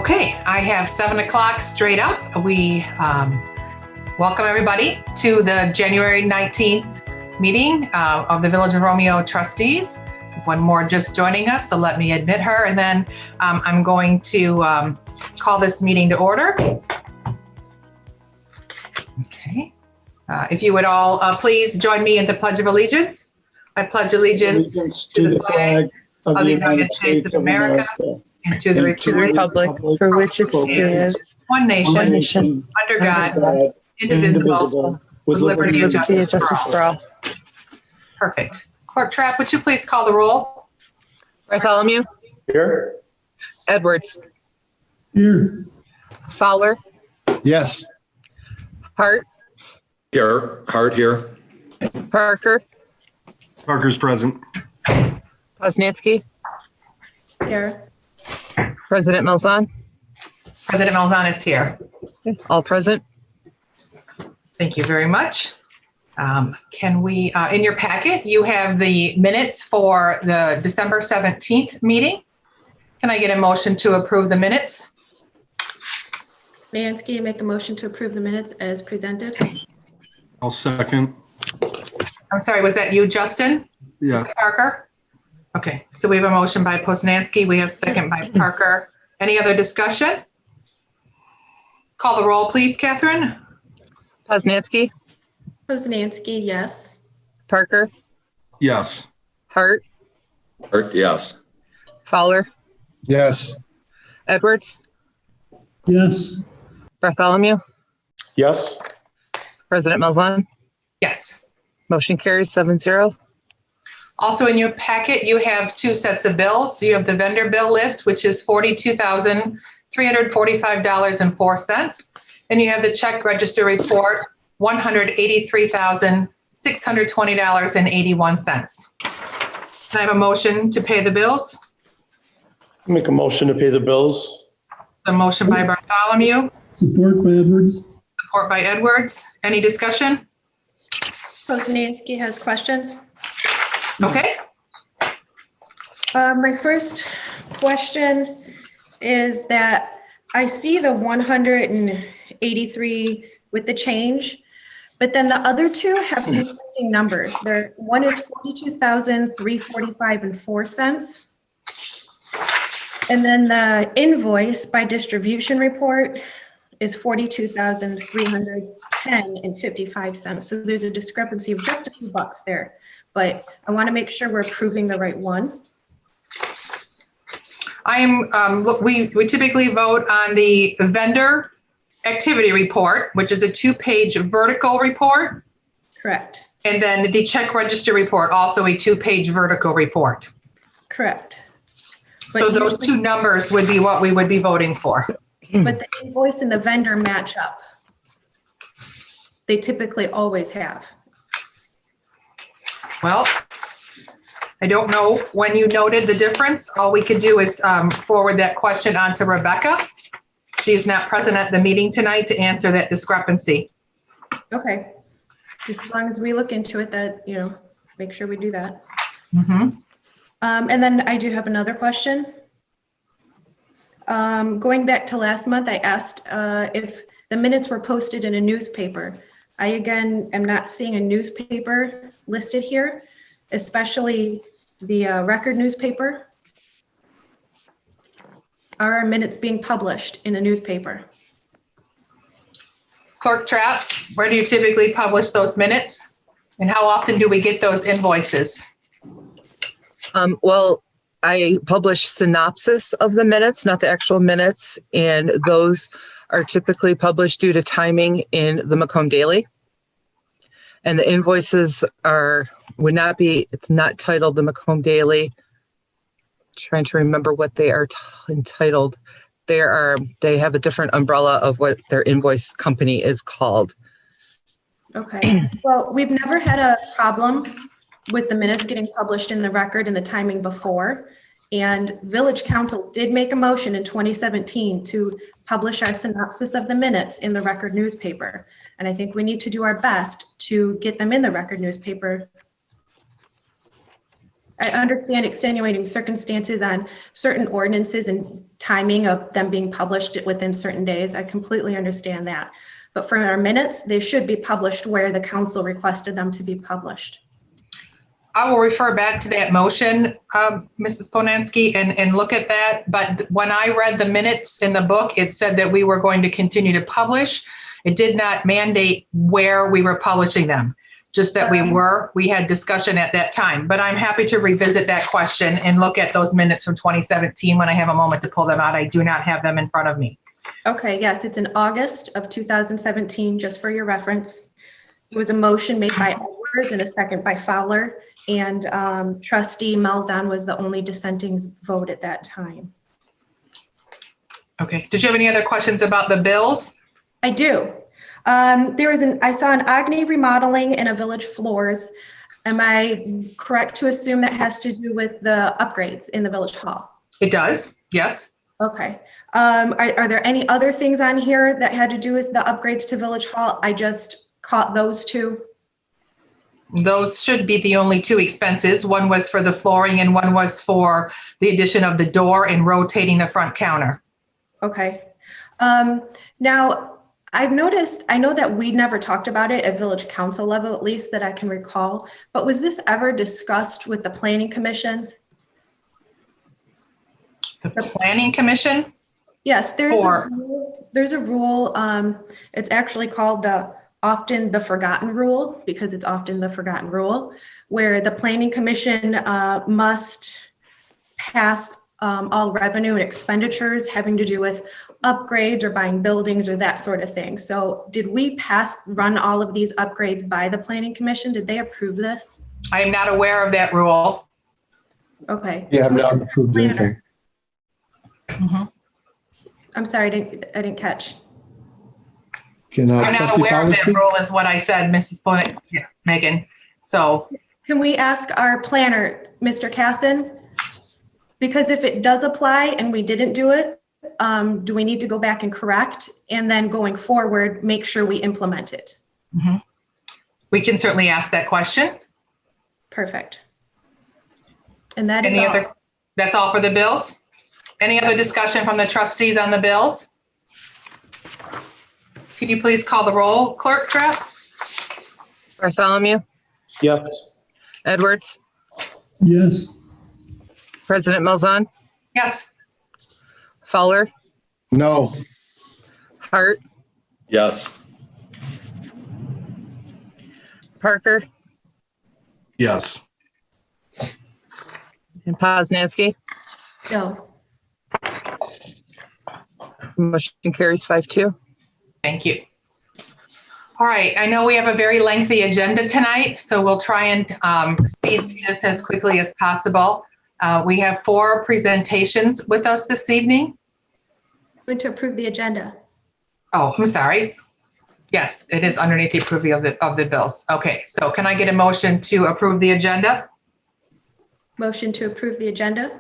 Okay, I have 7 o'clock straight up. We welcome everybody to the January 19th meeting of the Village of Romeo Trustees. One more just joining us, so let me admit her, and then I'm going to call this meeting to order. Okay, if you would all please join me in the Pledge of Allegiance. I pledge allegiance to the flag of the United States of America and to the republic for which it stands, one nation, under God, indivisible, with liberty and justice for all. Perfect. Clerk Trapp, would you please call the roll? Bartholomew. Here. Edwards. Here. Fowler. Yes. Hart. Here. Hart here. Parker. Parker's present. Poznansky. Here. President Malzahn. President Malzahn is here. All present. Thank you very much. Can we, in your packet, you have the minutes for the December 17th meeting. Can I get a motion to approve the minutes? Nansky, make a motion to approve the minutes as presented. I'll second. I'm sorry, was that you, Justin? Yeah. Parker? Okay, so we have a motion by Poznansky. We have second by Parker. Any other discussion? Call the roll, please, Catherine. Poznansky. Poznansky, yes. Parker. Yes. Hart. Hart, yes. Fowler. Yes. Edwards. Yes. Bartholomew. Yes. President Malzahn. Yes. Motion carries 7-0. Also in your packet, you have two sets of bills. You have the vendor bill list, which is $42,345.04. And you have the check register report, $183,620.81. Can I have a motion to pay the bills? Make a motion to pay the bills. The motion by Bartholomew, Support by Edwards. support by Edwards. Any discussion? Poznansky has questions. Okay. My first question is that I see the 183 with the change, but then the other two have conflicting numbers. One is 42,345.04. And then the invoice by distribution report is 42,310.55. So there's a discrepancy of just a few bucks there, but I want to make sure we're approving the right one. We typically vote on the vendor activity report, which is a 2-page vertical report. Correct. And then the check register report, also a 2-page vertical report. Correct. So those two numbers would be what we would be voting for. But the invoice and the vendor match up. They typically always have. Well, I don't know when you noted the difference. All we could do is forward that question on to Rebecca. She is not present at the meeting tonight to answer that discrepancy. Okay. Just as long as we look into it, that, make sure we do that. Mm-hmm. And then I do have another question. Going back to last month, I asked if the minutes were posted in a newspaper. I, again, am not seeing a newspaper listed here, especially the record newspaper. Are our minutes being published in a newspaper? Clerk Trapp, where do you typically publish those minutes? And how often do we get those invoices? Well, I publish synopsis of the minutes, not the actual minutes, and those are typically published due to timing in the Macomb Daily. And the invoices it's not titled the Macomb Daily. Trying to remember what they are entitled. They have a different umbrella of what their invoice company is called. Okay. Well, we've never had a problem with the minutes getting published in the record and the timing before. And Village Council did make a motion in 2017 to publish our synopsis of the minutes in the record newspaper. And I think we need to do our best to get them in the record newspaper. I understand extenuating circumstances on certain ordinances and timing of them being published within certain days. I completely understand that. But for our minutes, they should be published where the council requested them to be published. I will refer back to that motion, Mrs. Ponansky, and look at that. But when I read the minutes in the book, it said that we were going to continue to publish. It did not mandate where we were publishing them, just that we had discussion at that time. But I'm happy to revisit that question and look at those minutes from 2017 when I have a moment to pull them out. I do not have them in front of me. Okay, yes, it's in August of 2017, just for your reference. It was a motion made by Edwards and a second by Fowler, and trustee Malzahn was the only dissenting vote at that time. Okay, did you have any other questions about the bills? I do. I saw an Agni remodeling and a village floors. Am I correct to assume that has to do with the upgrades in the village hall? It does, yes. Okay. Are there any other things on here that had to do with the upgrades to village hall? I just caught those two. Those should be the only two expenses. One was for the flooring and one was for the addition of the door and rotating the front counter. Okay. Now, I've noticed, I know that we never talked about it at village council level, at least that I can recall, but was this ever discussed with the planning commission? The planning commission? Yes, there's a rule. It's actually called often the forgotten rule, because it's often the forgotten rule, where the planning commission must pass all revenue and expenditures having to do with upgrades or buying buildings or that sort of thing. So did we run all of these upgrades by the planning commission? Did they approve this? I am not aware of that rule. Okay. Yeah, I've not approved anything. I'm sorry, I didn't catch. Can I'm not trustee aware Fowler of that speak? rule is what I said, Mrs. Bonet, yeah, Megan. So Can we ask our planner, Mr. Casson? Because if it does apply and we didn't do it, do we need to go back and correct? And then going forward, make sure we implement it? we can certainly ask that question. Perfect. And that is Any all. other, that's all for the bills? Any other discussion from the trustees on the bills? Could you please call the roll, Clerk Trepp? Bartholomew, Yes. Edwards, yes, President Malzahn, Yes. Fowler, No. Hart, Yes. Parker, Yes. and Poznansky. No. Motion carries 5-2. Thank you. All right, I know we have a very lengthy agenda tonight, so we'll try and speed through this as quickly as possible. We have 4 presentations with us this evening. Going to approve the agenda. Oh, I'm sorry. Yes, it is underneath the approval of the bills. Okay, so can I get a motion to approve the agenda? Motion to approve the agenda.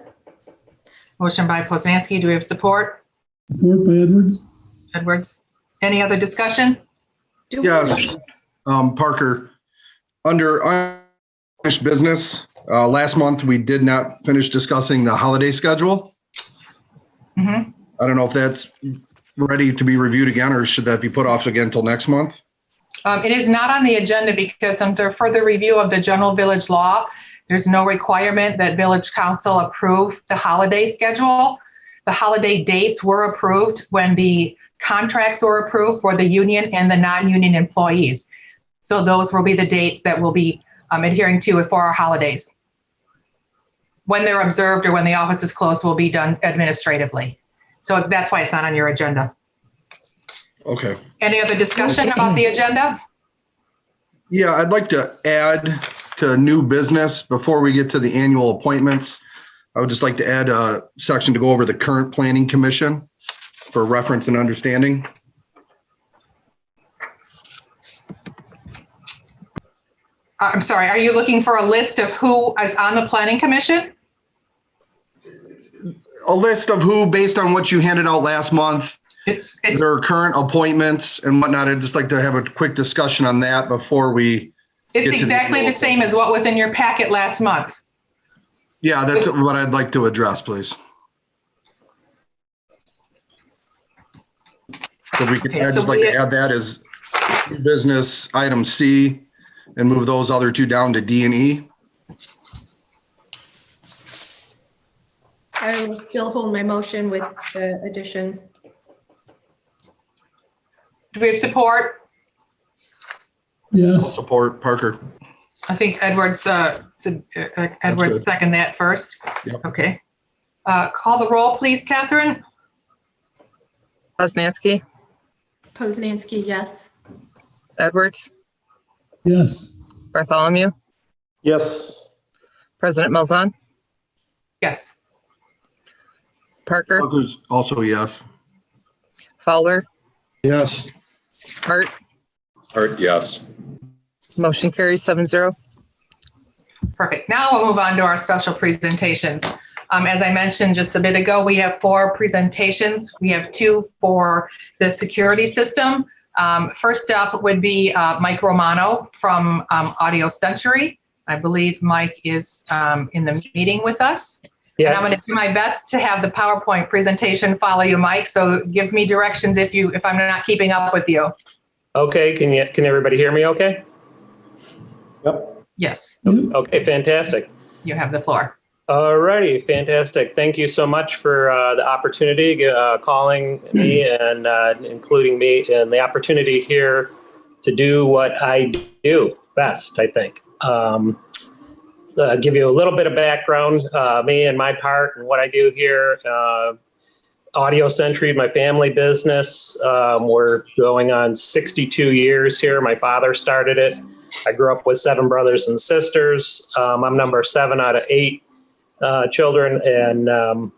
Motion by Poznansky. Do we have support? support by Edwards, Edwards? Any other discussion? Do we- Yes, Parker, under unfinished business, last month, we did not finish discussing the holiday schedule. Mhm. I don't know if that's ready to be reviewed again, or should that be put off again until next month? It is not on the agenda because under further review of the general village law, there's no requirement that village council approve the holiday schedule. The holiday dates were approved when the contracts were approved for the union and the non-union employees. So those will be the dates that we'll be adhering to for our holidays. When they're observed or when the office is closed will be done administratively. So that's why it's not on your agenda. Okay. Any other discussion about the agenda? Yeah, I'd like to add to new business before we get to the annual appointments. I would just like to add a section to go over the current planning commission for reference and understanding. I'm sorry, are you looking for a list of who is on the planning commission? A list of who, based on what you handed out last month, It's their current appointments and whatnot. I'd just like to have a quick discussion on that before we. It's get to the exactly the annual same as what was in your packet last month. Yeah, that's what I'd like to address, please. So we could, Okay, I'd so just like to add that as business item C and move those other two down to D and E. I will still hold my motion with the addition. Do we have support? I'll Yes. support Parker. I think Edward's good. second that first. Yep. Okay. Call the roll, please, Catherine. Poznanski, Poznanski, yes. Edwards, Yes. Bartholomew, Yes. President Malzahn, Yes. Parker, Parker's also yes. Fowler, Yes. Hart. Hart, yes. Motion carries 7-0. Perfect. Now we'll move on to our special presentations. As I mentioned just a bit ago, we have 4 presentations. We have 2 for the security system. First up would be Mike Romano from Audio Century. I believe Mike is in the meeting with us. And I'm going to do my best to have the PowerPoint presentation follow you, Mike. So give me directions if I'm not keeping up with you. Okay, can everybody hear me okay? Yep. Yes, Okay, fantastic. you have the floor. All righty, fantastic. Thank you so much for the opportunity, calling me and including me and the opportunity here to do what I do best, I think. Give you a little bit of background, me and my part and what I do here. Audio Century, my family business. We're going on 62 years here. My father started it. I grew up with 7 brothers and sisters. I'm number 7 out of 8 children, and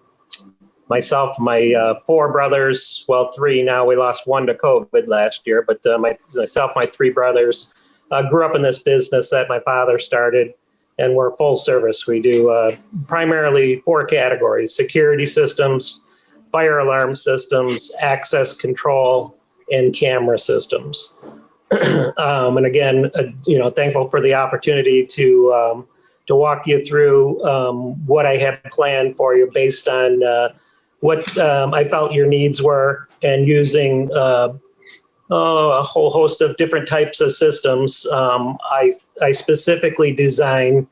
myself, my 4 brothers, well, 3 now. We lost 1 to COVID last year, but myself, my 3 brothers grew up in this business that my father started, and we're full service. We do primarily 4 categories: security systems, fire alarm systems, access control, and camera systems. And again, thankful for the opportunity to walk you through what I had planned for you based on what I felt your needs were, and using a whole host of different types of systems. I specifically designed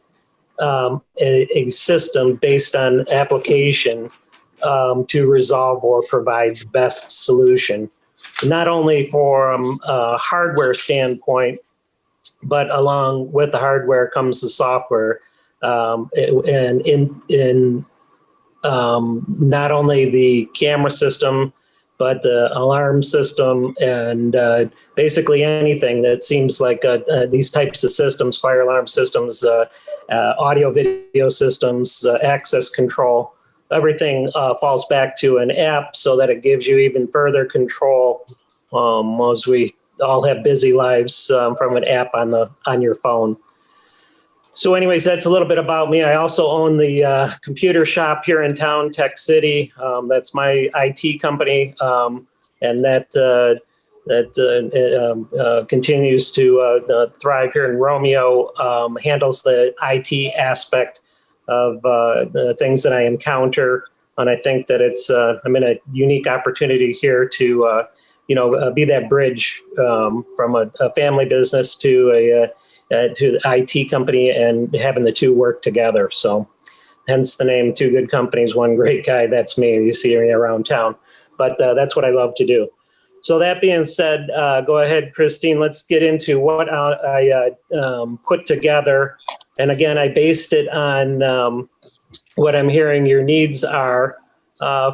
a system based on application to resolve or provide the best solution, not only from a hardware standpoint, but along with the hardware comes the software. And in not only the camera system, but the alarm system, and basically anything that seems like these types of systems, fire alarm systems, audio video systems, access control, everything falls back to an app so that it gives you even further control as we all have busy lives from an app on your phone. So anyways, that's a little bit about me. I also own the computer shop here in town, Tech City. That's my IT company, and that continues to thrive here in Romeo, handles the IT aspect of the things that I encounter. And I think that I'm in a unique opportunity here to, be that bridge from a family business to the IT company, and having the 2 work together. So hence the name, 2 good companies, 1 great guy. That's me. You see me around town, but that's what I love to do. So that being said, go ahead, Christine, let's get into what I put together. And again, I based it on what I'm hearing your needs are,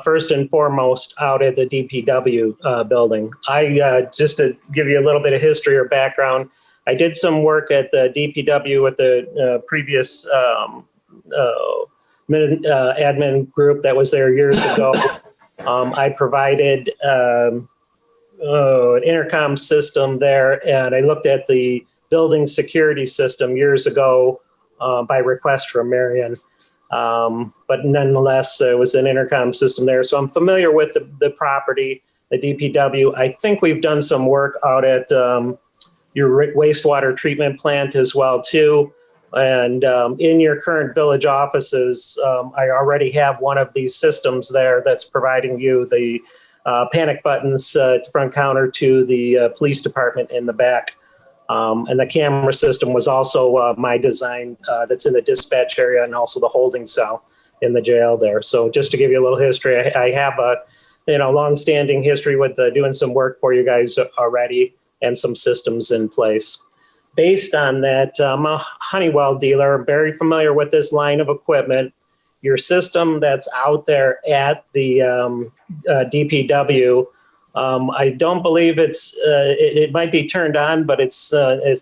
first and foremost, out at the DPW building. Just to give you a little bit of history or background, I did some work at the DPW with the previous admin group that was there years ago. I provided an intercom system there, and I looked at the building security system years ago by request from Marion. But nonetheless, there was an intercom system there. So I'm familiar with the property, the DPW. I think we've done some work out at your wastewater treatment plant as well, too. And in your current village offices, I already have one of these systems there that's providing you the panic buttons at the front counter to the police department in the back. And the camera system was also my design that's in the dispatch area and also the holding cell in the jail there. So just to give you a little history, I have a long-standing history with doing some work for you guys already and some systems in place. Based on that, I'm a Honeywell dealer, very familiar with this line of equipment. Your system that's out there at the DPW, I don't believe it might be turned on, but it's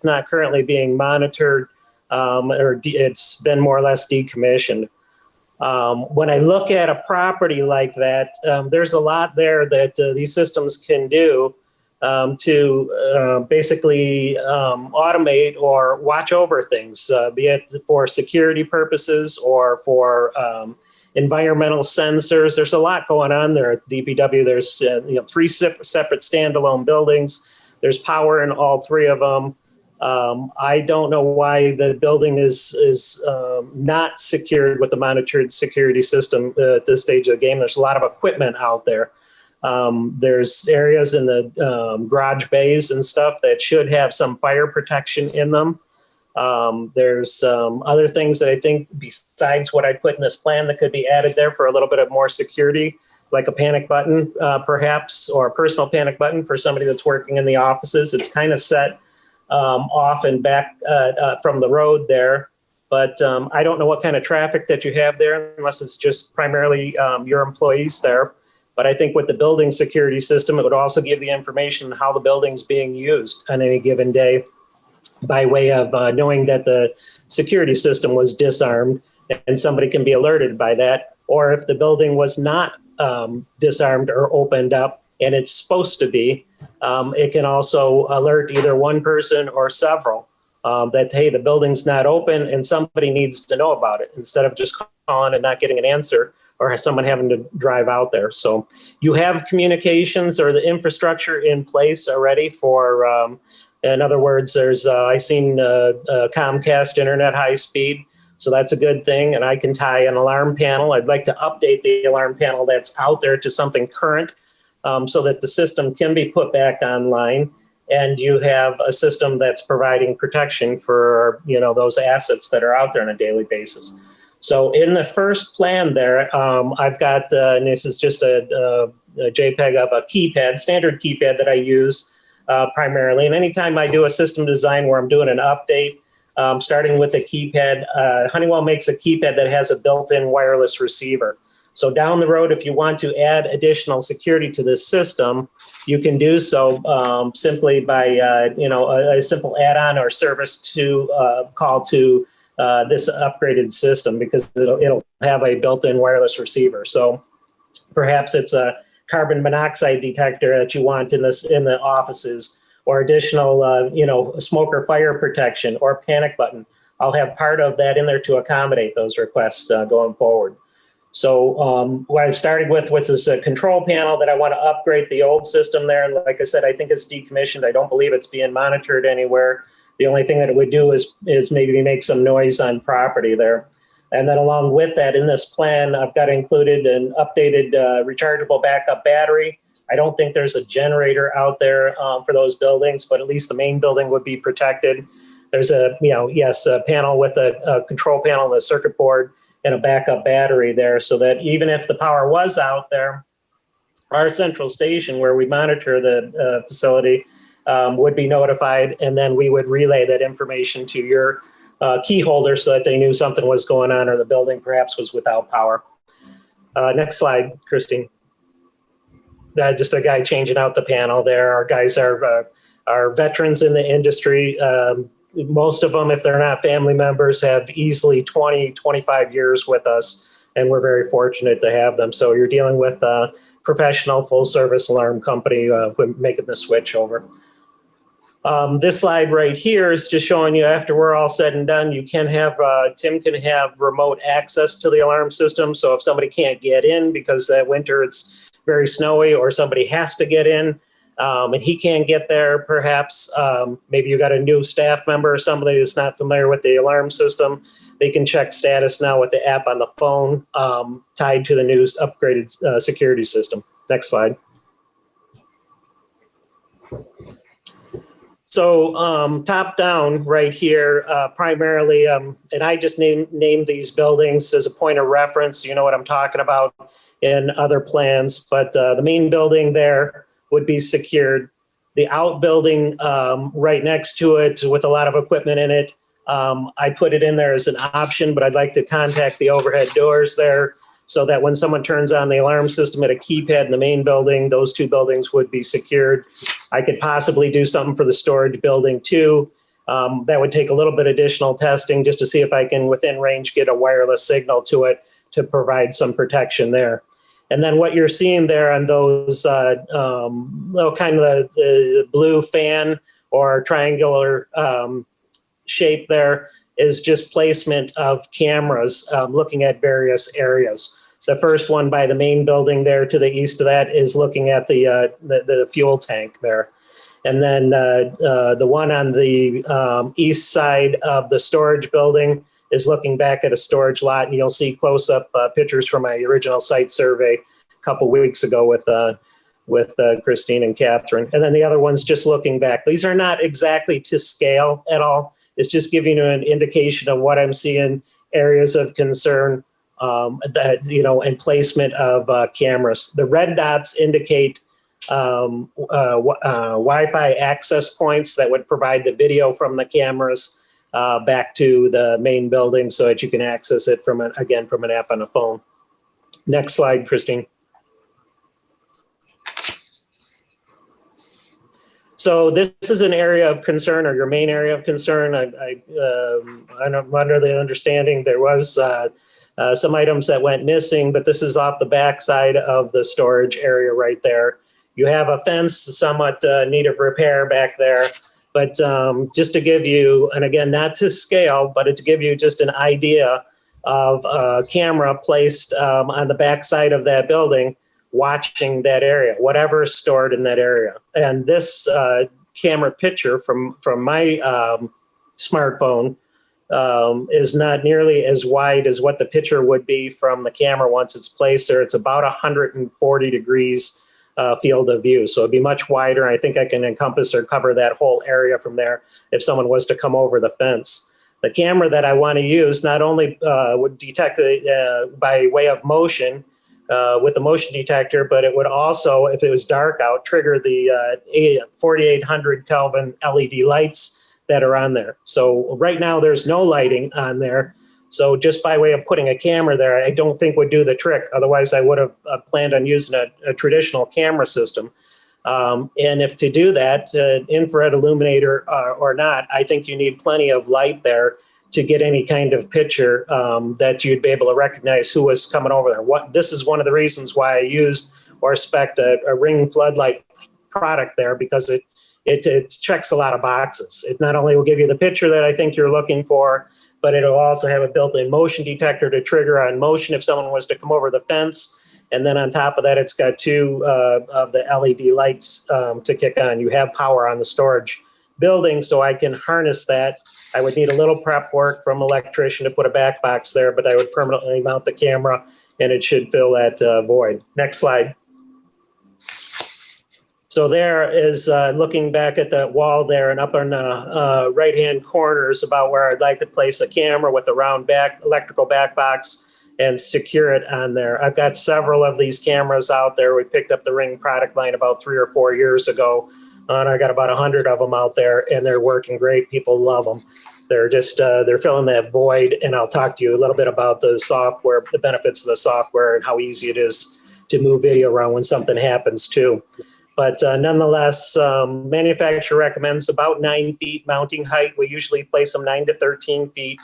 not currently being monitored, or it's been more or less decommissioned. When I look at a property like that, there's a lot there that these systems can do to basically automate or watch over things, be it for security purposes or for environmental sensors. There's a lot going on there at DPW. There's 3 separate standalone buildings. There's power in all 3 of them. I don't know why the building is not secured with the monitored security system at this stage of the game. There's a lot of equipment out there. There's areas in the garage bays and stuff that should have some fire protection in them. There's other things that I think besides what I put in this plan that could be added there for a little bit of more security, like a panic button, perhaps, or a personal panic button for somebody that's working in the offices. It's kind of set off and back from the road there. But I don't know what kind of traffic that you have there, unless it's just primarily your employees there. But I think with the building security system, it would also give the information on how the building's being used on any given day by way of knowing that the security system was disarmed, and somebody can be alerted by that. Or if the building was not disarmed or opened up and it's supposed to be, it can also alert either one person or several that, hey, the building's not open and somebody needs to know about it, instead of just calling and not getting an answer, or someone having to drive out there. So you have communications or the infrastructure in place already for, in other words, there's, I seen Comcast internet high speed. So that's a good thing. And I can tie an alarm panel. I'd like to update the alarm panel that's out there to something current, so that the system can be put back online. And you have a system that's providing protection for, those assets that are out there on a daily basis. So in the first plan there, I've got, and this is just a JPEG of a keypad, standard keypad that I use primarily. And anytime I do a system design where I'm doing an update, starting with the keypad, Honeywell makes a keypad that has a built-in wireless receiver. So down the road, if you want to add additional security to this system, you can do so simply by, a simple add-on or service to call to this upgraded system, because it'll have a built-in wireless receiver. So perhaps it's a carbon monoxide detector that you want in the offices, or additional, smoke or fire protection, or panic button. I'll have part of that in there to accommodate those requests going forward. So what I've started with is a control panel that I want to upgrade the old system there. And like I said, I think it's decommissioned. I don't believe it's being monitored anywhere. The only thing that it would do is maybe make some noise on property there. And then along with that, in this plan, I've got included an updated rechargeable backup battery. I don't think there's a generator out there for those buildings, but at least the main building would be protected. There's a panel with a control panel and a circuit board and a backup battery there, so that even if the power was out there, our central station where we monitor the facility would be notified, and then we would relay that information to your key holder so that they knew something was going on or the building perhaps was without power. Next slide, Christine. Just a guy changing out the panel there. Our guys are veterans in the industry. Most of them, if they're not family members, have easily 20, 25 years with us, and we're very fortunate to have them. So you're dealing with a professional full-service alarm company when making the switch over. This slide right here is just showing you, after we're all said and done, you can have, Tim can have remote access to the alarm system. So if somebody can't get in because that winter it's very snowy, or somebody has to get in, And he can't get there, perhaps. Maybe you got a new staff member or somebody that's not familiar with the alarm system. They can check status now with the app on the phone tied to the new upgraded security system. Next slide. So top down right here, primarily, and I just named these buildings as a point of reference. You know what I'm talking about in other plans, but the main building there would be secured. The outbuilding right next to it with a lot of equipment in it, I put it in there as an option, but I'd like to contact the overhead doors there so that when someone turns on the alarm system at a keypad in the main building, those two buildings would be secured. I could possibly do something for the storage building too. That would take a little bit additional testing just to see if I can within range get a wireless signal to it to provide some protection there. And then what you're seeing there on those little kind of the blue fan or triangular shape there is just placement of cameras looking at various areas. The first one by the main building there to the east of that is looking at the fuel tank there. And then the one on the east side of the storage building is looking back at a storage lot, and you'll see close-up pictures from my original site survey a couple weeks ago with Christine and Catherine. And then the other one's just looking back. These are not exactly to scale at all. It's just giving you an indication of what I'm seeing, areas of concern, and placement of cameras. The red dots indicate Wi-Fi access points that would provide the video from the cameras back to the main building so that you can access it from an app on a phone. Next slide, Christine. So this is an area of concern, or your main area of concern. I'm under the understanding there was some items that went missing, but this is off the backside of the storage area right there. You have a fence somewhat need of repair back there, but just to give you, and again, not to scale, but to give you just an idea of a camera placed on the backside of that building, watching that area, whatever is stored in that area. And this camera picture from my smartphone is not nearly as wide as what the picture would be from the camera once it's placed there. It's about 140 degrees field of view. So it'd be much wider. I think I can encompass or cover that whole area from there if someone was to come over the fence. The camera that I want to use not only would detect by way of motion with the motion detector, but it would also, if it was dark out, trigger the 4800 Kelvin LED lights that are on there. So right now there's no lighting on there. So just by way of putting a camera there, I don't think would do the trick. Otherwise I would have planned on using a traditional camera system. And if to do that, infrared illuminator or not, I think you need plenty of light there to get any kind of picture that you'd be able to recognize who was coming over there. This is one of the reasons why I used or spec'd a ring floodlight product there, because it checks a lot of boxes. It not only will give you the picture that I think you're looking for, but it'll also have a built-in motion detector to trigger on motion if someone was to come over the fence. And then on top of that, it's got two of the LED lights to kick on. You have power on the storage building, so I can harness that. I would need a little prep work from an electrician to put a back box there, but I would permanently mount the camera and it should fill that void. Next slide. So there is looking back at that wall there, and up in the right-hand corner is about where I'd like to place a camera with a round electrical back box and secure it on there. I've got several of these cameras out there. We picked up the Ring product line about 3 or 4 years ago, and I got about 100 of them out there, and they're working great. People love them. They're just, they're filling that void, and I'll talk to you a little bit about the software, the benefits of the software, and how easy it is to move video around when something happens too. But nonetheless, manufacturer recommends about 9 feet mounting height. We usually place them 9 to 13 feet,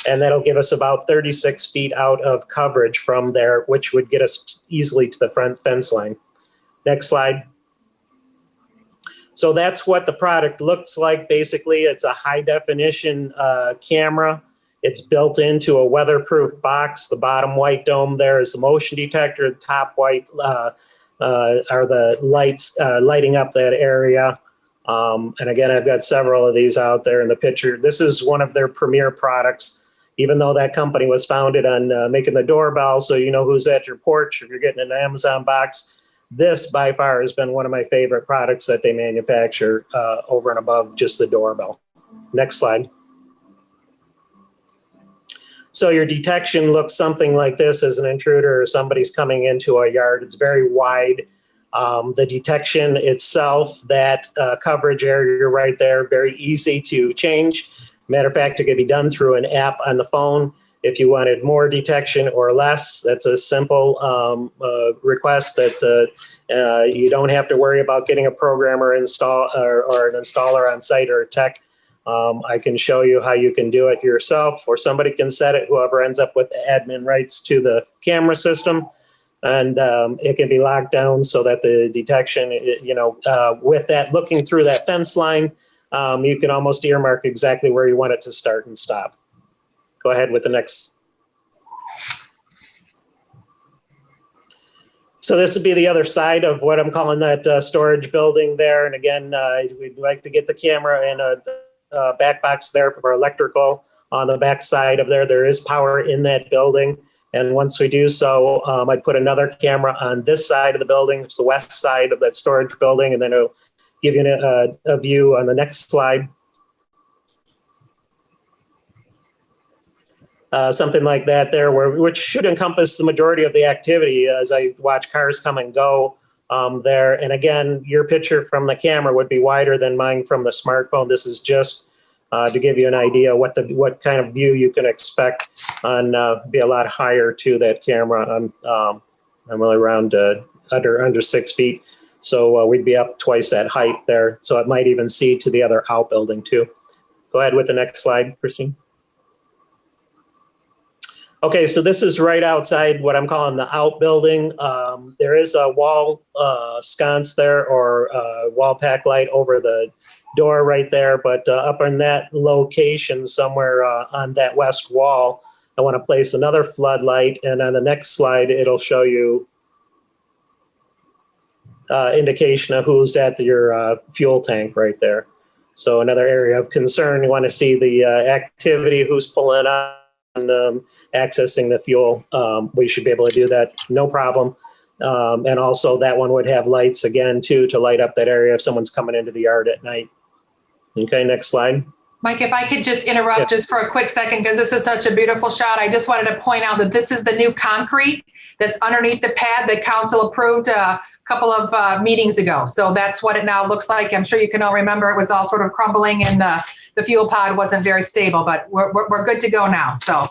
and that'll give us about 36 feet out of coverage from there, which would get us easily to the front fence line. Next slide. So that's what the product looks like. Basically, it's a high definition camera. It's built into a weatherproof box. The bottom white dome there is the motion detector. The top white are the lights lighting up that area. And again, I've got several of these out there in the picture. This is one of their premier products, even though that company was founded on making the doorbell so you know who's at your porch if you're getting an Amazon box. This by far has been one of my favorite products that they manufacture over and above just the doorbell. Next slide. So your detection looks something like this as an intruder or somebody's coming into a yard. It's very wide. The detection itself, that coverage area right there, very easy to change. Matter of fact, it could be done through an app on the phone. If you wanted more detection or less, that's a simple request that you don't have to worry about getting a programmer install or an installer on site or a tech. I can show you how you can do it yourself, or somebody can set it, whoever ends up with the admin rights to the camera system. And it can be locked down so that the detection, with that looking through that fence line, you can almost earmark exactly where you want it to start and stop. Go ahead with the next. So this would be the other side of what I'm calling that storage building there. And again, we'd like to get the camera in a back box there for electrical on the back side of there. There is power in that building. And once we do so, I'd put another camera on this side of the building. It's the west side of that storage building. And then it'll give you a view on the next slide. Something like that there, which should encompass the majority of the activity as I watch cars come and go there. And again, your picture from the camera would be wider than mine from the smartphone. This is just to give you an idea what kind of view you can expect on be a lot higher to that camera. I'm really around under 6 feet. So we'd be up twice that height there. So it might even see to the other outbuilding too. Go ahead with the next slide, Christine. Okay, so this is right outside what I'm calling the outbuilding. There is a wall sconce there or wall pack light over the door right there, but up in that location somewhere on that west wall, I want to place another floodlight, and on the next slide, it'll show you indication of who's at your fuel tank right there. So another area of concern, you want to see the activity, who's pulling up and accessing the fuel. We should be able to do that, no problem. And also that one would have lights again too to light up that area if someone's coming into the yard at night. Okay, next slide. Mike, if I could just interrupt just for a quick second, because this is such a beautiful shot. I just wanted to point out that this is the new concrete that's underneath the pad that council approved a couple of meetings ago. So that's what it now looks like. I'm sure you can all remember it was all sort of crumbling and the fuel pod wasn't very stable, but we're good to go now. So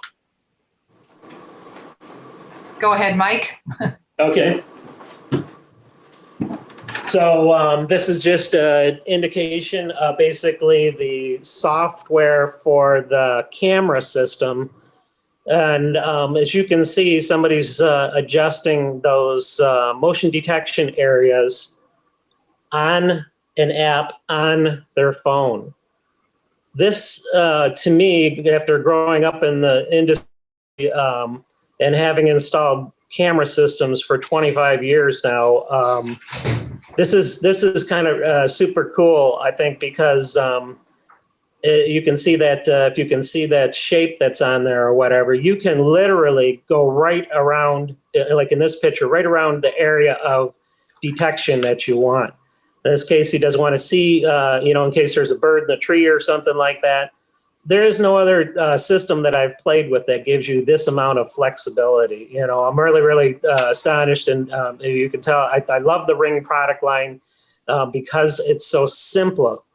go ahead, Mike. Okay. So this is just an indication of basically the software for the camera system. And as you can see, somebody's adjusting those motion detection areas on an app on their phone. This, to me, after growing up in the industry and having installed camera systems for 25 years now, this is kind of super cool, I think, because you can see that if you can see that shape that's on there or whatever, you can literally go right around, like in this picture, right around the area of detection that you want. In this case, he doesn't want to see, in case there's a bird in the tree or something like that. There is no other system that I've played with that gives you this amount of flexibility. I'm really, really astonished. And you can tell I love the Ring product line because it's so simple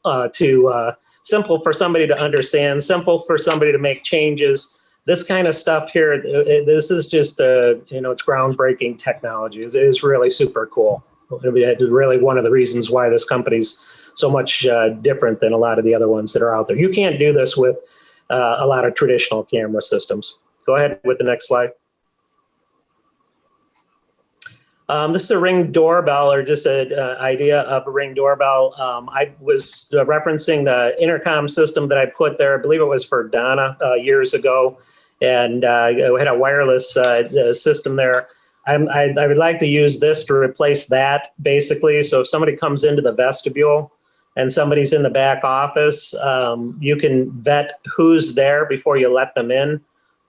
simple for somebody to understand, simple for somebody to make changes. This kind of stuff here, this is just, it's groundbreaking technology. It is really super cool. It's really one of the reasons why this company's so much different than a lot of the other ones that are out there. You can't do this with a lot of traditional camera systems. Go ahead with the next slide. This is a Ring doorbell, or just an idea of a Ring doorbell. I was referencing the intercom system that I put there. I believe it was for Donna years ago. And I had a wireless system there. I would like to use this to replace that, basically. So if somebody comes into the vestibule and somebody's in the back office, you can vet who's there before you let them in.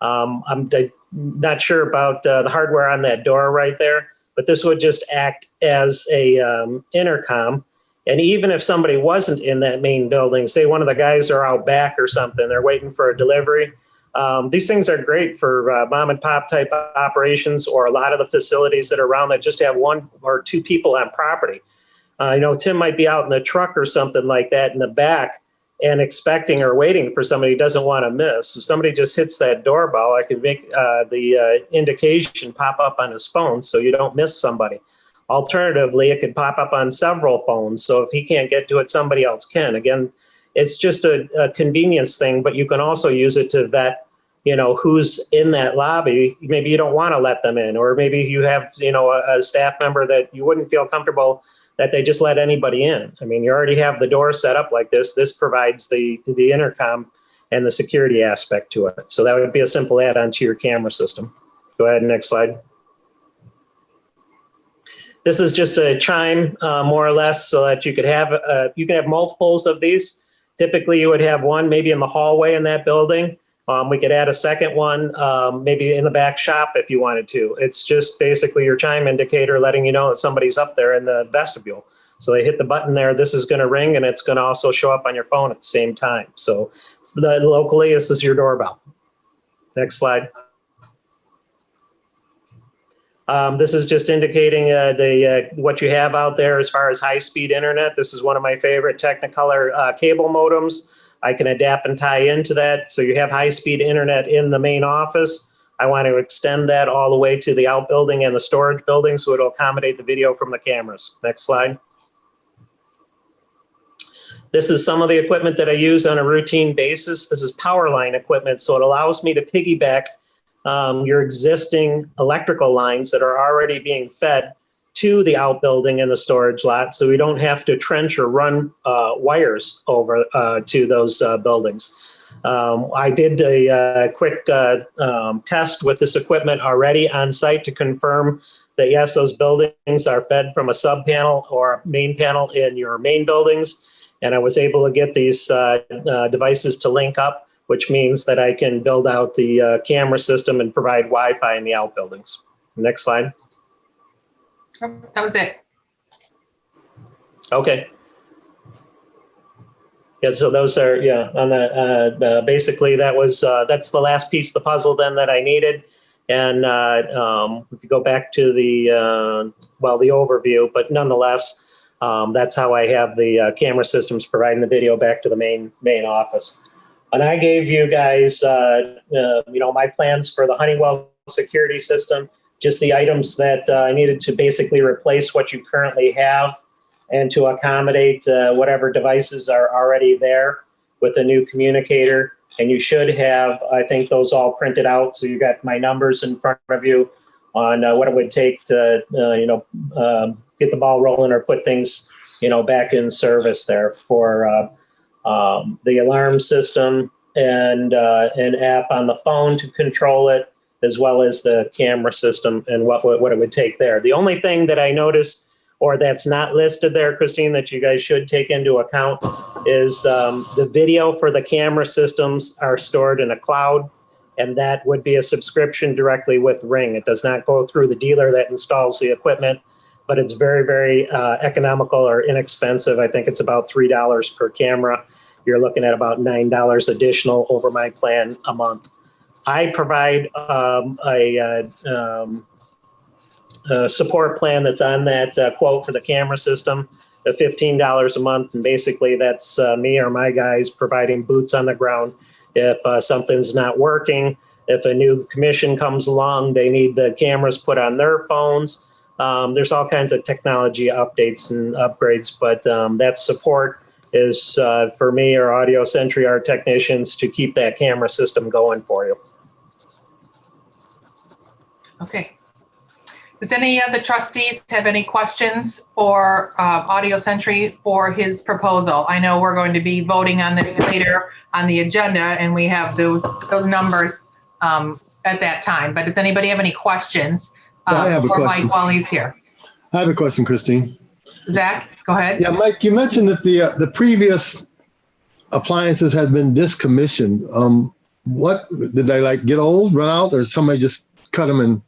I'm not sure about the hardware on that door right there, but this would just act as a intercom. And even if somebody wasn't in that main building, say one of the guys are out back or something, they're waiting for a delivery. These things are great for mom and pop type operations, or a lot of the facilities that are around that just have one or two people on property. Tim might be out in the truck or something like that in the back and expecting or waiting for somebody he doesn't want to miss. If somebody just hits that doorbell, I can make the indication pop up on his phone so you don't miss somebody. Alternatively, it could pop up on several phones. So if he can't get to it, somebody else can. Again, it's just a convenience thing, but you can also use it to vet, who's in that lobby. Maybe you don't want to let them in, or maybe you have, a staff member that you wouldn't feel comfortable that they just let anybody in. I mean, you already have the door set up like this. This provides the intercom and the security aspect to it. So that would be a simple add-on to your camera system. Go ahead, next slide. This is just a chime, more or less, so that you could have multiples of these. Typically, you would have one maybe in the hallway in that building. We could add a second one, maybe in the back shop if you wanted to. It's just basically your chime indicator letting you know that somebody's up there in the vestibule. So they hit the button there, this is going to ring, and it's going to also show up on your phone at the same time. So locally, this is your doorbell. Next slide. This is just indicating what you have out there as far as high-speed internet. This is one of my favorite Technicolor cable modems. I can adapt and tie into that. So you have high-speed internet in the main office. I want to extend that all the way to the outbuilding and the storage building so it'll accommodate the video from the cameras. Next slide. This is some of the equipment that I use on a routine basis. This is power line equipment, so it allows me to piggyback your existing electrical lines that are already being fed to the outbuilding and the storage lot, so we don't have to trench or run wires over to those buildings. I did a quick test with this equipment already on site to confirm that yes, those buildings are fed from a sub panel or main panel in your main buildings, and I was able to get these devices to link up, which means that I can build out the camera system and provide Wi-Fi in the outbuildings. Next slide. That was it. Okay. Yeah, so those are, on the, basically that's the last piece of the puzzle then that I needed. And if you go back to the overview, but nonetheless, that's how I have the camera systems providing the video back to the main office. And I gave you guys, my plans for the Honeywell security system, just the items that I needed to basically replace what you currently have and to accommodate whatever devices are already there with a new communicator. And you should have, I think, those all printed out. So you got my numbers in front of you on what it would take to, get the ball rolling or put things, back in service there for the alarm system and an app on the phone to control it, as well as the camera system and what it would take there. The only thing that I noticed, or that's not listed there, Christine, that you guys should take into account is the video for the camera systems are stored in a cloud, and that would be a subscription directly with Ring. It does not go through the dealer that installs the equipment, but it's very, very economical or inexpensive. I think it's about $3 per camera. You're looking at about $9 additional over my plan a month. I provide a support plan that's on that quote for the camera system, of $15 a month. And basically that's me or my guys providing boots on the ground. If something's not working, if a new commission comes along, they need the cameras put on their phones. There's all kinds of technology updates and upgrades, but that support is for me or Audio Century, our technicians, to keep that camera system going for you. Okay. Does any of the trustees have any questions for Audio Century for his proposal? I know we're going to be voting on this later on the agenda, and we have those numbers at that time. But does anybody have any questions I have a for question. Mike while he's here. I have a question, Christine. Zach, go ahead. Yeah, Mike, you mentioned that the previous appliances had been discommissioned. What did they like get old, run out, or somebody just cut them and?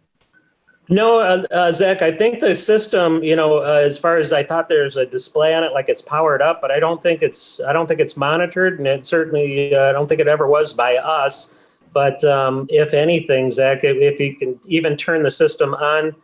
No, Zach, I think the system, as far as I thought there's a display on it, like it's powered up, but I don't think it's monitored, and it certainly, I don't think it ever was by us. But if anything, Zach, if you can even turn the system on,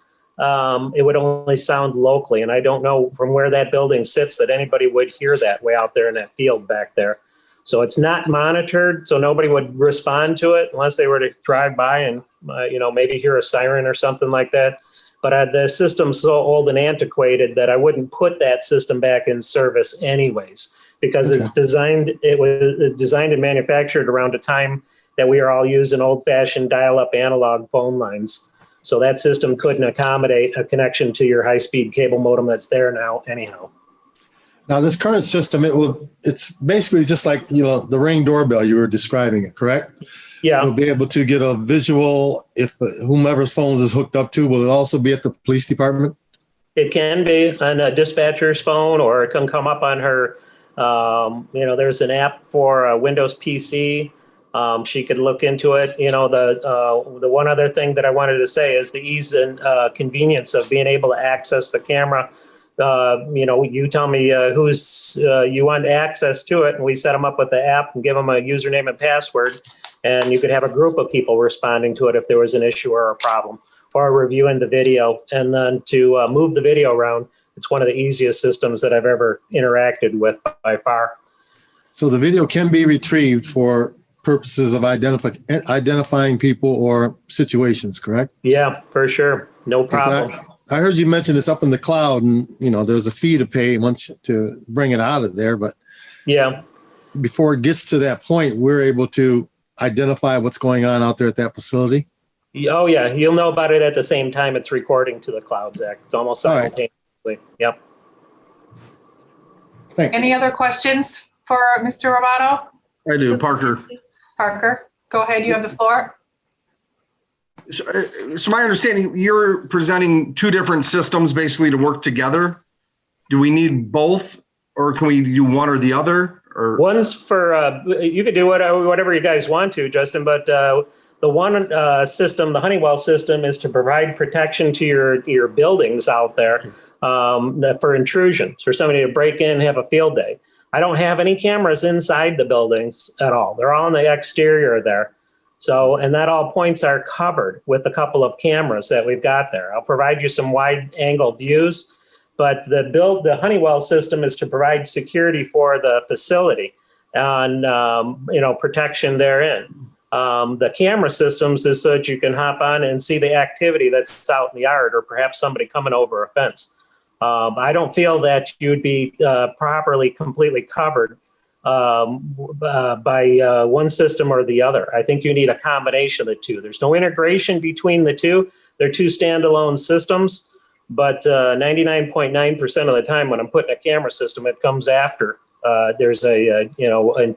it would only sound locally. And I don't know from where that building sits that anybody would hear that way out there in that field back there. So it's not monitored, so nobody would respond to it unless they were to drive by and, maybe hear a siren or something like that. But the system's so old and antiquated that I wouldn't put that system back in service anyways, because it was designed and manufactured around a time that we are all using old-fashioned dial-up analog phone lines. So that system couldn't accommodate a connection to your high-speed cable modem that's there now anyhow. Now, this current system, it's basically just like, the Ring doorbell you were describing it, correct? Yeah. You'll be able to get a visual if whomever's phone is hooked up to. Will it also be at the police department? It can be on a dispatcher's phone, or it can come up on her, there's an app for a Windows PC. She could look into it. The one other thing that I wanted to say is the ease and convenience of being able to access the camera. You tell me who's you want access to it, and we set them up with the app and give them a username and password, and you could have a group of people responding to it if there was an issue or a problem, or reviewing the video. And then to move the video around, it's one of the easiest systems that I've ever interacted with by far. So the video can be retrieved for purposes of identifying people or situations, correct? Yeah, for sure. No problem. I heard you mention it's up in the cloud, and there's a fee to pay once to bring it out of there. But yeah, before it gets to that point, we're able to identify what's going on out there at that facility. Oh yeah, you'll know about it at the same time it's recording to the cloud, Zach. It's almost simultaneously. Right. Yep. Thanks. Any other questions for Mr. Romato? I do, Parker. Parker, go ahead. You have the floor. So my understanding, you're presenting two different systems basically to work together. Do we need both, or can we do one or the other? Or one's for you could do whatever you guys want to, Justin. But the one system, the Honeywell system, is to provide protection to your buildings out there for intrusion, for somebody to break in and have a field day. I don't have any cameras inside the buildings at all. They're all on the exterior there. So, and that all points are covered with a couple of cameras that we've got there. I'll provide you some wide angle views, but the Honeywell system is to provide security for the facility and, protection therein. The camera systems is so that you can hop on and see the activity that's out in the yard, or perhaps somebody coming over a fence. I don't feel that you'd be properly, completely covered by one system or the other. I think you need a combination of the two. There's no integration between the two. They're two standalone systems, but 99.9% of the time when I'm putting a camera system, it comes after there's an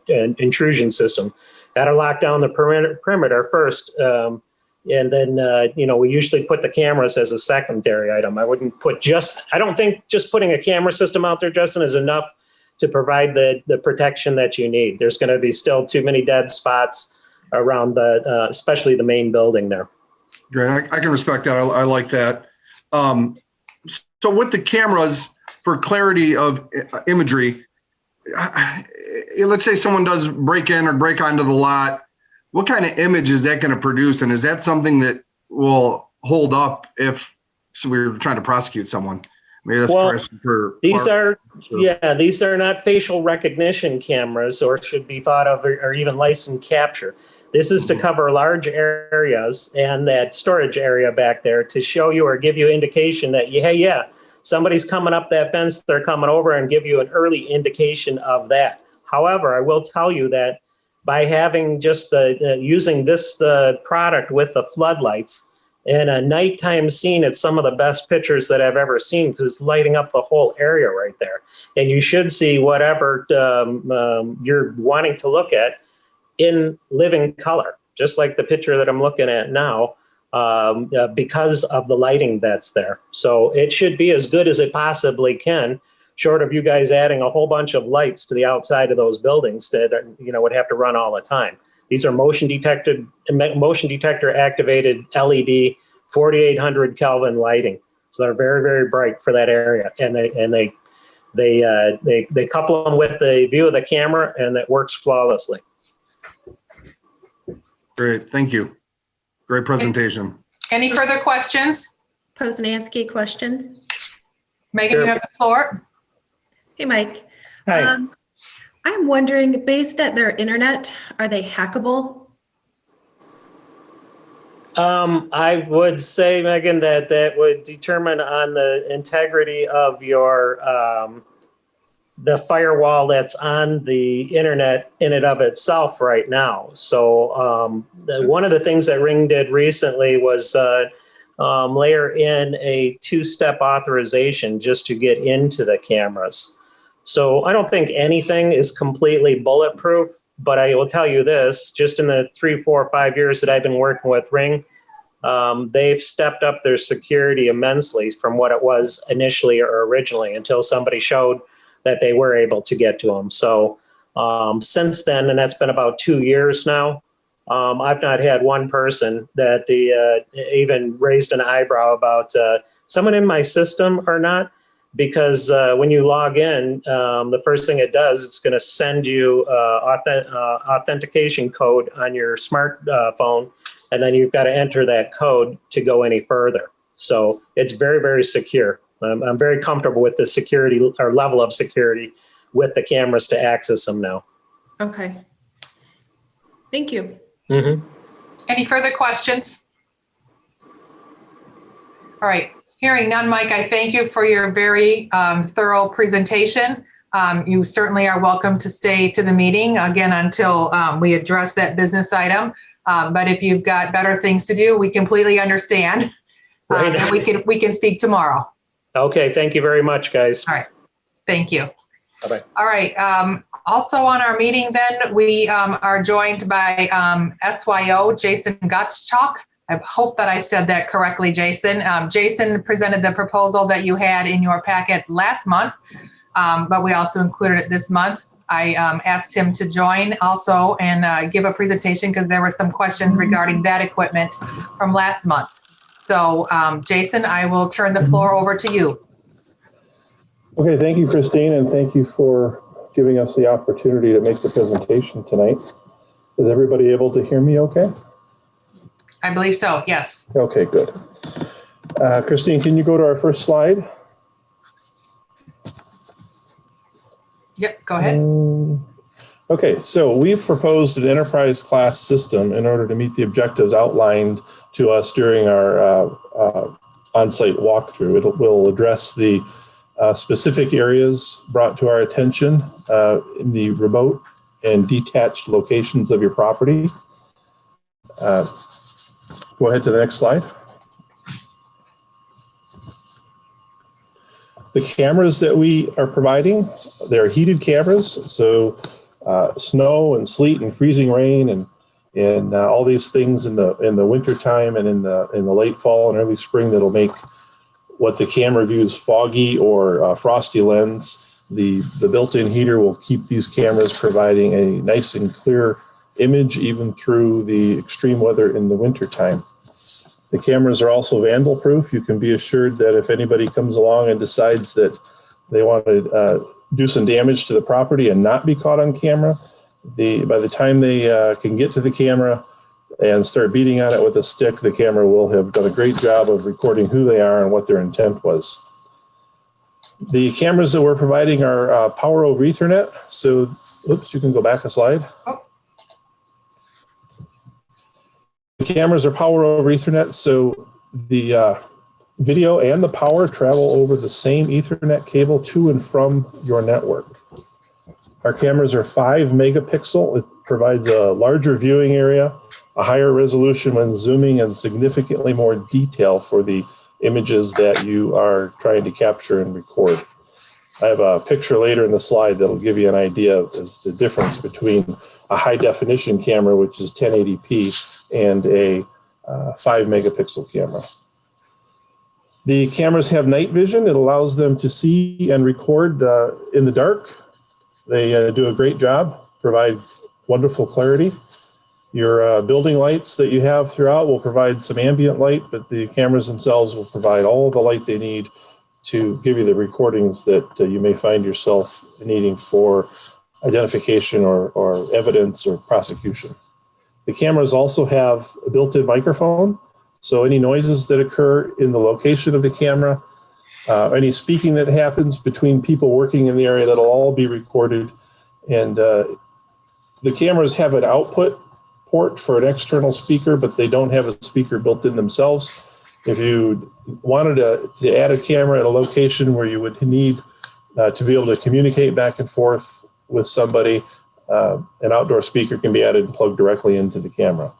intrusion system. Got to lock down the perimeter first. And then, we usually put the cameras as a secondary item. I don't think just putting a camera system out there, Justin, is enough to provide the protection that you need. There's going to be still too many dead spots around especially the main building there. Great, I can respect that. I like that. So with the cameras, for clarity of imagery, let's say someone does break in or break onto the lot. What kind of image is that going to produce? And is that something that will hold up if we were trying to prosecute someone? Maybe that's these are not facial recognition cameras, or should be thought of, or even license capture. This is to cover large areas and that storage area back there to show you or give you indication that, somebody's coming up that fence, they're coming over, and give you an early indication of that. However, I will tell you that by having just using this product with the floodlights in a nighttime scene, it's some of the best pictures that I've ever seen, because it's lighting up the whole area right there. And you should see whatever you're wanting to look at in living color, just like the picture that I'm looking at now. because of the lighting that's there. So it should be as good as it possibly can, short of you guys adding a whole bunch of lights to the outside of those buildings that would have to run all the time. These are motion detector activated LED 4800 Kelvin lighting. So they're very, very bright for that area. And they couple them with the view of the camera, and it works flawlessly. Great, thank you. Great presentation. Any further questions? Poznansky, questions? Megan, you have the floor. Hey, Mike. Hi. I'm wondering, based at their internet, are they hackable? I would say, Megan, that would determine on the integrity of your the firewall that's on the internet in and of itself right now. So one of the things that Ring did recently was layer in a two-step authorization just to get into the cameras. So I don't think anything is completely bulletproof, but I will tell you this, just in the 3, 4, 5 years that I've been working with Ring, they've stepped up their security immensely from what it was initially or originally, until somebody showed that they were able to get to them. So since then, and that's been about 2 years now, I've not had one person that even raised an eyebrow about someone in my system or not, because when you log in, the first thing it does, it's going to send you authentication code on your smartphone, and then you've got to enter that code to go any further. So it's very, very secure. I'm very comfortable with the security or level of security with the cameras to access them now. Okay. Thank you. Mm-hmm. Any further questions? All right, hearing none, Mike, I thank you for your very thorough presentation. You certainly are welcome to stay to the meeting again until we address that business item. But if you've got better things to do, we completely understand. Right. And we can speak tomorrow. Okay, thank you very much, guys. All right, thank you. Bye-bye. All right, also on our meeting then, we are joined by SYO, Jason Gottschalk. I hope that I said that correctly, Jason. Jason presented the proposal that you had in your packet last month, but we also included it this month. I asked him to join also and give a presentation because there were some questions regarding that equipment from last month. So Jason, I will turn the floor over to you. Okay, thank you, Christine, and thank you for giving us the opportunity to make the presentation tonight. Is everybody able to hear me okay? I believe so, yes. Okay, good. Christine, can you go to our first slide? Yep, go ahead. Okay, so we've proposed an enterprise class system in order to meet the objectives outlined to us during our on-site walkthrough. It will address the specific areas brought to our attention in the remote and detached locations of your property. Go ahead to the next slide. The cameras that we are providing, they're heated cameras. So snow and sleet and freezing rain and all these things in the winter time and in the late fall and early spring that'll make what the camera views foggy or frosty lens. The built-in heater will keep these cameras providing a nice and clear image even through the extreme weather in the winter time. The cameras are also vandal proof. You can be assured that if anybody comes along and decides that they want to do some damage to the property and not be caught on camera, by the time they can get to the camera and start beating on it with a stick, the camera will have done a great job of recording who they are and what their intent was. The cameras that we're providing are power over Ethernet. So, oops, you can go back a slide. Oh. The cameras are power over Ethernet, so the video and the power travel over the same Ethernet cable to and from your network. Our cameras are 5 megapixel. It provides a larger viewing area, a higher resolution when zooming, and significantly more detail for the images that you are trying to capture and record. I have a picture later in the slide that'll give you an idea of the difference between a high definition camera, which is 1080p, and a 5 megapixel camera. The cameras have night vision. It allows them to see and record in the dark. They do a great job, provide wonderful clarity. Your building lights that you have throughout will provide some ambient light, but the cameras themselves will provide all the light they need to give you the recordings that you may find yourself needing for identification or evidence or prosecution. The cameras also have a built-in microphone, so any noises that occur in the location of the camera, any speaking that happens between people working in the area, that'll all be recorded. And the cameras have an output port for an external speaker, but they don't have a speaker built in themselves. If you wanted to add a camera at a location where you would need to be able to communicate back and forth with somebody, an outdoor speaker can be added and plugged directly into the camera.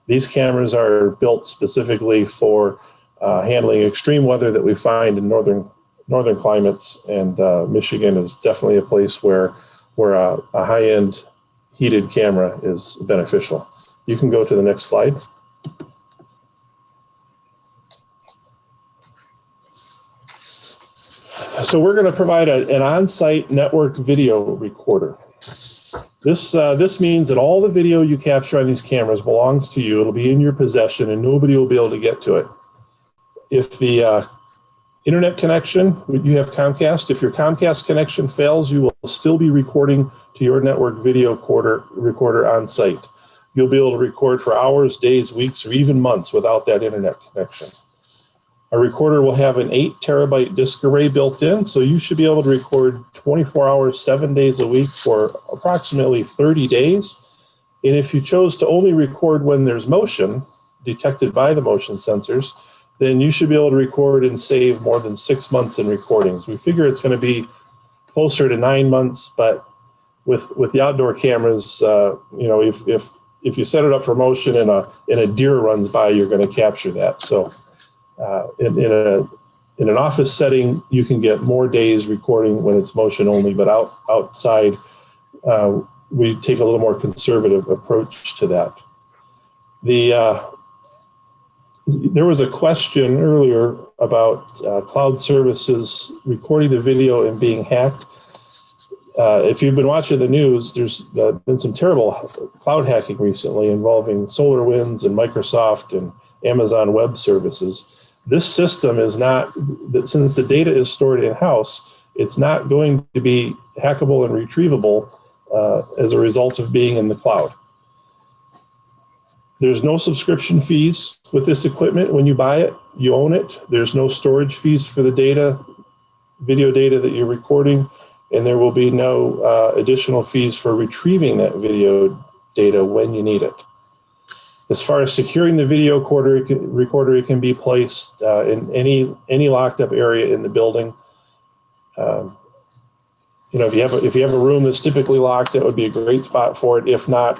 These cameras are built specifically for handling extreme weather that we find in northern climates, and Michigan is definitely a place where a high-end heated camera is beneficial. You can go to the next slide. So we're going to provide an on-site network video recorder. This means that all the video you capture on these cameras belongs to you. It'll be in your possession and nobody will be able to get to it. If the internet connection, you have Comcast, if your Comcast connection fails, you will still be recording to your network video recorder on site. You'll be able to record for hours, days, weeks, or even months without that internet connection. A recorder will have an 8 terabyte disk array built in, so you should be able to record 24 hours, 7 days a week for approximately 30 days. And if you chose to only record when there's motion detected by the motion sensors, then you should be able to record and save more than 6 months in recordings. We figure it's going to be closer to 9 months, but with the outdoor cameras, if you set it up for motion and a deer runs by, you're going to capture that. So in an office setting, you can get more days recording when it's motion only, but outside, we take a little more conservative approach to that. There was a question earlier about cloud services recording the video and being hacked. If you've been watching the news, there's been some terrible cloud hacking recently involving SolarWinds and Microsoft and Amazon Web Services. This system is not, since the data is stored in-house, it's not going to be hackable and retrievable as a result of being in the cloud. There's no subscription fees with this equipment. When you buy it, you own it. There's no storage fees for the video data that you're recording, and there will be no additional fees for retrieving that video data when you need it. As far as securing the video recorder, it can be placed in any locked up area in the building. If you have a room that's typically locked, that would be a great spot for it. If not,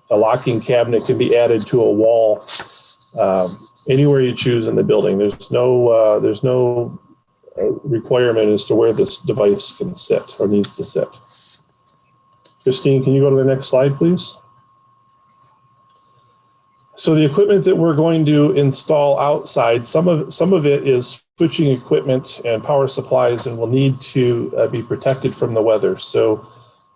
a locking cabinet can be added to a wall anywhere you choose in the building. There's no requirement as to where this device can sit or needs to sit. Christine, can you go to the next slide, please? So the equipment that we're going to install outside, some of it is switching equipment and power supplies and will need to be protected from the weather. So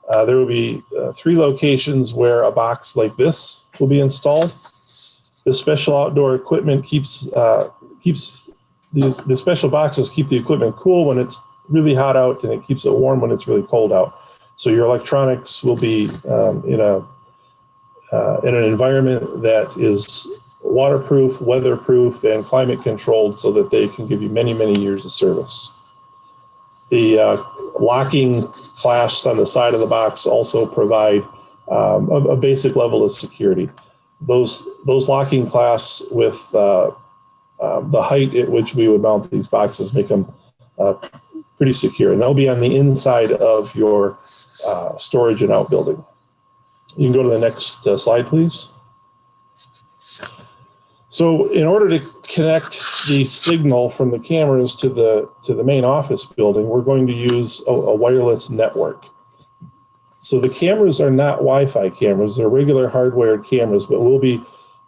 there will be 3 locations where a box like this will be installed. The special outdoor equipment the special boxes keep the equipment cool when it's really hot out, and it keeps it warm when it's really cold out. So your electronics will be in an environment that is waterproof, weatherproof, and climate controlled so that they can give you many, many years of service. The locking clasps on the side of the box also provide a basic level of security. Those locking clasps with the height at which we would mount these boxes make them pretty secure, and they'll be on the inside of your storage and outbuilding. You can go to the next slide, please. So in order to connect the signal from the cameras to the main office building, we're going to use a wireless network. So the cameras are not Wi-Fi cameras, they're regular hardwired cameras, but we'll be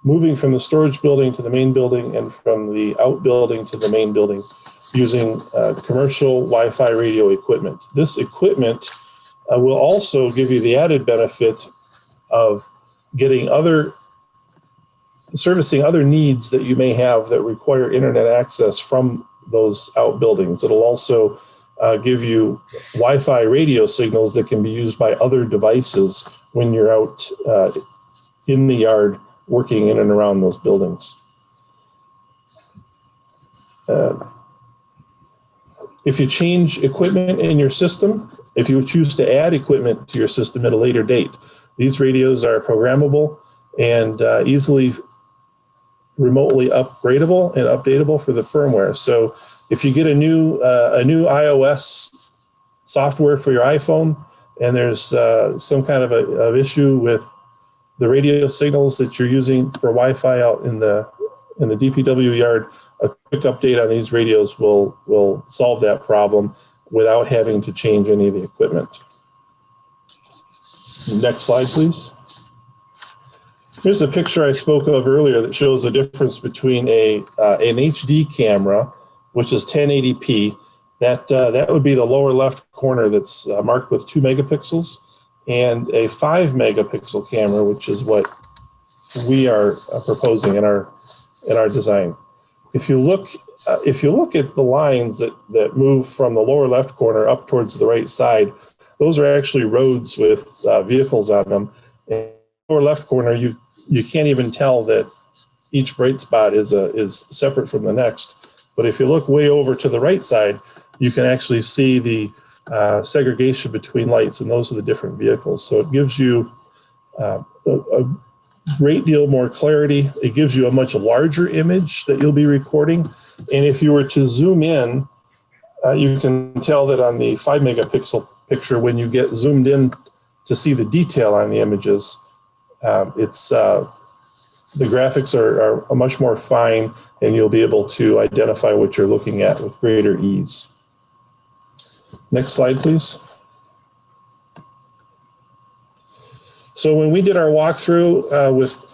moving from the storage building to the main building and from the outbuilding to the main building using commercial Wi-Fi radio equipment. This equipment will also give you the added benefit of servicing other needs that you may have that require internet access from those outbuildings. It'll also give you Wi-Fi radio signals that can be used by other devices when you're out in the yard working in and around those buildings. If you change equipment in your system, if you choose to add equipment to your system at a later date, these radios are programmable and easily remotely upgradable and updatable for the firmware. So if you get a new iOS software for your iPhone and there's some kind of issue with the radio signals that you're using for Wi-Fi out in the DPW yard, a quick update on these radios will solve that problem without having to change any of the equipment. Next slide, please. Here's a picture I spoke of earlier that shows the difference between an HD camera, which is 1080p. That would be the lower left corner that's marked with 2 megapixels, and a 5 megapixel camera, which is what we are proposing in our design. If you look at the lines that move from the lower left corner up towards the right side, those are actually roads with vehicles on them. In the lower left corner, you can't even tell that each bright spot is separate from the next. But if you look way over to the right side, you can actually see the segregation between lights, and those are the different vehicles. So it gives you a great deal more clarity. It gives you a much larger image that you'll be recording. And if you were to zoom in, you can tell that on the 5 megapixel picture, when you get zoomed in to see the detail on the images, the graphics are much more fine, and you'll be able to identify what you're looking at with greater ease. Next slide, please. So when we did our walkthrough with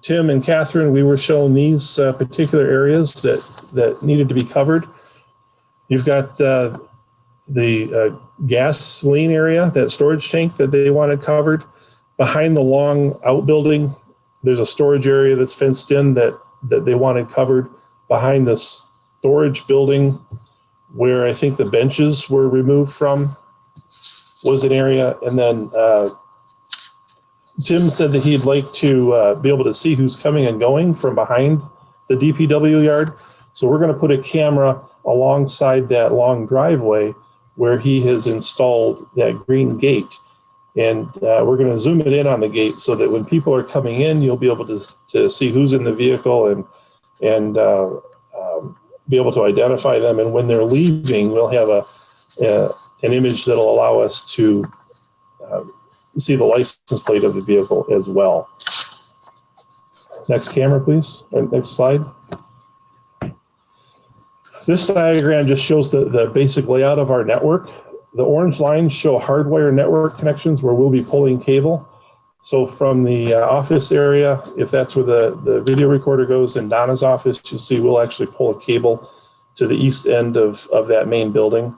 Tim and Catherine, we were shown these particular areas that needed to be covered. You've got the gasoline area, that storage tank that they wanted covered. Behind the long outbuilding, there's a storage area that's fenced in that they wanted covered. Behind the storage building, where I think the benches were removed from, was an area. And then Tim said that he'd like to be able to see who's coming and going from behind the DPW yard. So we're going to put a camera alongside that long driveway where he has installed that green gate. And we're going to zoom it in on the gate so that when people are coming in, you'll be able to see who's in the vehicle and be able to identify them. And when they're leaving, we'll have an image that'll allow us to see the license plate of the vehicle as well. Next camera, please. Next slide. This diagram just shows the basic layout of our network. The orange lines show hardwire network connections where we'll be pulling cable. So from the office area, if that's where the video recorder goes in Donna's office, you'll see we'll actually pull a cable to the east end of that main building.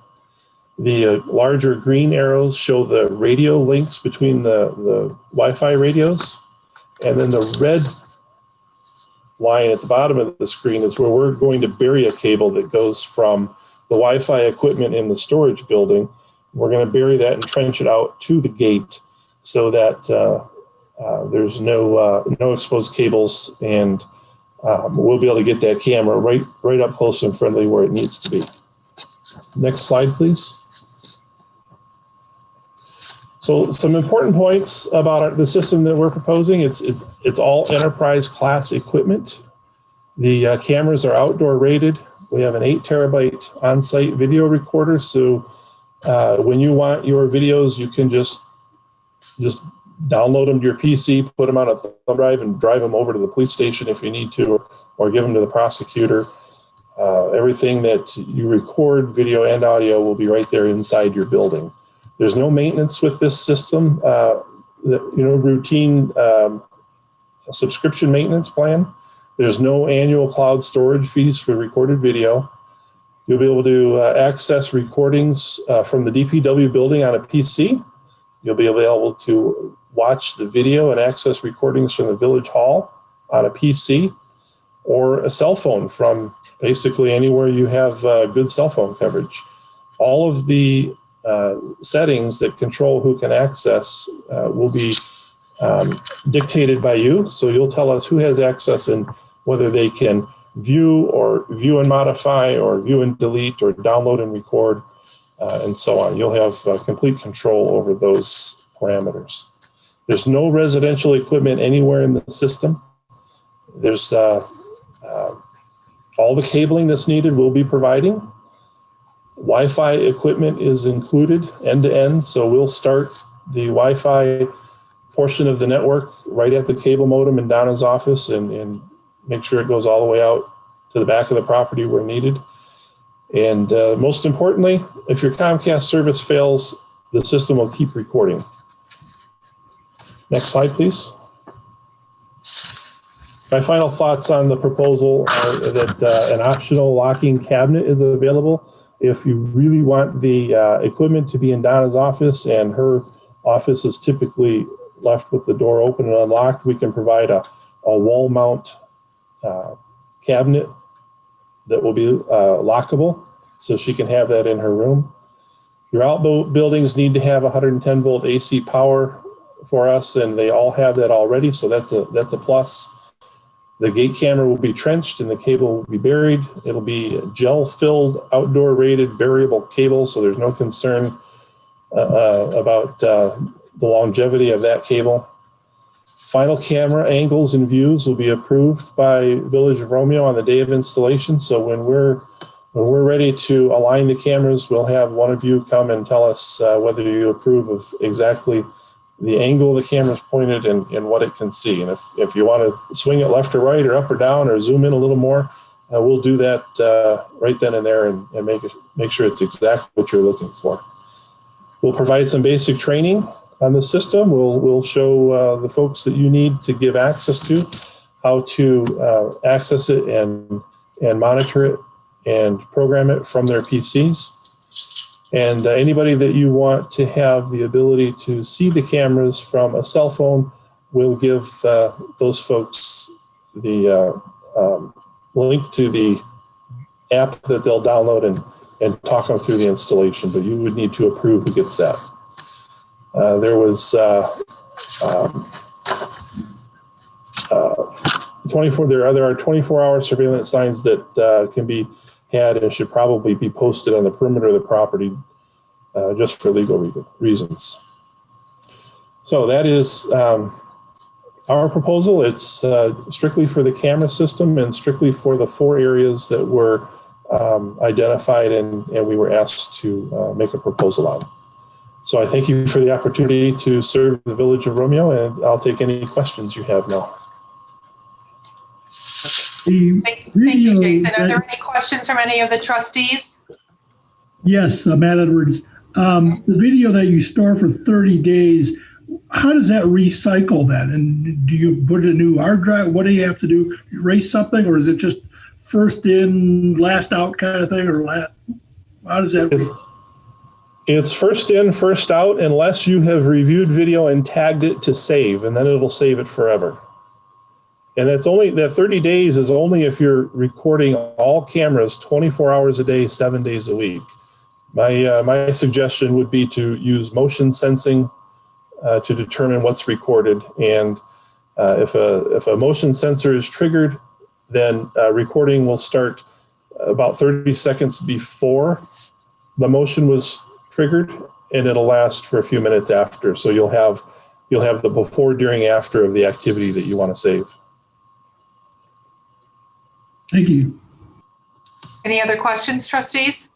The larger green arrows show the radio links between the Wi-Fi radios. And then the red line at the bottom of the screen is where we're going to bury a cable that goes from the Wi-Fi equipment in the storage building. We're going to bury that and trench it out to the gate so that there's no exposed cables, and we'll be able to get that camera right up close and friendly where it needs to be. Next slide, please. So some important points about the system that we're proposing. It's all enterprise class equipment. The cameras are outdoor rated. We have an 8 terabyte on-site video recorder. So when you want your videos, you can just download them to your PC, put them on a thumb drive, and drive them over to the police station if you need to, or give them to the prosecutor. Everything that you record, video and audio, will be right there inside your building. There's no maintenance with this system. Routine subscription maintenance plan. There's no annual cloud storage fees for recorded video. You'll be able to access recordings from the DPW building on a PC. You'll be able to watch the video and access recordings from the village hall on a PC or a cell phone from basically anywhere you have good cell phone coverage. All of the settings that control who can access will be dictated by you. So you'll tell us who has access and whether they can view and modify or view and delete or download and record and so on. You'll have complete control over those parameters. There's no residential equipment anywhere in the system. There's all the cabling that's needed we'll be providing. Wi-Fi equipment is included end to end. So we'll start the Wi-Fi portion of the network right at the cable modem in Donna's office and make sure it goes all the way out to the back of the property where needed. And most importantly, if your Comcast service fails, the system will keep recording. Next slide, please. My final thoughts on the proposal are that an optional locking cabinet is available. If you really want the equipment to be in Donna's office and her office is typically left with the door open and unlocked, we can provide a wall mount cabinet that will be lockable so she can have that in her room. Your outbuildings need to have 110 volt AC power for us, and they all have that already, so that's a plus. The gate camera will be trenched and the cable will be buried. It'll be gel-filled, outdoor-rated, buriable cable, so there's no concern about the longevity of that cable. Final camera angles and views will be approved by Village of Romeo on the day of installation. So when we're ready to align the cameras, we'll have one of you come and tell us whether you approve of exactly the angle the camera's pointed and what it can see. And if you want to swing it left or right or up or down or zoom in a little more, we'll do that right then and there and make sure it's exactly what you're looking for. We'll provide some basic training on the system. We'll show the folks that you need to give access to how to access it and monitor it and program it from their PCs. And anybody that you want to have the ability to see the cameras from a cell phone, we'll give those folks the link to the app that they'll download and talk them through the installation. But you would need to approve who gets that. There was 24. There are 24-hour surveillance signs that can be had and should probably be posted on the perimeter of the property just for legal reasons. So that is our proposal. It's strictly for the camera system and strictly for the 4 areas that were identified and we were asked to make a proposal on. So I thank you for the opportunity to serve the Village of Romeo, and I'll take any questions you have now. Thank you, Jason. Are there any questions from any of the trustees? Yes, Matt Edwards. The video that you store for 30 days, how does that recycle that? And do you put a new hard drive? What do you have to do? Erase something, or is it just first in, last out kind of thing? Or how does that? It's first in, first out, unless you have reviewed video and tagged it to save, and then it'll save it forever. And that's only, that 30 days is only if you're recording all cameras 24 hours a day, 7 days a week. My suggestion would be to use motion sensing to determine what's recorded. And if a motion sensor is triggered, then recording will start about 30 seconds before the motion was triggered, and it'll last for a few minutes after. So you'll have the before, during, after of the activity that you want to save. Thank you. Any other questions, trustees?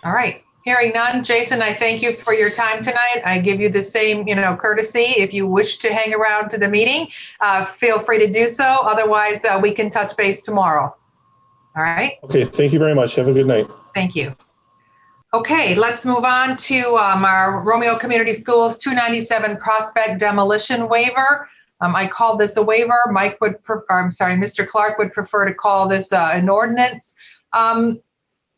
All right, hearing none. Jason, I thank you for your time tonight. I give you the same, courtesy. If you wish to hang around to the meeting, feel free to do so. Otherwise, we can touch base tomorrow. All right. Okay, thank you very much. Have a good night. Thank you. Okay, let's move on to our Romeo Community Schools 297 Prospect Demolition Waiver. I called this a waiver. Mr. Clark would prefer to call this an ordinance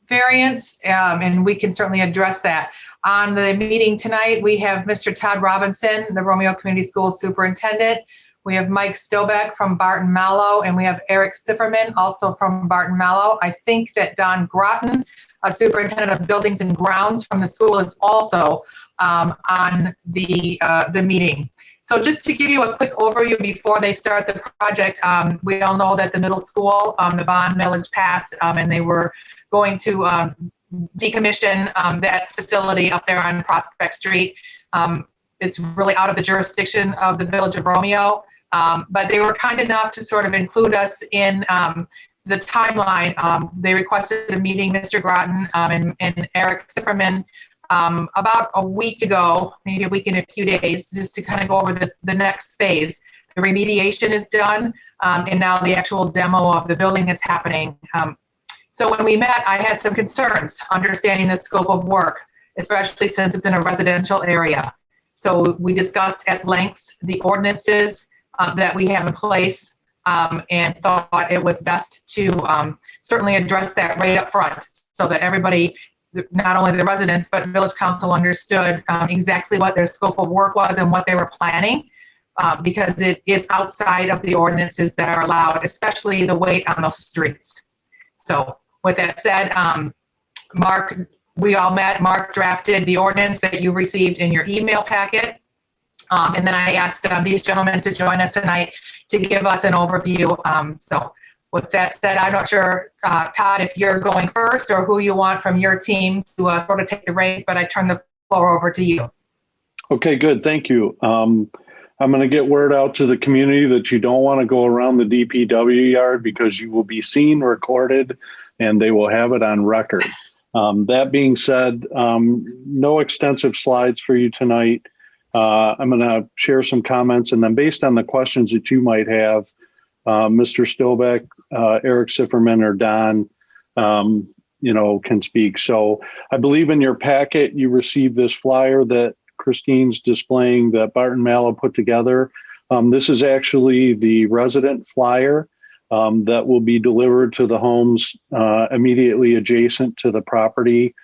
variance, and we can certainly address that. On the meeting tonight, we have Mr. Todd Robinson, the Romeo Community Schools Superintendent. We have Mike Stobeck from Barton Mallow, and we have Eric Sifferman, also from Barton Mallow. I think that Don Groton, Superintendent of Buildings and Grounds from the school, is also on the meeting. So just to give you a quick overview before they start the project, we all know that the middle school, the bond millage passed, and they were going to decommission that facility up there on Prospect Street. It's really out of the jurisdiction of the Village of Romeo, but they were kind enough to sort of include us in the timeline. They requested a meeting, Mr. Groton and Eric Sifferman, about a week ago, maybe a week and a few days, just to kind of go over the next phase. The remediation is done, and now the actual demo of the building is happening. So when we met, I had some concerns understanding the scope of work, especially since it's in a residential area. So we discussed at length the ordinances that we have in place, and thought it was best to certainly address that right up front so that everybody, not only the residents, but Village Council understood exactly what their scope of work was and what they were planning, because it is outside of the ordinances that are allowed, especially the weight on those streets. So with that said, Mark, we all met. Mark drafted the ordinance that you received in your email packet. And then I asked these gentlemen to join us tonight to give us an overview. So with that said, I'm not sure, Todd, if you're going first or who you want from your team to sort of take the reins, but I turn the floor over to you. Okay, good. Thank you. I'm going to get word out to the community that you don't want to go around the DPW yard because you will be seen, recorded, and they will have it on record. That being said, no extensive slides for you tonight. I'm going to share some comments, and then based on the questions that you might have, Mr. Stobeck, Eric Sifferman, or Don, can speak. So I believe in your packet, you received this flyer that Christine's displaying that Barton Mallow put together. This is actually the resident flyer that will be delivered to the homes immediately adjacent to the property.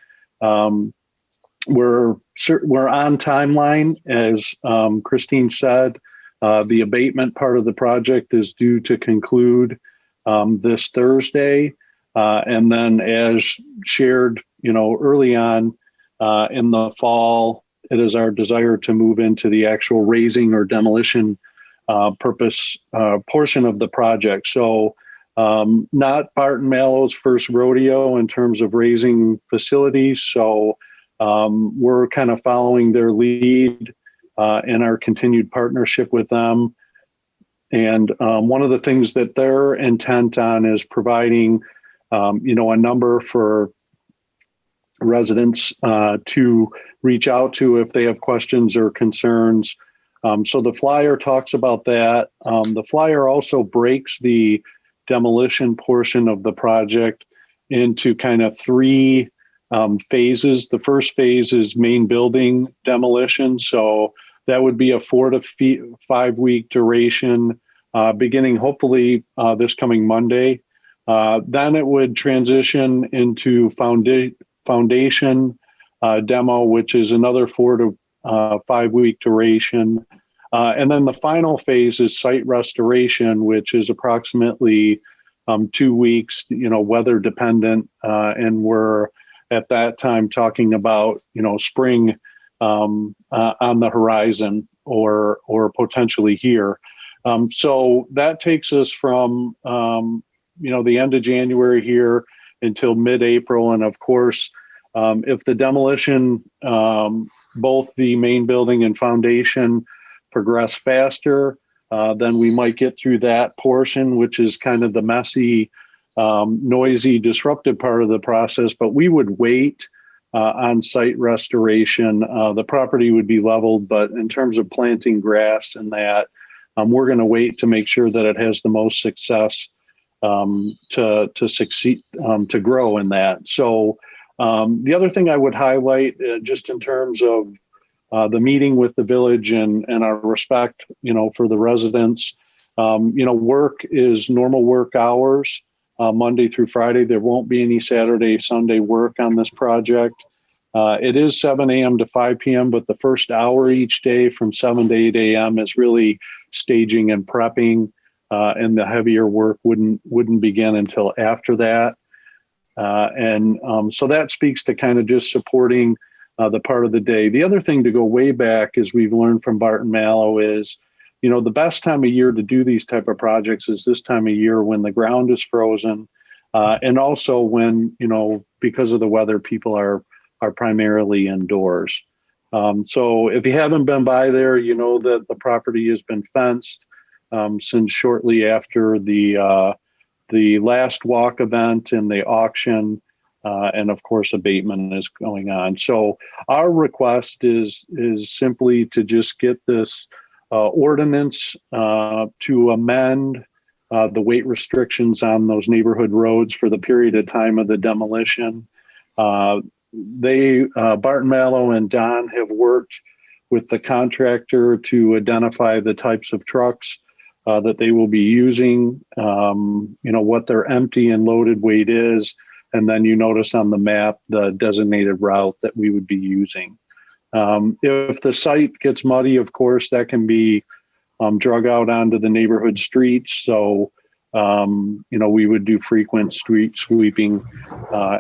We're on timeline, as Christine said. The abatement part of the project is due to conclude this Thursday, and then, as shared, early on in the fall, it is our desire to move into the actual raising or demolition purpose portion of the project. So, not Barton Mallow's first rodeo in terms of raising facilities. So. We're kind of following their lead in our continued partnership with them. And one of the things that they're intent on is providing, a number for residents to reach out to if they have questions or concerns. So the flyer talks about that. The flyer also breaks the demolition portion of the project into kind of three phases. The first phase is main building demolition. So that would be a 4 to 5 week duration, beginning hopefully this coming Monday. Then it would transition into foundation demo, which is another 4 to 5 week duration. And then the final phase is site restoration, which is approximately 2 weeks, weather dependent. And we're at that time talking about, spring on the horizon or potentially here. So that takes us from, the end of January here until mid-April. And of course, if the demolition, both the main building and foundation progress faster, then we might get through that portion, which is kind of the messy, noisy, disruptive part of the process. But we would wait on site restoration. The property would be leveled, but in terms of planting grass and that, we're going to wait to make sure that it has the most success to succeed, to grow in that. So The other thing I would highlight, just in terms of the meeting with the village and our respect, for the residents, work is normal work hours, Monday through Friday. There won't be any Saturday, Sunday work on this project. It is 7 a.m. to 5 p.m., but the first hour each day from 7 to 8 a.m. is really staging and prepping, and the heavier work wouldn't begin until after that. So that speaks to kind of just supporting the part of the day. The other thing to go way back, as we've learned from Barton Mallow, is, the best time of year to do these type of projects is this time of year when the ground is frozen, and also when, because of the weather, people are primarily indoors. So if you haven't been by there, you know that the property has been fenced since shortly after the last walk event and the auction, and of course abatement is going on. So our request is simply to just get this ordinance to amend the weight restrictions on those neighborhood roads for the period of time of the demolition. Barton Mallow and Don have worked with the contractor to identify the types of trucks that they will be using, what their empty and loaded weight is. And then you notice on the map, the designated route that we would be using. If the site gets muddy, of course, that can be drug out onto the neighborhood streets. So, we would do frequent street sweeping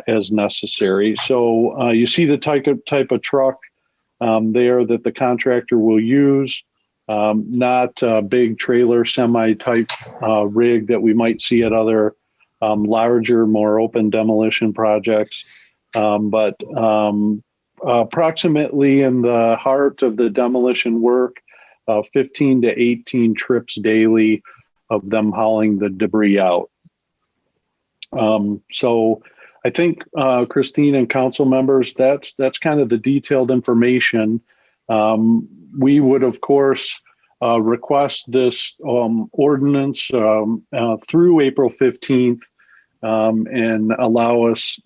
as necessary. So you see the type of truck there that the contractor will use, not a big trailer semi type rig that we might see at other larger, more open demolition projects, but approximately in the heart of the demolition work, 15 to 18 trips daily of them hauling the debris out. So I think, Christine and council members, that's kind of the detailed information. We would, of course, request this ordinance through April 15th and allow us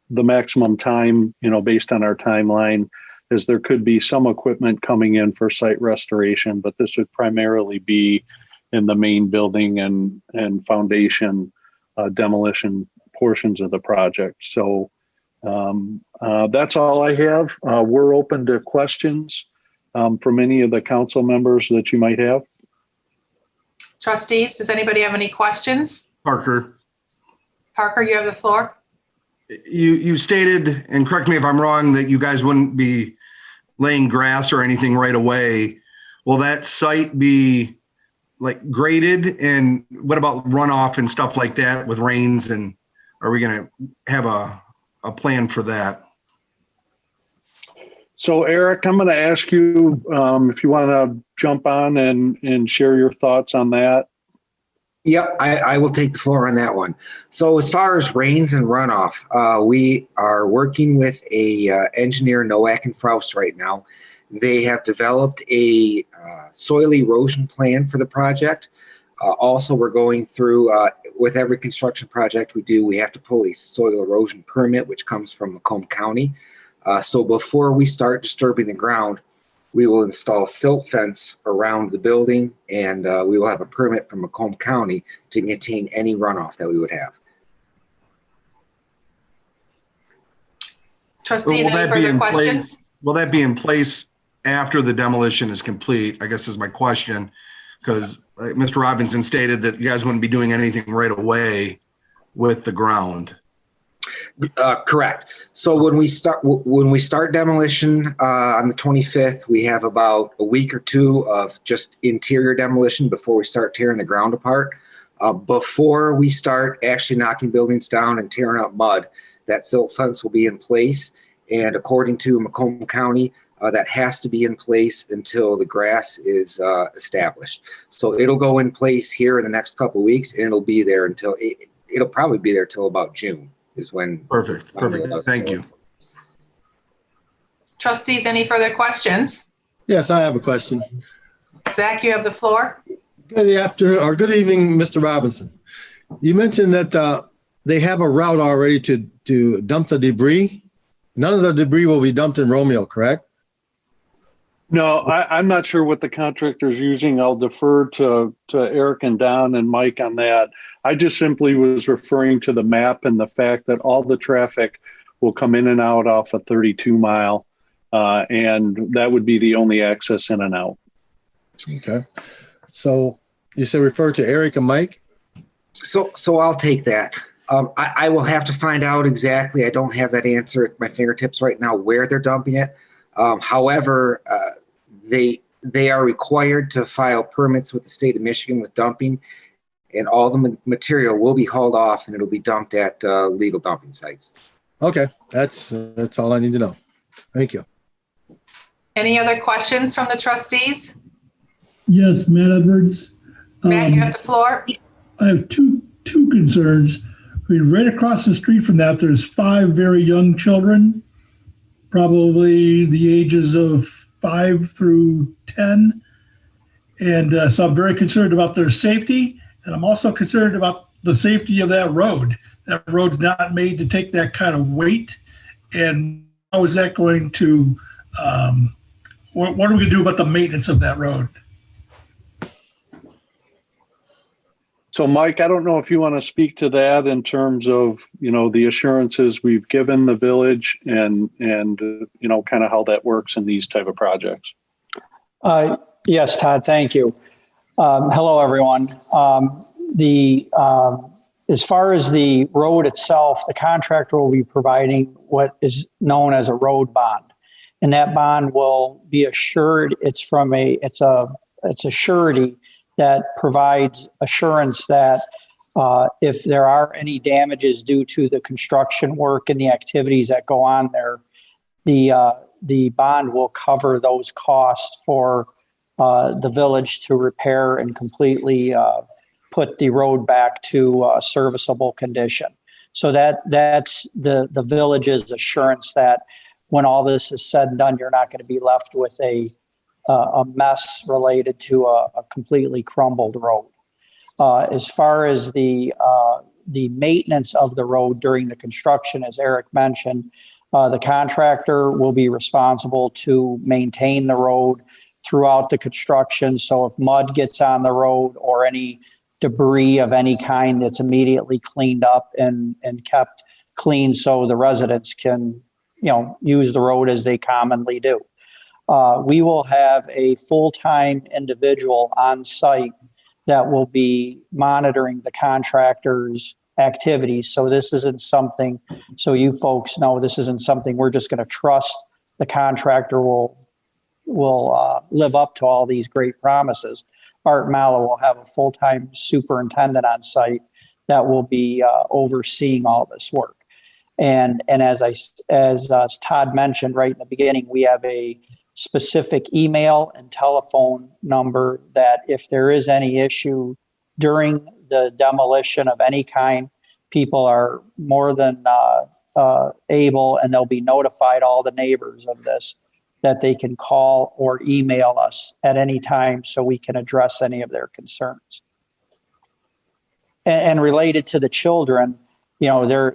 the maximum time, based on our timeline, as there could be some equipment coming in for site restoration, but this would primarily be in the main building and foundation demolition portions of the project. So that's all I have. We're open to questions from any of the council members that you might have. Trustees, does anybody have any questions? Parker, You have the floor. you stated, and correct me if I'm wrong, that you guys wouldn't be laying grass or anything right away. Will that site be graded? And what about runoff and stuff like that with rains? And are we going to have a plan for that? So Eric, I'm going to ask you if you want to jump on and share your thoughts on that. Yep, I will take the floor on that one. So as far as rains and runoff, we are working with a engineer, Nowak and Frost, right now. They have developed a soil erosion plan for the project. Also, we're going through, with every construction project we have to pull a soil erosion permit, which comes from Macomb County. So before we start disturbing the ground, we will install silt fence around the building, and we will have a permit from Macomb County to contain any runoff that we would have. Trustees, any further questions? Will that be in place after the demolition is complete? I guess is my question, because Mr. Robinson stated that you guys wouldn't be doing anything right away with the ground. Correct. So when we start demolition on the 25th, we have about a week or two of just interior demolition before we start tearing the ground apart. Before we start actually knocking buildings down and tearing up mud, that silt fence will be in place. And according to Macomb County, that has to be in place until the grass is established. So it'll go in place here in the next couple of weeks, and it'll be there until it'll probably be there till about June. Is when. Perfect. Thank you. Trustees, any further questions? Yes, I have a question. Zach, you have the floor. Good afternoon or good evening, Mr. Robinson. You mentioned that they have a route already to dump the debris. None of the debris will be dumped in Romeo, correct? No, I'm not sure what the contractor's using. I'll defer to Eric and Don and Mike on that. I just simply was referring to the map and the fact that all the traffic will come in and out off a 32 mile. And that would be the only access in and out. Okay. So you said refer to Eric and Mike? So I'll take that. I will have to find out exactly. I don't have that answer at my fingertips right now where they're dumping it. However, they are required to file permits with the state of Michigan with dumping, and all the material will be hauled off and it'll be dumped at legal dumping sites. Okay, that's all I need to know. Thank you. Any other questions from the trustees? Yes, Matt Edwards. Matt, you have the floor. I have two concerns. I mean, right across the street from that, there's 5 very young children, probably the ages of 5 through 10. And so I'm very concerned about their safety. And I'm also concerned about the safety of that road. That road's not made to take that kind of weight. And how is that going to, what are we going to do about the maintenance of that road? So Mike, I don't know if you want to speak to that in terms of, the assurances we've given the village and kind of how that works in these type of projects. Yes, Todd, thank you. Hello, everyone. As far as the road itself, the contractor will be providing what is known as a road bond. And that bond will be assured, it's a surety that provides assurance that if there are any damages due to the construction work and the activities that go on there, the bond will cover those costs for the village to repair and completely put the road back to a serviceable condition. So that's the village's assurance that when all this is said and done, you're not going to be left with a mess related to a completely crumbled road. As far as the maintenance of the road during the construction, as Eric mentioned, the contractor will be responsible to maintain the road throughout the construction. So if mud gets on the road or any debris of any kind, that's immediately cleaned up and kept clean so the residents can, use the road as they commonly do. We will have a full-time individual on site that will be monitoring the contractor's activities. So this isn't something, so you folks know, this isn't something we're just going to trust the contractor will live up to all these great promises. Art Mallow will have a full-time superintendent on site that will be overseeing all this work. And as Todd mentioned right in the beginning, we have a specific email and telephone number that if there is any issue during the demolition of any kind, people are more than able, and they'll be notified, all the neighbors of this, that they can call or email us at any time so we can address any of their concerns. And related to the children, there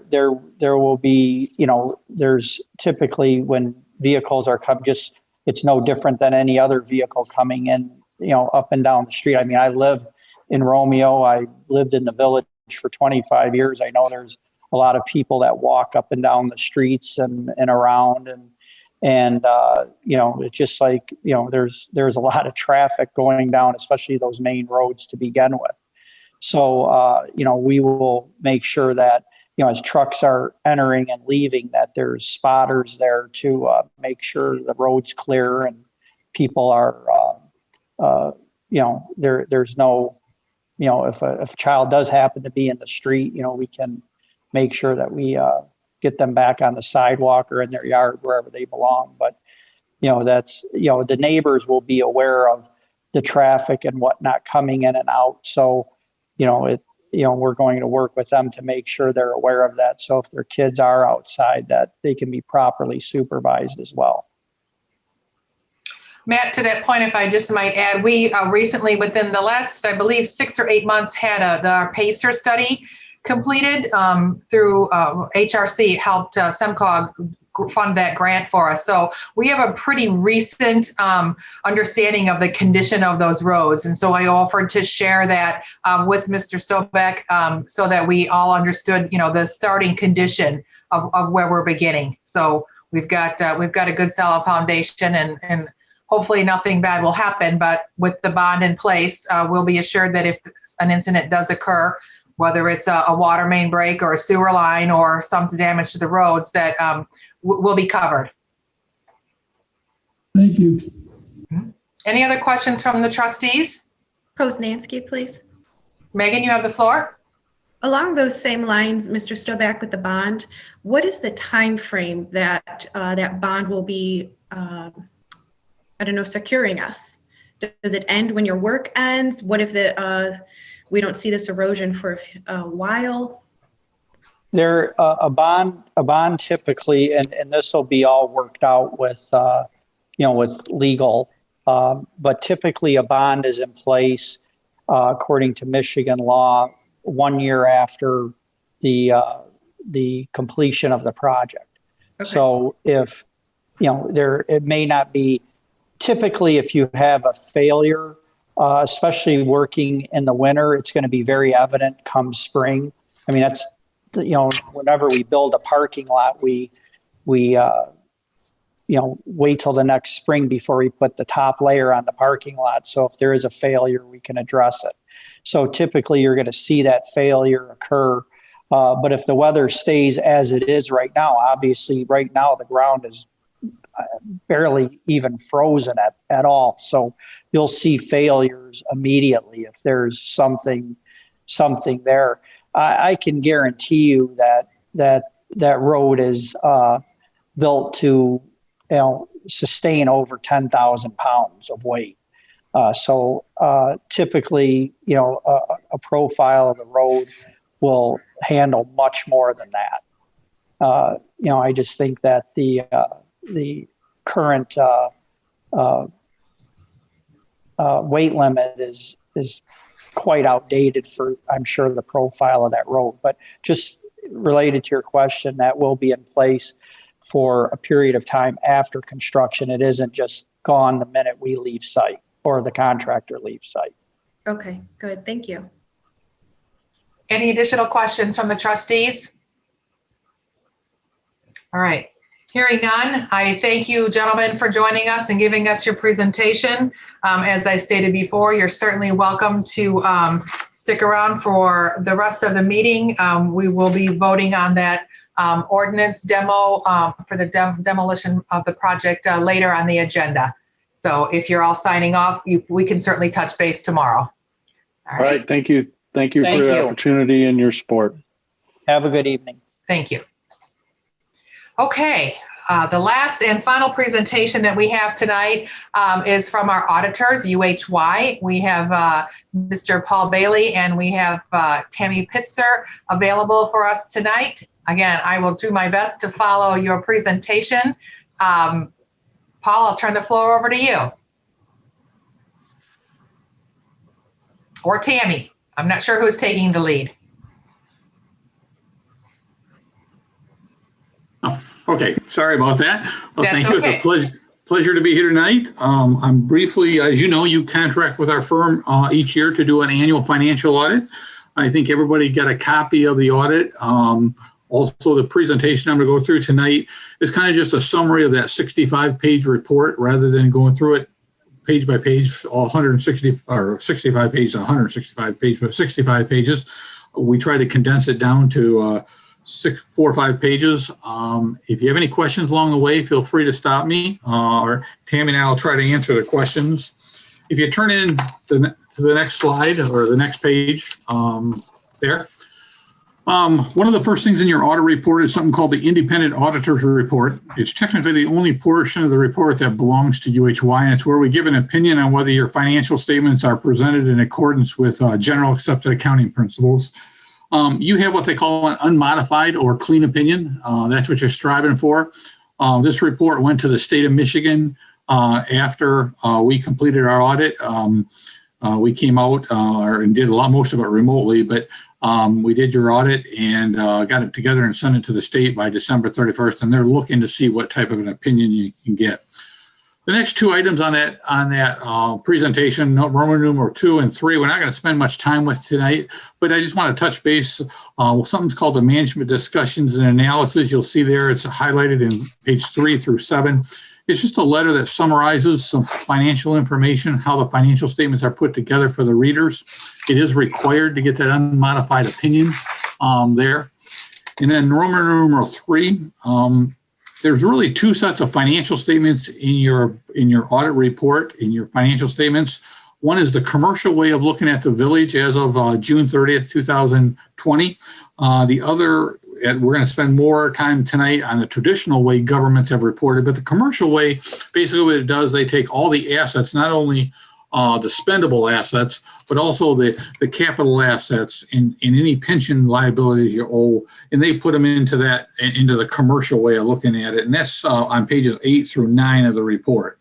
will be, there's typically when vehicles are it's no different than any other vehicle coming in, up and down the street. I mean, I live in Romeo. I lived in the village for 25 years. I know there's a lot of people that walk up and down the streets and around and it's just like, there's a lot of traffic going down, especially those main roads to begin with. So, we will make sure that, as trucks are entering and leaving, that there's spotters there to make sure the road's clear and people are, there's no, if a child does happen to be in the street, we can make sure that we get them back on the sidewalk or in their yard, wherever they belong. But, that's, the neighbors will be aware of the traffic and whatnot coming in and out. So, we're going to work with them to make sure they're aware of that. So if their kids are outside, that they can be properly supervised as well. Matt, to that point, if I just might add, we recently, within the last, I believe, 6 or 8 months, had our PACER study completed through HRC helped SEMCOG fund that grant for us. So we have a pretty recent understanding of the condition of those roads. And so I offered to share that with Mr. Stobeck so that we all understood, the starting condition of where we're beginning. So we've got a good solid foundation and hopefully nothing bad will happen. But with the bond in place, we'll be assured that if an incident does occur, whether it's a water main break or a sewer line or some damage to the roads, that will be covered. Thank you. Any other questions from the trustees? Poznansky, please. Megan, you have the floor. Along those same lines, Mr. Stoback, with the bond, what is the time frame that that bond will be, securing us? Does it end when your work ends? What if we don't see this erosion for a while? There, a bond typically, and this will be all worked out with, with legal, but typically a bond is in place according to Michigan law 1 year after the completion of the project. Okay. So if, it may not be, typically if you have a failure, especially working in the winter, it's going to be very evident come spring. I mean, that's, whenever we build a parking lot, we wait till the next spring before we put the top layer on the parking lot. So if there is a failure, we can address it. So typically you're going to see that failure occur. But if the weather stays as it is right now, obviously right now the ground is barely even frozen at all. So you'll see failures immediately if there's something there. I can guarantee you that road is built to sustain over 10,000 pounds of weight. So typically, a profile of the road will handle much more than that. I just think that the current weight limit is quite outdated for, I'm sure, the profile of that road. But just related to your question, that will be in place for a period of time after construction. It isn't just gone the minute we leave site or the contractor leaves site. Okay, good. Thank you. Any additional questions from the trustees? All right. Hearing none, I thank you, gentlemen, for joining us and giving us your presentation. As I stated before, you're certainly welcome to stick around for the rest of the meeting. We will be voting on that ordinance demo for the demolition of the project later on the agenda. So if you're all signing off, we can certainly touch base tomorrow. All right. Thank you. Thank you for the opportunity and your support. Have a good evening. Thank you. Okay, the last and final presentation that we have tonight is from our auditors, UHY. We have Mr. Paul Bailey and we have Tammy Pitzer available for us tonight. Again, I will do my best to follow your presentation. Paul, I'll turn the floor over to you. Or Tammy. I'm not sure who's taking the lead. Okay, sorry about that. Well, That's thank you. okay. It's a pleasure to be here tonight. I'm briefly, as you know, you contract with our firm each year to do an annual financial audit. I think everybody got a copy of the audit. Also, the presentation I'm going to go through tonight is kind of just a summary of that 65-page report rather than going through it page by page, all 160 or 65 pages, 165 pages, but 65 pages. We try to condense it down to 4 or 5 pages. If you have any questions along the way, feel free to stop me, or Tammy and I will try to answer the questions. If you turn in to the next slide or the next page there. One of the first things in your audit report is something called the Independent Auditor's Report. It's technically the only portion of the report that belongs to UHY, and it's where we give an opinion on whether your financial statements are presented in accordance with general accepted accounting principles. You have what they call an unmodified or clean opinion. That's what you're striving for. This report went to the state of Michigan after we completed our audit. We came out and did most of it remotely, but We did your audit and got it together and sent it to the state by December 31st, and they're looking to see what type of an opinion you can get. The next two items on that presentation, Roman numeral 2 and 3, we're not going to spend much time with tonight, but I just want to touch base with something's called the management discussions and analysis. You'll see there it's highlighted in page 3 through 7. It's just a letter that summarizes some financial information, how the financial statements are put together for the readers. It is required to get that unmodified opinion there. And then Roman numeral 3, there's really two sets of financial statements in your audit report, in your financial statements. One is the commercial way of looking at the village as of June 30th, 2020. The other, we're going to spend more time tonight on the traditional way governments have reported, but the commercial way, basically what it does, they take all the assets, not only the spendable assets, but also the capital assets and any pension liabilities you owe, and they put them into the commercial way of looking at it. And that's on pages 8 through 9 of the report.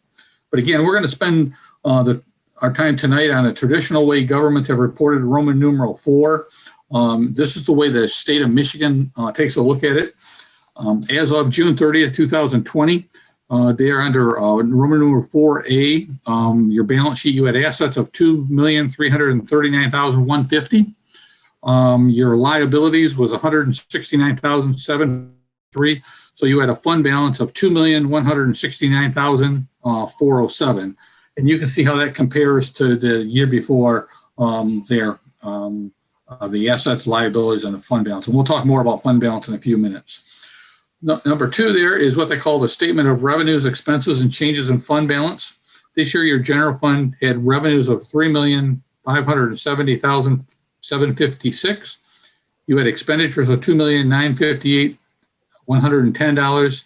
But again, we're going to spend our time tonight on a traditional way governments have reported, Roman numeral 4. This is the way the state of Michigan takes a look at it. As of June 30th, 2020, they are under Roman numeral 4A. Your balance sheet, you had assets of $2,339,150. Your liabilities was $169,703. So you had a fund balance of $2,169,407. And you can see how that compares to the year before there, the assets, liabilities, and the fund balance. And we'll talk more about fund balance in a few minutes. Number 2 there is what they call the statement of revenues, expenses, and changes in fund balance. This year, your general fund had revenues of $3,570,756. You had expenditures of $2,958,110.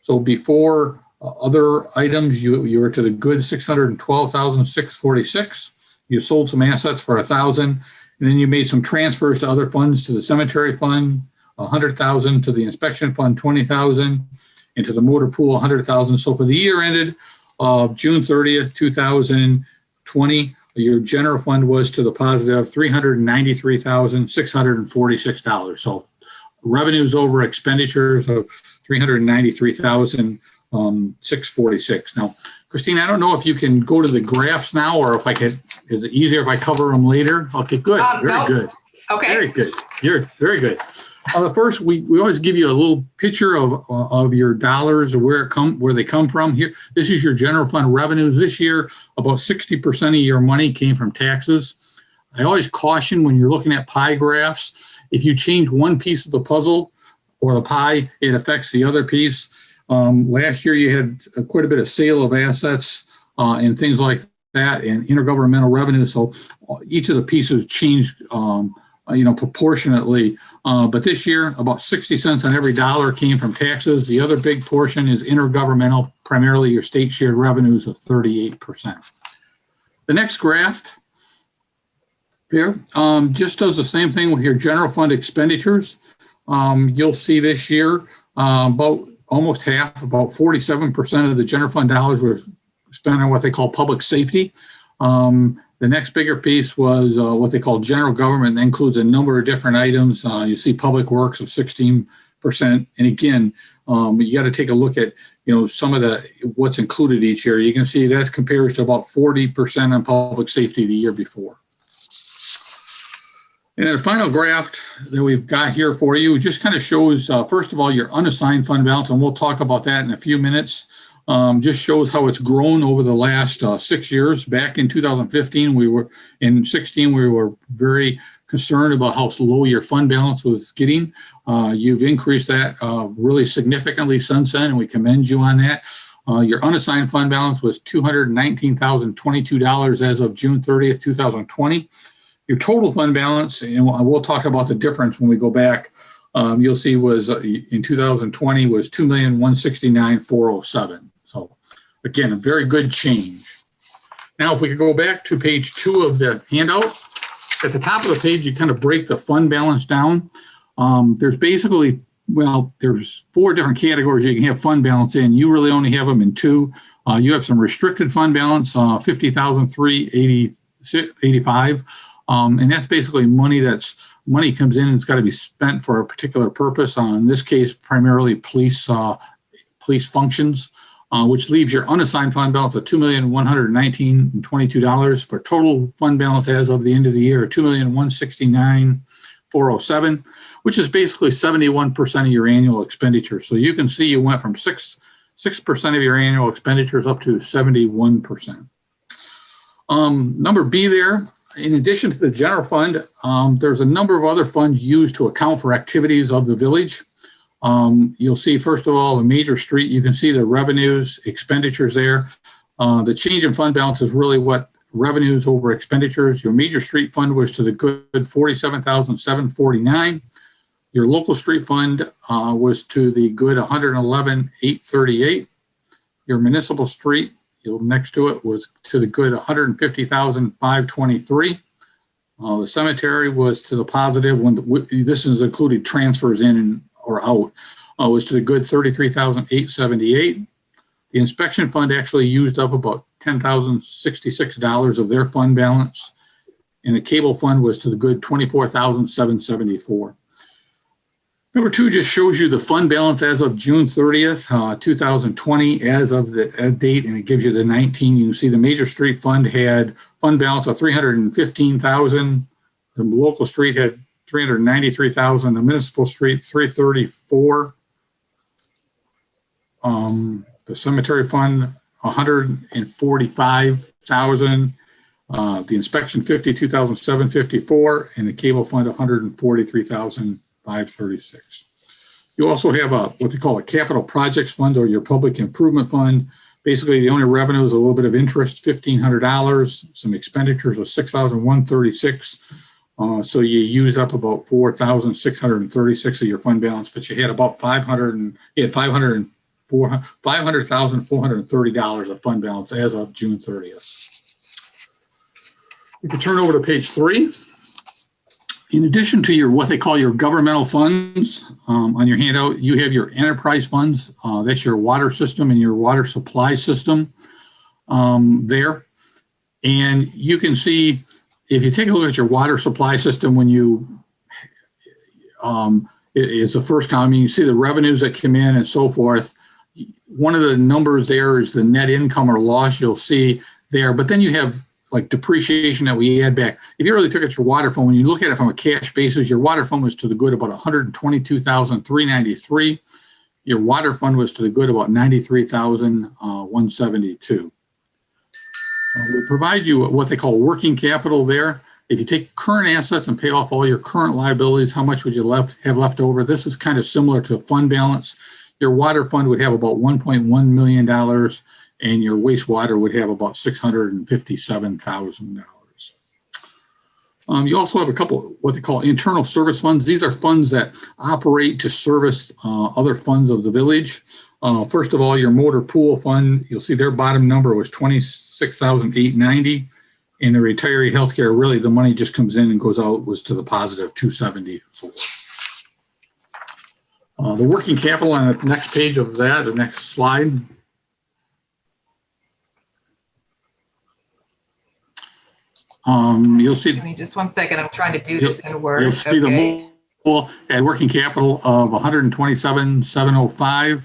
So before other items, you were to the good $612,646. You sold some assets for $1,000, and then you made some transfers to other funds, to the cemetery fund, $100,000, to the inspection fund, $20,000, and to the motor pool, $100,000. So for the year ended June 30th, 2020, your general fund was to the positive $393,646. So revenues over expenditures of $393,646. Now, Christine, I don't know if you can go to the graphs now, or if is it easier if I cover them later? Okay, good. Very good. Okay. Very good. You're very good. First, we always give you a little picture of your dollars or where they come from. Here, this is your general fund revenues. This year, about 60% of your money came from taxes. I always caution when you're looking at pie graphs, if you change one piece of the puzzle or the pie, it affects the other piece. Last year, you had quite a bit of sale of assets and things like that, and intergovernmental revenue. So each of the pieces changed proportionately. But this year, about 60 cents on every dollar came from taxes. The other big portion is intergovernmental, primarily your state shared revenues of 38%. The next graph there just does the same thing with your general fund expenditures. You'll see this year about almost half, about 47% of the general fund dollars were spent on what they call public safety. The next bigger piece was what they call general government. That includes a number of different items. You see public works of 16%. And again, you got to take a look at, some of what's included each year. You can see that compares to about 40% on public safety the year before. And the final graph that we've got here for you just kind of shows, first of all, your unassigned fund balance, and we'll talk about that in a few minutes. Just shows how it's grown over the last 6 years. Back in 2015, we were very concerned about how low your fund balance was getting. You've increased that really significantly since then, and we commend you on that. Your unassigned fund balance was $219,022 as of June 30th, 2020. Your total fund balance, and we'll talk about the difference when we go back, you'll see was in 2020 was $2,169,407. So again, a very good change. Now, if we could go back to page 2 of the handout, at the top of the page, you kind of break the fund balance down. There's basically, there's 4 different categories you can have fund balance in. You really only have them in 2. You have some restricted fund balance, $50,385. And that's basically money comes in and it's got to be spent for a particular purpose. In this case, primarily police functions, which leaves your unassigned fund balance of $2,119,022 for total fund balance as of the end of the year, $2,169,407, which is basically 71% of your annual expenditure. So you can see you went from 6% of your annual expenditures up to 71%. Number B there, in addition to the general fund, there's a number of other funds used to account for activities of the village. You'll see, first of all, the major street, you can see the revenues, expenditures there. The change in fund balance is really what revenues over expenditures. Your major street fund was to the good $47,749. Your local street fund was to the good $111,838. Your municipal street, next to it, was to the good $150,523. The cemetery was to the positive, this is included transfers in or out, was to the good $33,878. The inspection fund actually used up about $10,066 of their fund balance, and the cable fund was to the good $24,774. Number 2 just shows you the fund balance as of June 30th, 2020, as of the date, and it gives you the 19. You can see the major street fund had fund balance of $315,000. The local street had $393,000. The municipal street, $334,000. The cemetery fund, $145,000. The inspection, $52,754, and the cable fund, $143,536. You also have what they call a capital projects fund, or your public improvement fund. Basically, the only revenue is a little bit of interest, $1,500, some expenditures of $6,136. So you use up about $4,636 of your fund balance, but you had about $500,430 of fund balance as of June 30th. You can turn over to page 3. In addition to what they call your governmental funds, on your handout, you have your enterprise funds. That's your water system and your water supply system there. And you can see, if you take a look at your water supply system, when it's the first column, you see the revenues that come in and so forth. One of the numbers there is the net income or loss you'll see there, but then you have like depreciation that we add back. If you really took at your water fund, when you look at it from a cash basis, your water fund was to the good about $122,393. Your water fund was to the good about $93,172. We provide you what they call working capital there. If you take current assets and pay off all your current liabilities, how much would you have left over? This is kind of similar to a fund balance. Your water fund would have about $1.1 million, and your wastewater would have about $657,000. You also have a couple what they call internal service funds. These are funds that operate to service other funds of the village. First of all, your motor pool fund, you'll see their bottom number was $26,890. And the retiree healthcare, really the money just comes in and goes out, was to the positive $274. The working capital on the next page of that, the next slide. You'll see. Give me just 1 second. I'm trying to do this in Word. You'll see the pool had working capital of $127,705.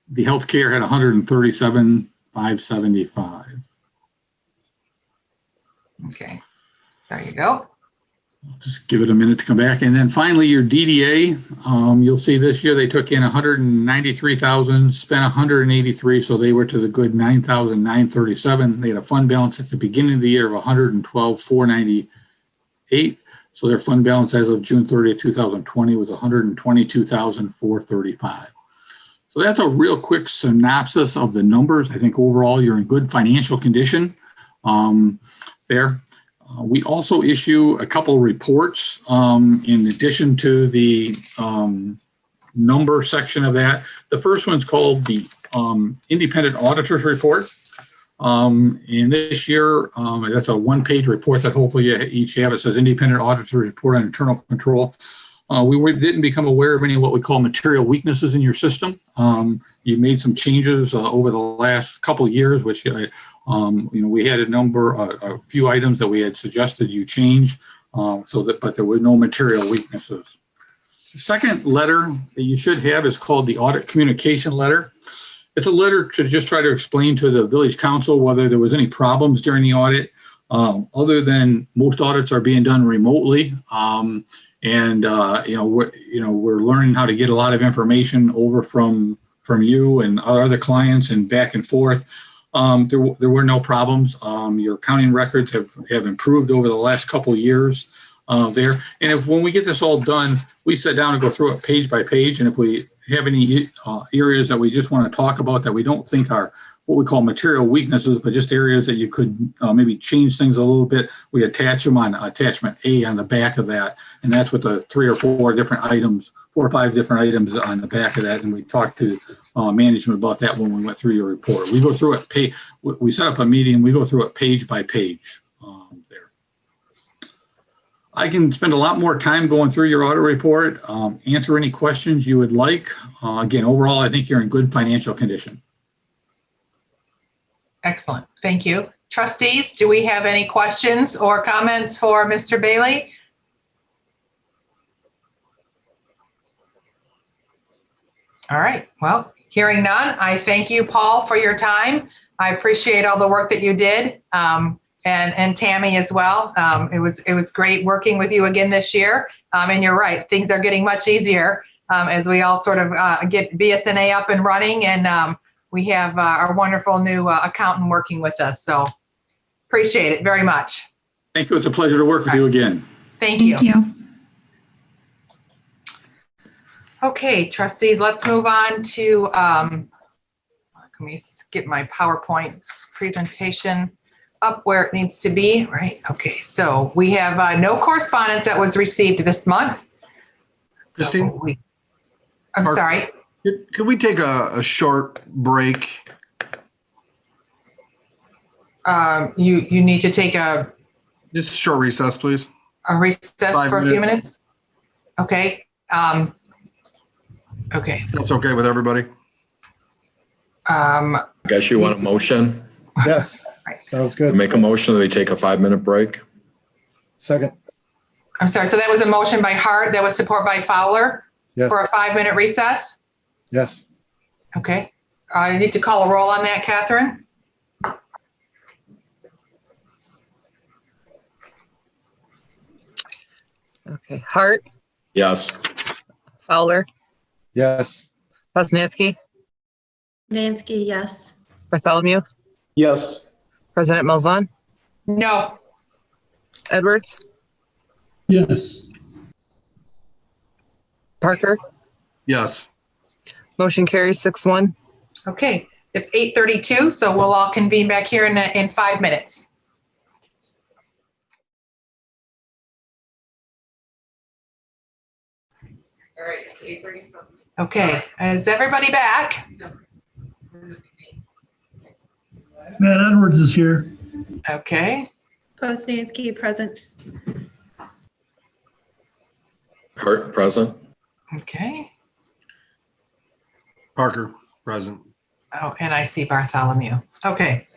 The healthcare had $137,575. Okay, there you go. Just give it a minute to come back. And then finally, your DDA, you'll see this year they took in $193,000, spent $183,000, so they were to the good $9,937. They had a fund balance at the beginning of the year of $112,498. So their fund balance as of June 30th, 2020 was $122,435. So that's a real quick synopsis of the numbers. I think overall you're in good financial condition there. We also issue a couple reports in addition to the number section of that. The first one's called the Independent Auditors Report. And this year, that's a one-page report that hopefully you each have. It says Independent Auditors Report on Internal Control. We didn't become aware of any what we call material weaknesses in your system. You made some changes over the last couple of years, which we had a few items that we had suggested you change. But there were no material weaknesses. The second letter that you should have is called the audit communication letter. It's a letter to just try to explain to the village council whether there was any problems during the audit, other than most audits are being done remotely. We're learning how to get a lot of information over from you and our other clients and back and forth. There were no problems. Your accounting records have improved over the last couple of years there. And when we get this all done, we sit down and go through it page by page. And if we have any areas that we just want to talk about that we don't think are what we call material weaknesses, but just areas that you could maybe change things a little bit, we attach them on attachment A on the back of that. And that's what the 4 or 5 different items on the back of that. And we talked to management about that when we went through your report. We go through it, we set up a meeting, we go through it page by page there. I can spend a lot more time going through your audit report, answer any questions you would like. Again, overall, I think you're in good financial condition. Excellent. Thank you. Trustees, do we have any questions or comments for Mr. Bailey? All right. Well, hearing none, I thank you, Paul, for your time. I appreciate all the work that you did, and Tammy as well. It was great working with you again this year. And you're right, things are getting much easier as we all sort of get BSNA up and running, and we have our wonderful new accountant working with us. So appreciate it very much. Thank you. It's a pleasure to work with you again. Thank you. Okay, trustees, let's move on to, let me get my PowerPoint presentation up where it needs to be, right? Okay, so we have no correspondence that was received this month. Christine? I'm sorry. Could we take a short break? You need to take just a short recess, please. A recess 5 for minutes. a few minutes? Okay. Okay. That's okay with everybody? I guess you want a motion? Yes, sounds good. Make a motion that we take a 5-minute break? Second. I'm sorry, so that was a motion by Hart, that was support by Fowler Yes. for a 5-minute recess? Yes. Okay. I need to call a roll on that, Catherine? Okay. Hart, Yes. Fowler, Yes. Poznanski, Nansky, yes. Bartholomew, Yes. President Malzahn, No. Edwards, Yes. Parker. Yes. Motion carries 6-1. Okay, it's 8:32, so we'll all convene back here in 5 minutes. All right, it's 8:37. Okay, is everybody back? Matt Edwards is here. Okay, Poznansky, present. Hart, present? okay. Parker, present. Oh, and I see Bartholomew. Okay.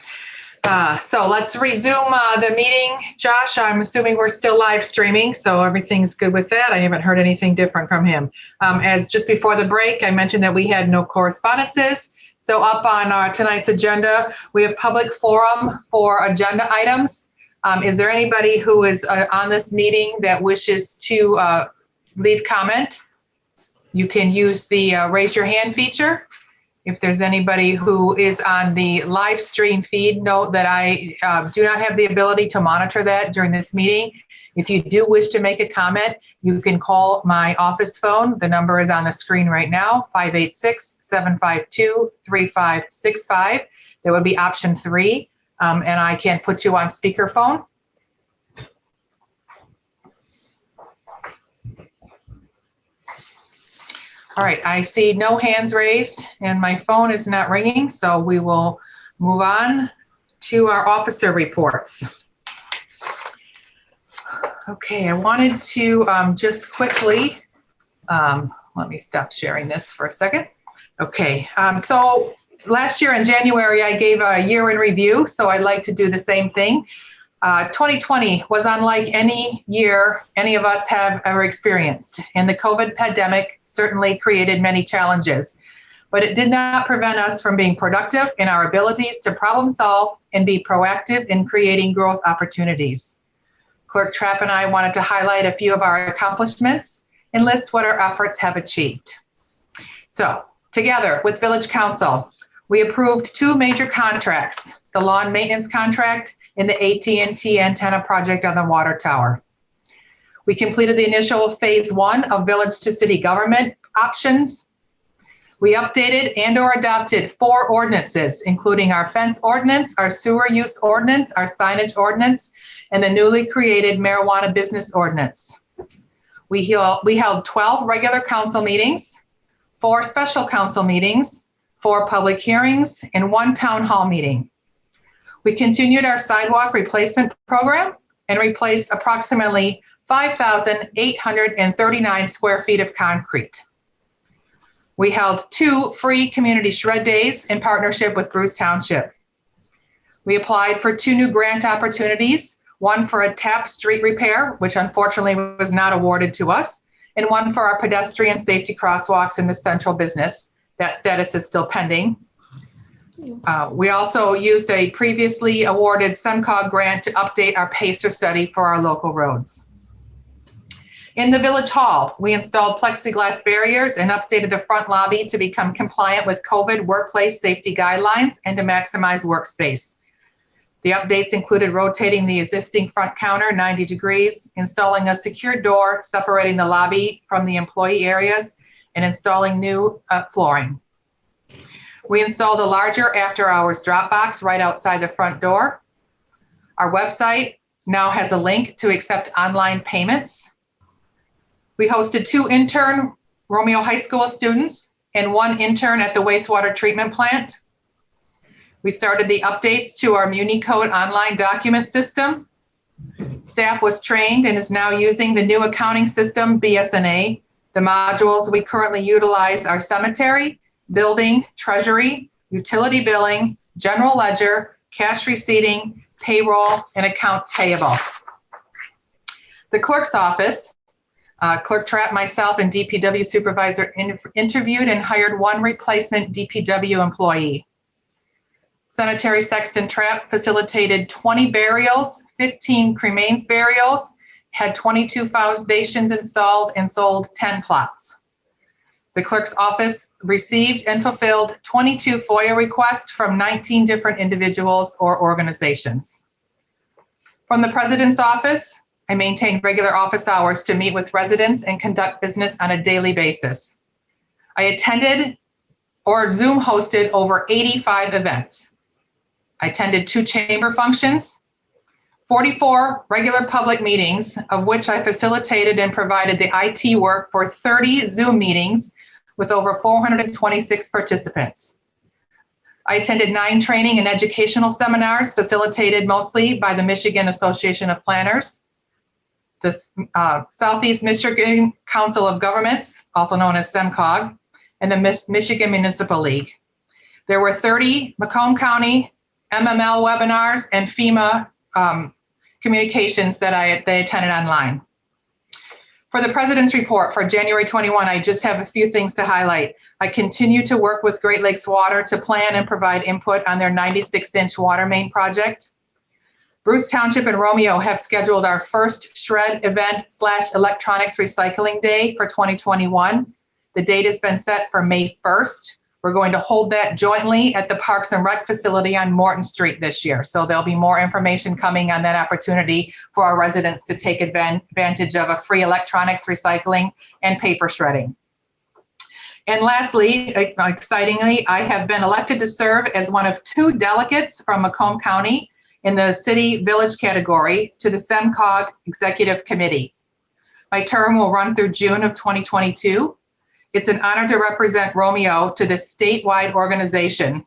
So let's resume the meeting. Josh, I'm assuming we're still live streaming, so everything's good with that. I haven't heard anything different from him. As just before the break, I mentioned that we had no correspondences. So up on tonight's agenda, we have public forum for agenda items. Is there anybody who is on this meeting that wishes to leave comment? You can use the raise your hand feature. If there's anybody who is on the live stream feed, note that I do not have the ability to monitor that during this meeting. If you do wish to make a comment, you can call my office phone. The number is on the screen right now, 586-752-3565. That would be option 3, and I can put you on speakerphone. All right, I see no hands raised and my phone is not ringing, so we will move on to our officer reports. Okay, I wanted to just quickly, let me stop sharing this for a second. Okay, so last year in January, I gave a year in review, so I'd like to do the same thing. 2020 was unlike any year any of us have ever experienced, and the COVID pandemic certainly created many challenges, but it did not prevent us from being productive in our abilities to problem solve and be proactive in creating growth opportunities. Clerk Trapp and I wanted to highlight a few of our accomplishments and list what our efforts have achieved. So, together with Village Council, we approved 2 major contracts, the lawn maintenance contract and the AT&T antenna project on the water tower. We completed the initial phase 1 of village to city government options. We updated and or adopted 4 ordinances, including our fence ordinance, our sewer use ordinance, our signage ordinance, and the newly created marijuana business ordinance. We held 12 regular council meetings, 4 special council meetings, 4 public hearings, and 1 town hall meeting. We continued our sidewalk replacement program and replaced approximately 5,839 square feet of concrete. We held 2 free community shred days in partnership with Bruce Township. We applied for 2 new grant opportunities, one for a tap street repair, which unfortunately was not awarded to us, and one for our pedestrian safety crosswalks in the central business. That status is still pending. We also used a previously awarded SEMCOG grant to update our PACER study for our local roads. In the Village Hall, we installed plexiglass barriers and updated the front lobby to become compliant with COVID workplace safety guidelines and to maximize workspace. The updates included rotating the existing front counter 90 degrees, installing a secure door separating the lobby from the employee areas, and installing new flooring. We installed a larger after-hours drop box right outside the front door. Our website now has a link to accept online payments. We hosted 2 intern Romeo High School students and 1 intern at the wastewater treatment plant. We started the updates to our MuniCode online document system. Staff was trained and is now using the new accounting system, BSNA. The modules we currently utilize are cemetery, building, treasury, utility billing, general ledger, cash receipting, payroll, and accounts payable. The clerk's office, Clerk Trapp, myself, and DPW supervisor interviewed and hired 1 replacement DPW employee. Cemetery Sexton Trapp facilitated 20 burials, 15 cremains burials, had 22 foundations installed, and sold 10 plots. The clerk's office received and fulfilled 22 FOIA requests from 19 different individuals or organizations. From the president's office, I maintain regular office hours to meet with residents and conduct business on a daily basis. I attended or Zoom hosted over 85 events. I attended 2 chamber functions, 44 regular public meetings, of which I facilitated and provided the IT work for 30 Zoom meetings with over 426 participants. I attended 9 training and educational seminars facilitated mostly by the Michigan Association of Planners, the Southeast Michigan Council of Governments, also known as SEMCOG, and the Michigan Municipal League. There were 30 Macomb County MML webinars and FEMA communications that they attended online. For the President's Report for January 21, I just have a few things to highlight. I continue to work with Great Lakes Water to plan and provide input on their 96-inch water main project. Bruce Township and Romeo have scheduled our first shred event / electronics recycling day for 2021. The date has been set for May 1st. We're going to hold that jointly at the Parks and Rec facility on Morton Street this year. So there'll be more information coming on that opportunity for our residents to take advantage of a free electronics recycling and paper shredding. And lastly, excitingly, I have been elected to serve as one of 2 delegates from Macomb County in the city village category to the SEMCOG Executive Committee. My term will run through June of 2022. It's an honor to represent Romeo to this statewide organization.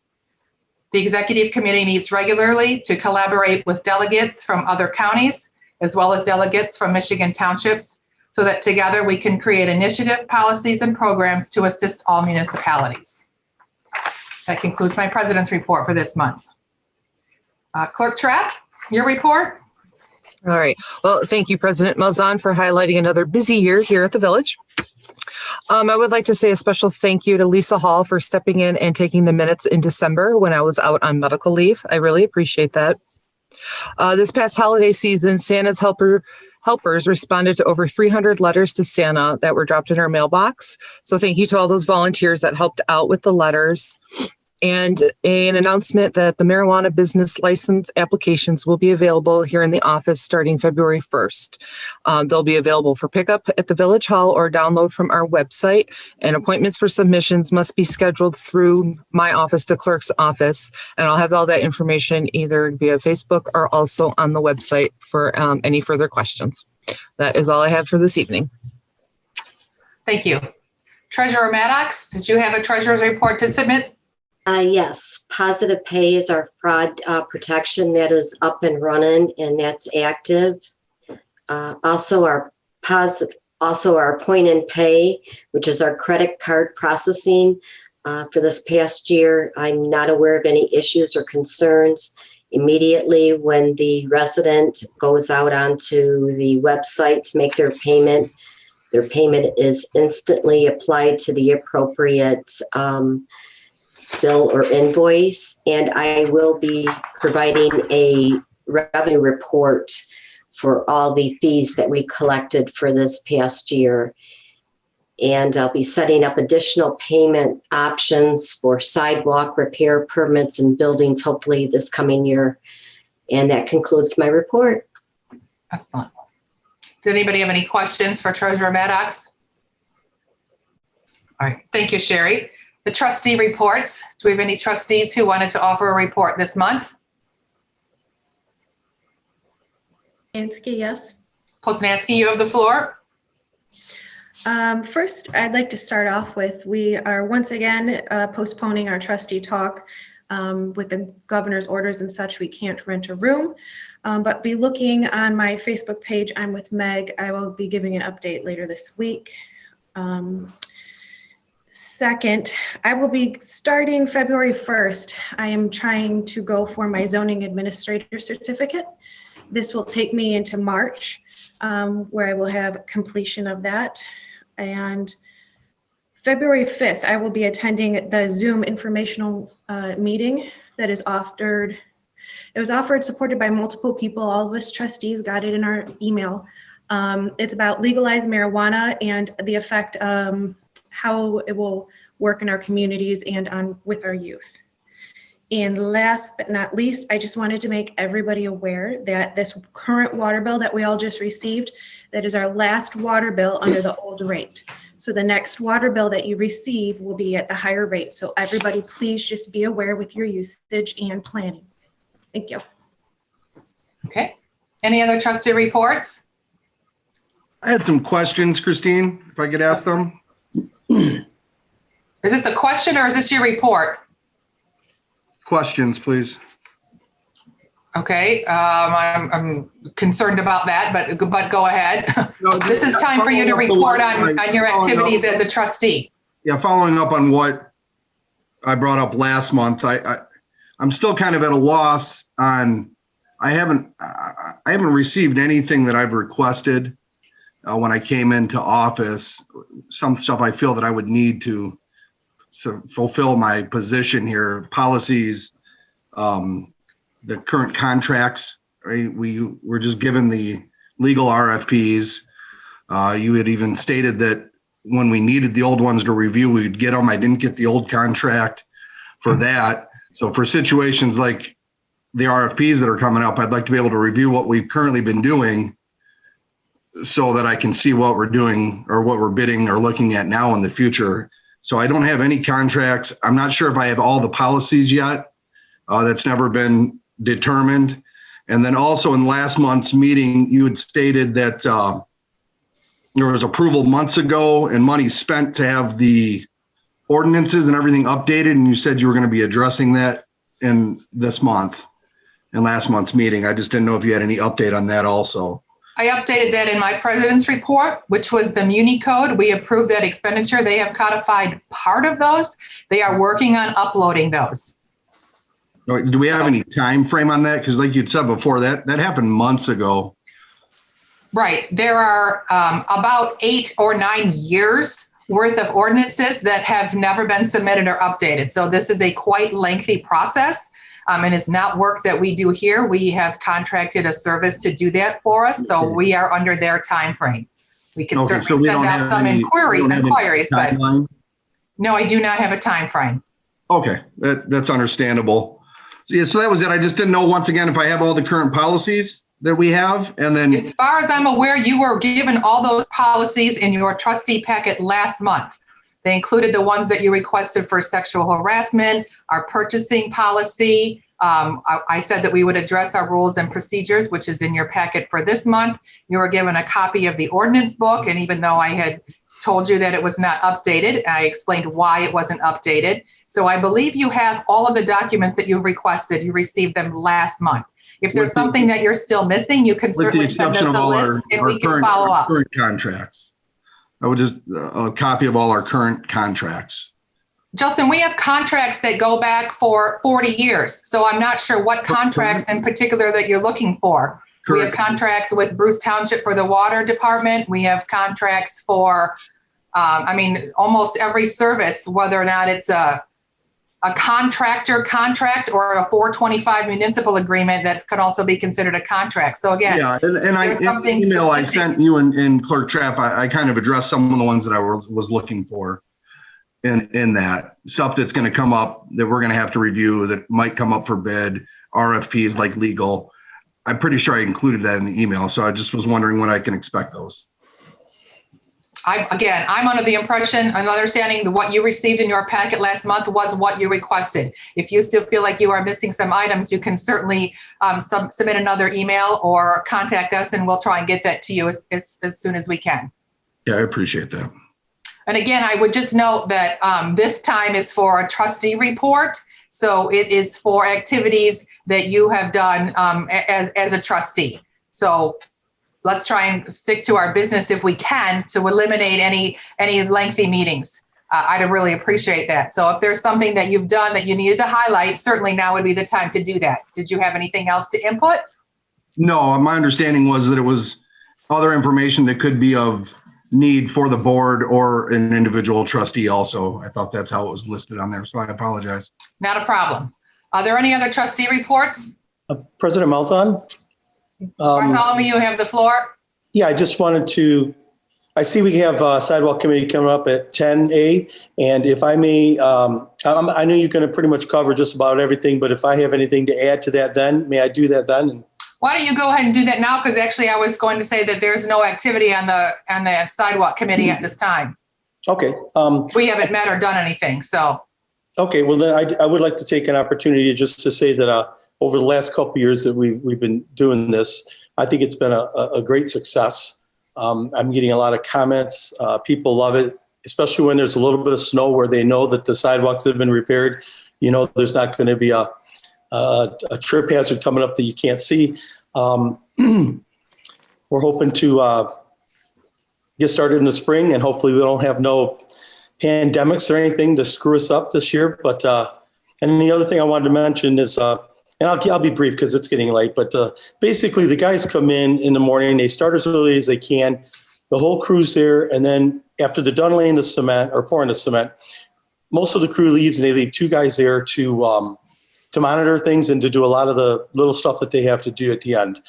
The Executive Committee meets regularly to collaborate with delegates from other counties, as well as delegates from Michigan townships, so that together we can create initiative, policies, and programs to assist all municipalities. That concludes my President's Report for this month. Clerk Trapp, your report? All right. Well, thank you, President Malzahn, for highlighting another busy year here at the Village. I would like to say a special thank you to Lisa Hall for stepping in and taking the minutes in December when I was out on medical leave. I really appreciate that. This past holiday season, Santa's helpers responded to over 300 letters to Santa that were dropped in our mailbox. So thank you to all those volunteers that helped out with the letters. And an announcement that the marijuana business license applications will be available here in the office starting February 1st. They'll be available for pickup at the Village Hall or download from our website. And appointments for submissions must be scheduled through my office, the clerk's office. And I'll have all that information either via Facebook or also on the website for any further questions. That is all I have for this evening. Thank you. Treasurer Maddox, did you have a treasurer's report to submit? Yes, Positive Pay is our fraud protection that is up and running, and that's active. Also our Point and Pay, which is our credit card processing. For this past year, I'm not aware of any issues or concerns. Immediately when the resident goes out onto the website to make their payment is instantly applied to the appropriate bill or invoice, and I will be providing a revenue report for all the fees that we collected for this past year. And I'll be setting up additional payment options for sidewalk repair permits and buildings, hopefully this coming year. And that concludes my report. Excellent. Does anybody have any questions for Treasurer Maddox? All right, thank you, Sherry. The trustee reports. Do we have any trustees who wanted to offer a report this month? Ansky, yes. Poznansky, you have the floor. First, I'd like to start off with, we are once again postponing our trustee talk with the governor's orders and such. We can't rent a room, but be looking on my Facebook page. I'm with Meg. I will be giving an update later this week. Second, I will be starting February 1st. I am trying to go for my zoning administrator certificate. This will take me into March, where I will have completion of that. And February 5th, I will be attending the Zoom informational meeting that is offered. It was offered, supported by multiple people. All of us trustees got it in our email. It's about legalized marijuana and the effect, how it will work in our communities and with our youth. And last but not least, I just wanted to make everybody aware that this current water bill that we all just received, that is our last water bill under the old rate. So the next water bill that you receive will be at the higher rate. So everybody, please just be aware with your usage and planning. Thank you. Okay. Any other trustee reports? I had some questions, Christine, if I could ask them. Is this a question or is this your report? Questions, please. Okay, I'm concerned about that, but go ahead. No, this is time for you to report on your activities as a trustee. Yeah, following up on what I brought up last month, I'm still kind of at a loss on. I haven't received anything that I've requested when I came into office. Some stuff I feel that I would need to fulfill my position here, policies, the current contracts, right? We were just given the legal RFPs. You had even stated that when we needed the old ones to review, we'd get them. I didn't get the old contract for that. So for situations like the RFPs that are coming up, I'd like to be able to review what we've currently been doing so that I can see what we're doing or what we're bidding or looking at now in the future. So I don't have any contracts. I'm not sure if I have all the policies yet. That's never been determined. And then also in last month's meeting, you had stated that there was approval months ago and money spent to have the ordinances and everything updated. And you said you were going to be addressing that in this month, in last month's meeting. I just didn't know if you had any update on that also. I updated that in my president's report, which was the Muni Code. We approved that expenditure. They have codified part of those. They are working on uploading those. Do we have any time frame on that? Because like you'd said before, that happened months ago. Right. There are about 8 or 9 years worth of ordinances that have never been submitted or updated. So this is a quite lengthy process. And it's not work that we do here. We have contracted a service to do that for us. So we are under their time frame. We can certainly send out some inquiries, but no, I do not have a time frame. Okay, that's understandable. Yeah, so that was it. I just didn't know, once again, if I have all the current policies that we have, and then. As far as I'm aware, you were given all those policies in your trustee packet last month. They included the ones that you requested for sexual harassment, our purchasing policy. I said that we would address our rules and procedures, which is in your packet for this month. You were given a copy of the ordinance book, and even though I had told you that it was not updated, I explained why it wasn't updated. So I believe you have all of the documents that you've requested. You received them last month. If there's something that you're still missing, you can certainly send us a list and we can follow up. Current contracts. I would just a copy of all our current contracts. Justin, we have contracts that go back for 40 years. So I'm not sure what contracts in particular that you're looking for. Correct. We have contracts with Bruce Township for the water department. We have contracts for, almost every service, whether or not it's a contractor contract or a 425 municipal agreement that could also be considered a contract. So again, yeah, and in the email I sent you and Clerk Trapp, I kind of addressed some of the ones that I was looking for in that stuff that's going to come up that we're going to have to review, that might come up for bid, RFPs like legal. I'm pretty sure I included that in the email. So I just was wondering when I can expect those. I'm under the impression and understanding that what you received in your packet last month was what you requested. If you still feel like you are missing some items, you can certainly submit another email or contact us, and we'll try and get that to you as soon as we can. Yeah, I appreciate that. And again, I would just note that this time is for a trustee report. So it is for activities that you have done as a trustee. So let's try and stick to our business if we can to eliminate any lengthy meetings. I'd really appreciate that. So if there's something that you've done that you needed to highlight, certainly now would be the time to do that. Did you have anything else to input? No, my understanding was that it was other information that could be of need for the board or an individual trustee also. I thought that's how it was listed on there, so I apologize. Not a problem. Are there any other trustee reports? President Malzahn? Bartholomew, you have the floor. Yeah, I just wanted to, I see we have sidewalk committee coming up at 10A. And if I may, I know you're going to pretty much cover just about everything, but if I have anything to add to that then, may I do that then? Why don't you go ahead and do that now? Because actually I was going to say that there's no activity on the sidewalk committee at this time. Okay. We haven't met or done anything, so. Okay, well then I would like to take an opportunity just to say that over the last couple of years that we've been doing this, I think it's been a great success. I'm getting a lot of comments. People love it, especially when there's a little bit of snow where they know that the sidewalks have been repaired. You know, there's not going to be a trip hazard coming up that you can't see. We're hoping to get started in the spring, and hopefully we don't have no pandemics or anything to screw us up this year. But and the other thing I wanted to mention is, and I'll be brief because it's getting late, but basically the guys come in the morning, they start as early as they can, the whole crew's there, and then after they're done laying the cement or pouring the cement, most of the crew leaves and they leave 2 guys there to monitor things and to do a lot of the little stuff that they have to do at the end.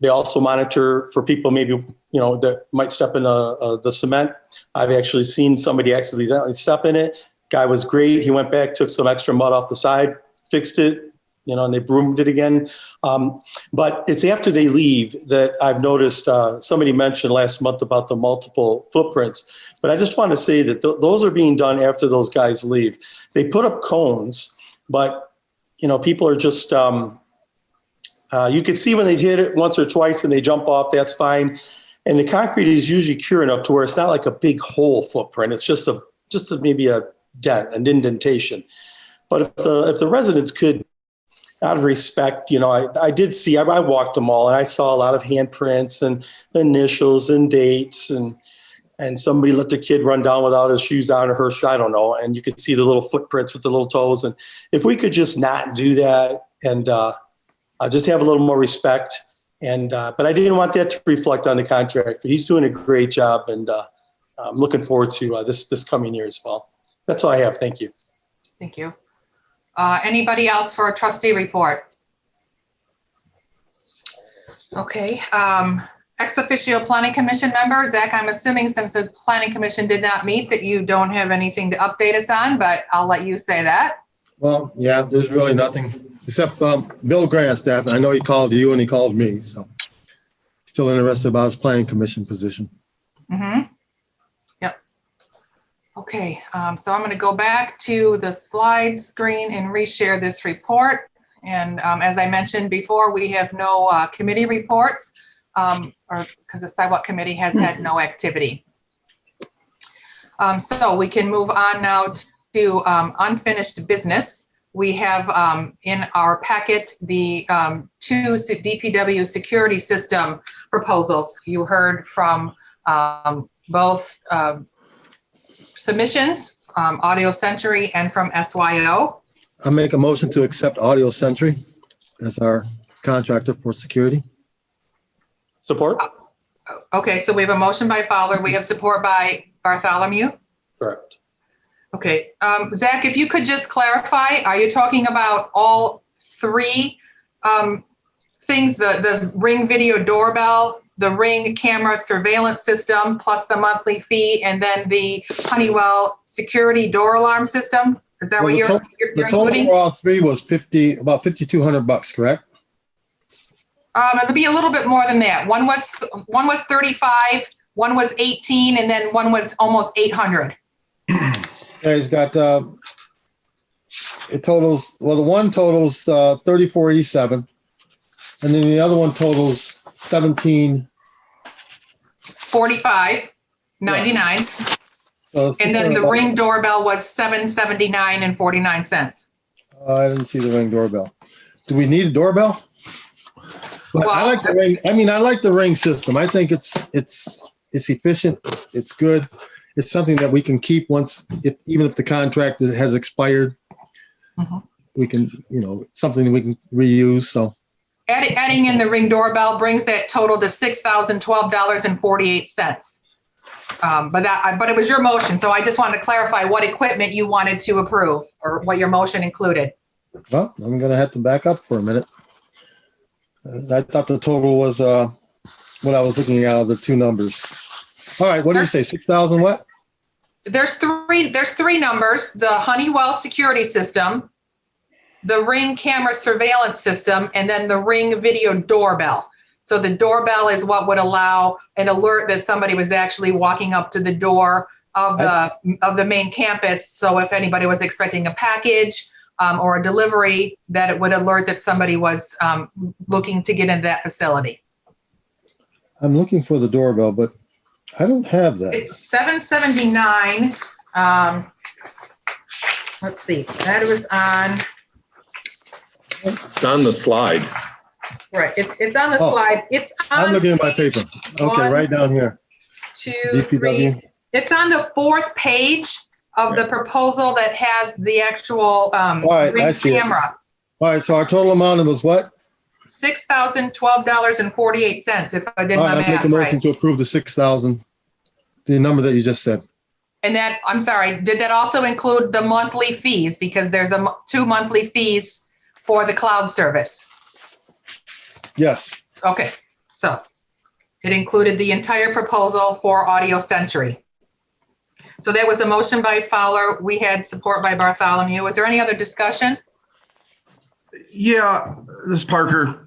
They also monitor for people maybe, that might step in the cement. I've actually seen somebody accidentally step in it. Guy was great. He went back, took some extra mud off the side, fixed it, and they broomed it again. But it's after they leave that I've noticed, somebody mentioned last month about the multiple footprints. But I just want to say that those are being done after those guys leave. They put up cones, but, people are just, you can see when they hit it once or twice and they jump off, that's fine. And the concrete is usually cure enough to where it's not like a big hole footprint. It's just maybe a dent, an indentation. But if the residents could, out of respect, I did see, I walked them all and I saw a lot of handprints and initials and dates and somebody let the kid run down without his shoes on or her shoe, I don't know. And you could see the little footprints with the little toes. And if we could just not do that and just have a little more respect And but I didn't want that to reflect on the contractor. He's doing a great job, and I'm looking forward to this coming year as well. That's all I have. Thank you. Thank you. Anybody else for a trustee report? Okay. Ex officio planning commission member, Zach, I'm assuming since the planning commission did not meet that you don't have anything to update us on, but I'll let you say that. Well, yeah, there's really nothing except Bill Grandstaff. I know he called you and he called me, so still interested about his planning commission position. Mm-hmm. Yep. Okay, so I'm going to go back to the slide screen and reshare this report. And as I mentioned before, we have no committee reports because the sidewalk committee has had no activity. So we can move on now to unfinished business. We have in our packet the two DPW security system proposals. You heard from both submissions, Audio Century and from SYO. I make a motion to accept Audio Century as our contractor for security. Support? Okay, so we have a motion by Fowler. We have support by Bartholomew. Correct. Okay, Zach, if you could just clarify, are you talking about all three things, the Ring video doorbell, the Ring camera surveillance system, plus the monthly fee, and then the Honeywell security door alarm system? Is that what you're The total including? for all three was about $5,200, correct? It'll be a little bit more than that. One was 35, one was 18, and then one was almost 800. Yeah, he's got it totals. Well, the one totals 3487, and then the other one totals 45.99. So And then the Ring doorbell was $779.49. I didn't see the Ring doorbell. Do we need a doorbell? But I like the Ring. I mean, I like the Ring system. I think it's efficient. It's good. It's something that we can keep even if the contract has expired. Mm-hmm. We can, something that we can reuse. So Adding in the Ring doorbell brings that total to $6,012.48. But it was your motion, so I just wanted to clarify what equipment you wanted to approve or what your motion included. Well, I'm going to have to back up for a minute. I thought the total was what I was looking at of the two numbers. All right, what do you say? 6,000 what? There's three numbers: the Honeywell security system, the Ring camera surveillance system, and then the Ring video doorbell. So the doorbell is what would allow an alert that somebody was actually walking up to the door of the main campus. So if anybody was expecting a package or a delivery, that it would alert that somebody was looking to get into that facility. I'm looking for the doorbell, but I don't have that. It's $779. Let's see. That was on. It's on the slide. Right. It's on the slide. It's on. I'm looking at my paper. Okay, right down here. 2, DPW. 3. It's on the fourth page of the proposal that has the actual Ring I see it. camera. All right, so our total amount was what? $6,012.48. If I did All my right, I make math a motion right. to approve the 6,000, the number that you just said. And that, I'm sorry, did that also include the monthly fees? Because there's two monthly fees for the cloud service. Yes. Okay, so it included the entire proposal for Audio Century. So there was a motion by Fowler. We had support by Bartholomew. Was there any other discussion? Yeah, this is Parker.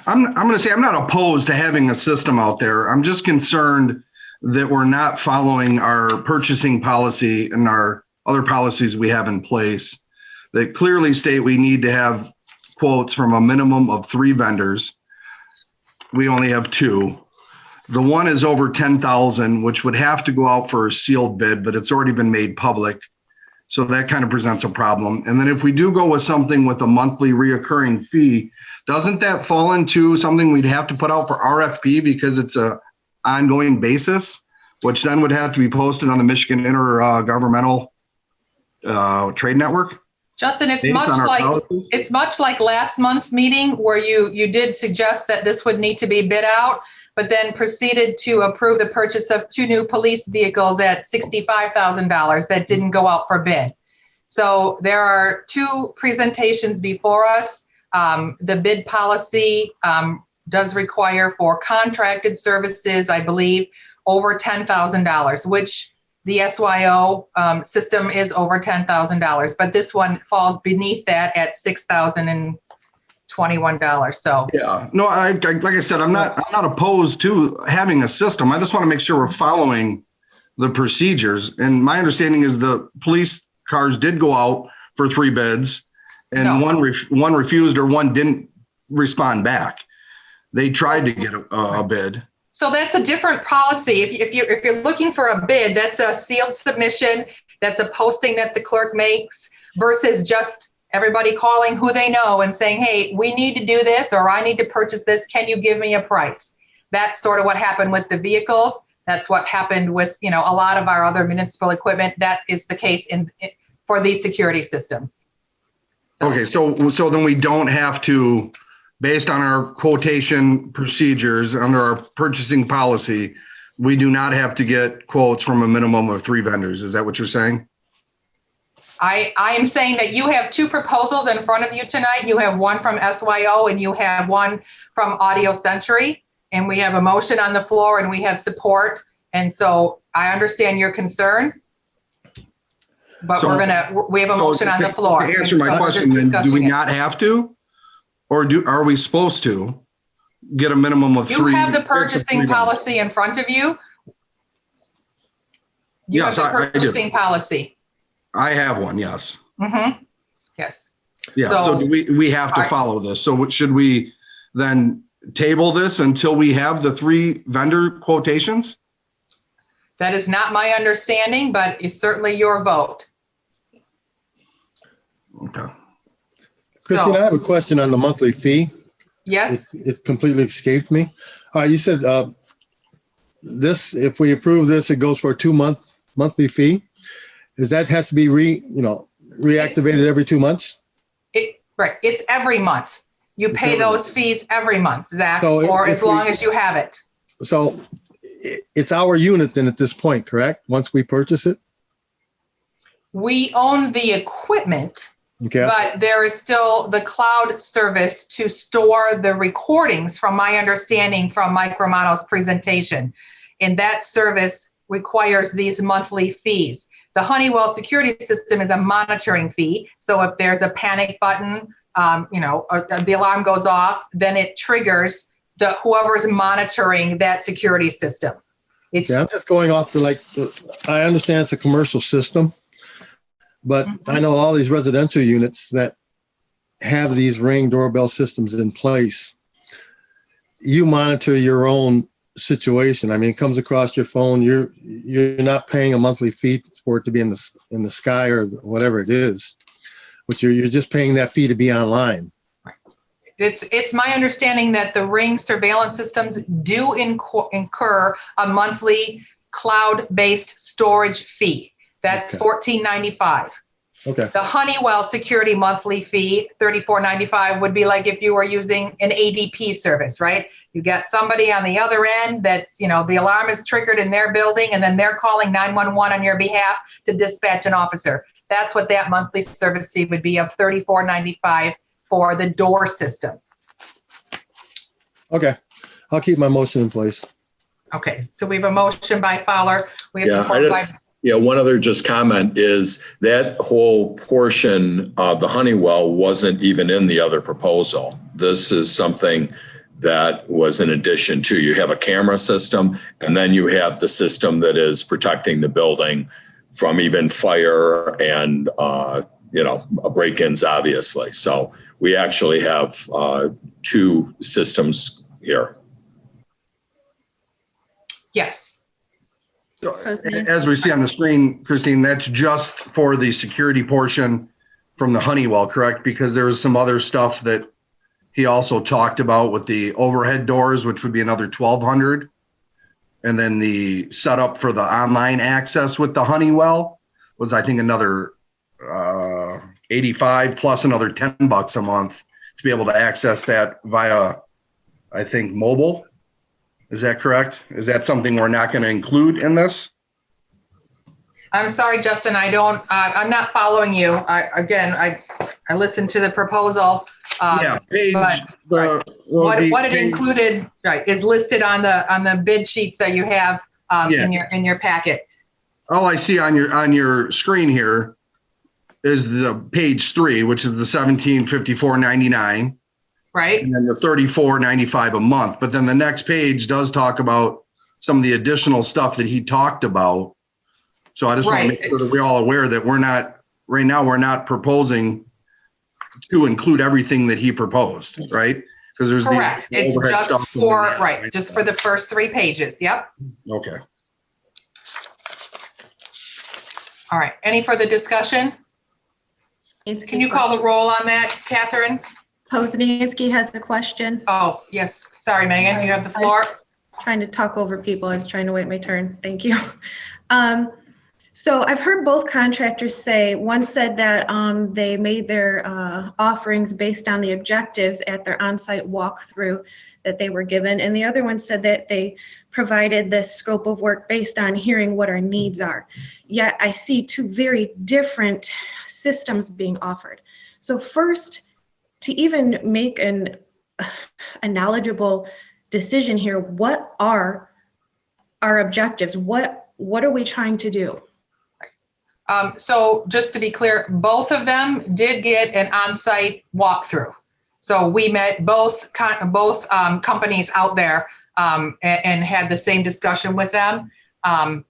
I'm going to say I'm not opposed to having a system out there. I'm just concerned that we're not following our purchasing policy and our other policies we have in place that clearly state we need to have quotes from a minimum of 3 vendors. We only have 2. The one is over 10,000, which would have to go out for a sealed bid, but it's already been made public. So that kind of presents a problem. And then if we do go with something with a monthly reoccurring fee, doesn't that fall into something we'd have to put out for RFP because it's a ongoing basis, which then would have to be posted on the Michigan Intergovernmental Trade Network? Justin, it's based much on our like policies? it's much like last month's meeting where you did suggest that this would need to be bid out, but then proceeded to approve the purchase of 2 new police vehicles at $65,000 that didn't go out for bid. So there are 2 presentations before us. The bid policy does require for contracted services, I believe, over $10,000, which the SYO system is over $10,000, but this one falls beneath that at $6,021. So Yeah, no, like I said, I'm not opposed to having a system. I just want to make sure we're following the procedures. And my understanding is the police cars did go out for 3 bids, and one refused or one didn't respond back. They tried to get a bid. So that's a different policy. If you're looking for a bid, that's a sealed submission. That's a posting that the clerk makes versus just everybody calling who they know and saying, hey, we need to do this, or I need to purchase this. Can you give me a price? That's sort of what happened with the vehicles. That's what happened with, a lot of our other municipal equipment. That is the case for these security systems. Okay, so then we don't have to, based on our quotation procedures under our purchasing policy, we do not have to get quotes from a minimum of 3 vendors. Is that what you're saying? I am saying that you have 2 proposals in front of you tonight. You have one from SYO and you have one from Audio Century. And we have a motion on the floor and we have support. And so I understand your concern. But we have a motion on the floor. To answer my question, then, do we not have to? Or are we supposed to get a minimum of 3? You have the purchasing policy in front of you. Yes, I do. Purchasing policy. I have one, yes. Mm-hmm. Yes. Yeah, so do we have to follow this? So should we then table this until we have the 3 vendor quotations? That is not my understanding, but it's certainly your vote. Okay. Christine, I have a question on the monthly fee. Yes. It completely escaped me. You said if we approve this, it goes for a 2-month monthly fee. Has to be reactivated every 2 months? Right. It's every month. You pay those fees every month, Zach, So or as long as you have it. So it's our unit then at this point, correct? Once we purchase it? We own the equipment. Okay. But there is still the cloud service to store the recordings, from my understanding from Mike Romano's presentation. And that service requires these monthly fees. The Honeywell security system is a monitoring fee. So if there's a panic button, the alarm goes off, then it triggers whoever's monitoring that security system. I'm just going off I understand it's a commercial system. But I know all these residential units that have these Ring doorbell systems in place. You monitor your own situation. I mean, it comes across your phone. You're not paying a monthly fee for it to be in the sky or whatever it is, but you're just paying that fee to be online. It's my understanding that the Ring surveillance systems do incur a monthly cloud-based storage fee. That's $14.95. Okay. The Honeywell security monthly fee, $34.95, would be like if you were using an ADP service, right? You got somebody on the other end that's, the alarm is triggered in their building and then they're calling 911 on your behalf to dispatch an officer. That's what that monthly service fee would be, of $34.95 for the door system. Okay. I'll keep my motion in place. Okay. So we have a motion by Fowler. We have support by... one other just comment is that whole portion of the Honeywell wasn't even in the other proposal. This is something that was in addition to. You have a camera system, and then you have the system that is protecting the building from even fire and, break-ins, obviously. So we actually have 2 systems here. Yes. As we see on the screen, Christine, that's just for the security portion from the Honeywell, correct? Because there was some other stuff that he also talked about with the overhead doors, which would be another $1,200. And then the setup for the online access with the Honeywell was, I think, another $85 plus another $10 a month to be able to access that via, I think, mobile. Is that correct? Is that something we're not going to include in this? I'm sorry, Justin, I'm not following you. I listened to the proposal. Yeah, page, what it included, right, is listed on the bid sheets that you have in your packet. All I see on your screen here is the page 3, which is the $1754.99. Right. And then the $34.95 a month. But then the next page does talk about some of the additional stuff that he talked about. So I just want to make sure that we're all aware that we're not proposing to include everything that he proposed, right? Because there's correct. The it's overhead just stuff for just for the first 3 pages. Yep. Okay. All right. Any further discussion? Can you call the roll on that, Catherine? Poznansky has a question. Oh, yes. Sorry, Megan, you have the floor. Trying to talk over people. I was trying to wait my turn. Thank you. So I've heard both contractors say, one said that they made their offerings based on the objectives at their on-site walkthrough that they were given. And the other one said that they provided this scope of work based on hearing what our needs are. Yet I see 2 very different systems being offered. So first, to even make a knowledgeable decision here, what are our objectives? What are we trying to do? So just to be clear, both of them did get an on-site walkthrough. So we met both companies out there and had the same discussion with them. And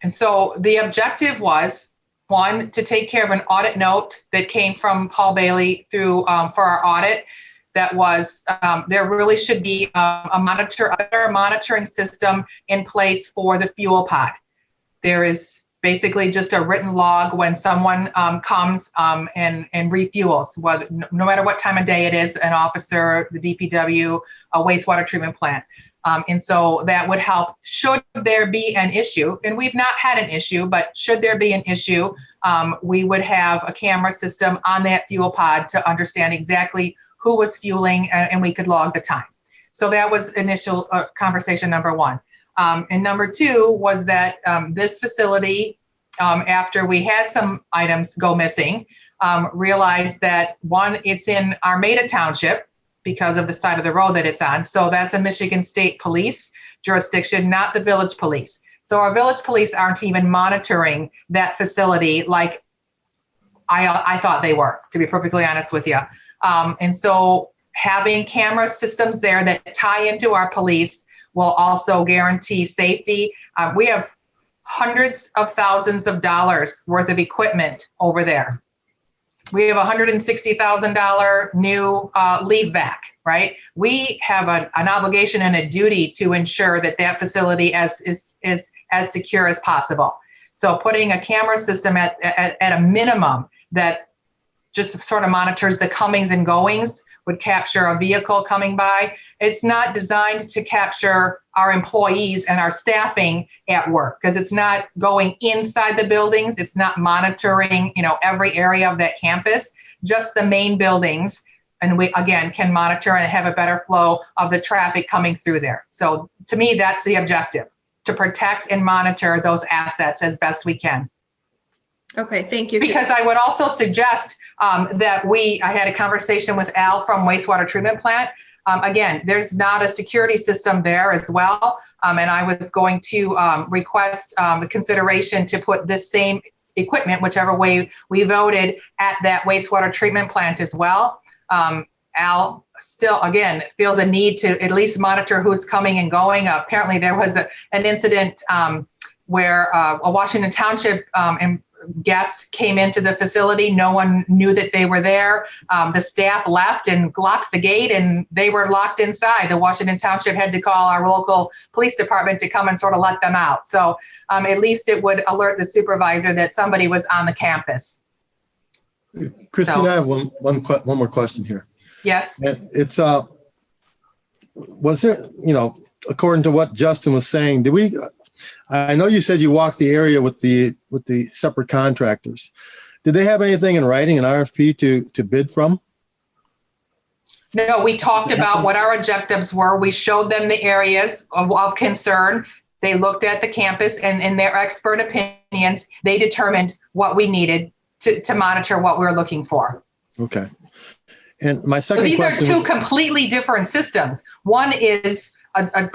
so the objective was, 1, to take care of an audit note that came from Paul Bailey through for our audit. That was there really should be a better monitoring system in place for the fuel pod. There is basically just a written log when someone comes and refuels, no matter what time of day it is, an officer, the DPW, a wastewater treatment plant. And so that would help should there be an issue, and we've not had an issue, but should there be an issue, we would have a camera system on that fuel pod to understand exactly who was fueling and we could log the time. So that was initial conversation number 1. And number 2 was that this facility, after we had some items go missing, realized that 1, it's in Armada Township because of the side of the road that it's on. So that's a Michigan State Police jurisdiction, not the village police. So our village police aren't even monitoring that facility like I thought they were, to be perfectly honest with you. And so having camera systems there that tie into our police will also guarantee safety. We have hundreds of thousands of dollars worth of equipment over there. We have $160,000 new leave back, right? We have an obligation and a duty to ensure that that facility is as secure as possible. So putting a camera system at a minimum that just sort of monitors the comings and goings would capture a vehicle coming by. It's not designed to capture our employees and our staffing at work because it's not going inside the buildings. It's not monitoring, every area of that campus, just the main buildings. And we, again, can monitor and have a better flow of the traffic coming through there. So to me, that's the objective, to protect and monitor those assets as best we can. Okay, thank you. Because I would also suggest that I had a conversation with Al from Wastewater Treatment Plant. Again, there's not a security system there as well. And I was going to request the consideration to put this same equipment, whichever way we voted, at that wastewater treatment plant as well. Al still, again, feels a need to at least monitor who's coming and going. Apparently there was an incident where a Washington Township guest came into the facility. No one knew that they were there. The staff left and locked the gate and they were locked inside. The Washington Township had to call our local police department to come and sort of let them out. So at least it would alert the supervisor that somebody was on the campus. Christine, I have one more question here. Yes. It's was there, according to what Justin was saying, I know you said you walked the area with the separate contractors. did they have anything in writing, an RFP to bid from? No, we talked about what our objectives were. We showed them the areas of concern. They looked at the campus and in their expert opinions, they determined what we needed to monitor what we were looking for. Okay. And my second These question. are two completely different systems. One is a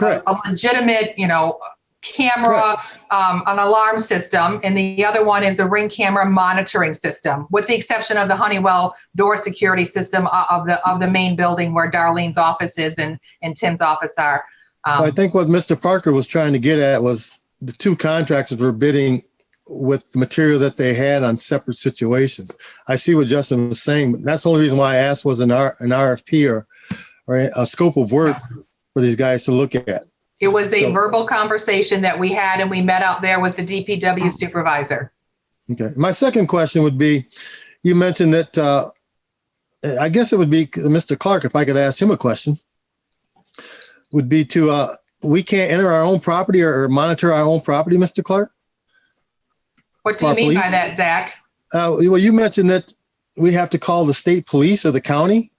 legitimate, camera, an alarm system, and the other one is a Ring camera monitoring system, with the exception of the Honeywell door security system of the main building where Darlene's office is and Tim's office are. I think what Mr. Parker was trying to get at was the two contractors were bidding with the material that they had on separate situations. I see what Justin was saying, but that's the only reason why I asked was an RFP or a scope of work for these guys to look at. It was a verbal conversation that we had, and we met out there with the DPW supervisor. Okay. My second question would be, you mentioned that, I guess it would be Mr. Clark, if I could ask him a question, would be we can't enter our own property or monitor our own property, Mr. Clark? What do you mean by that, Zach? Well, you mentioned that we have to call the state police or the county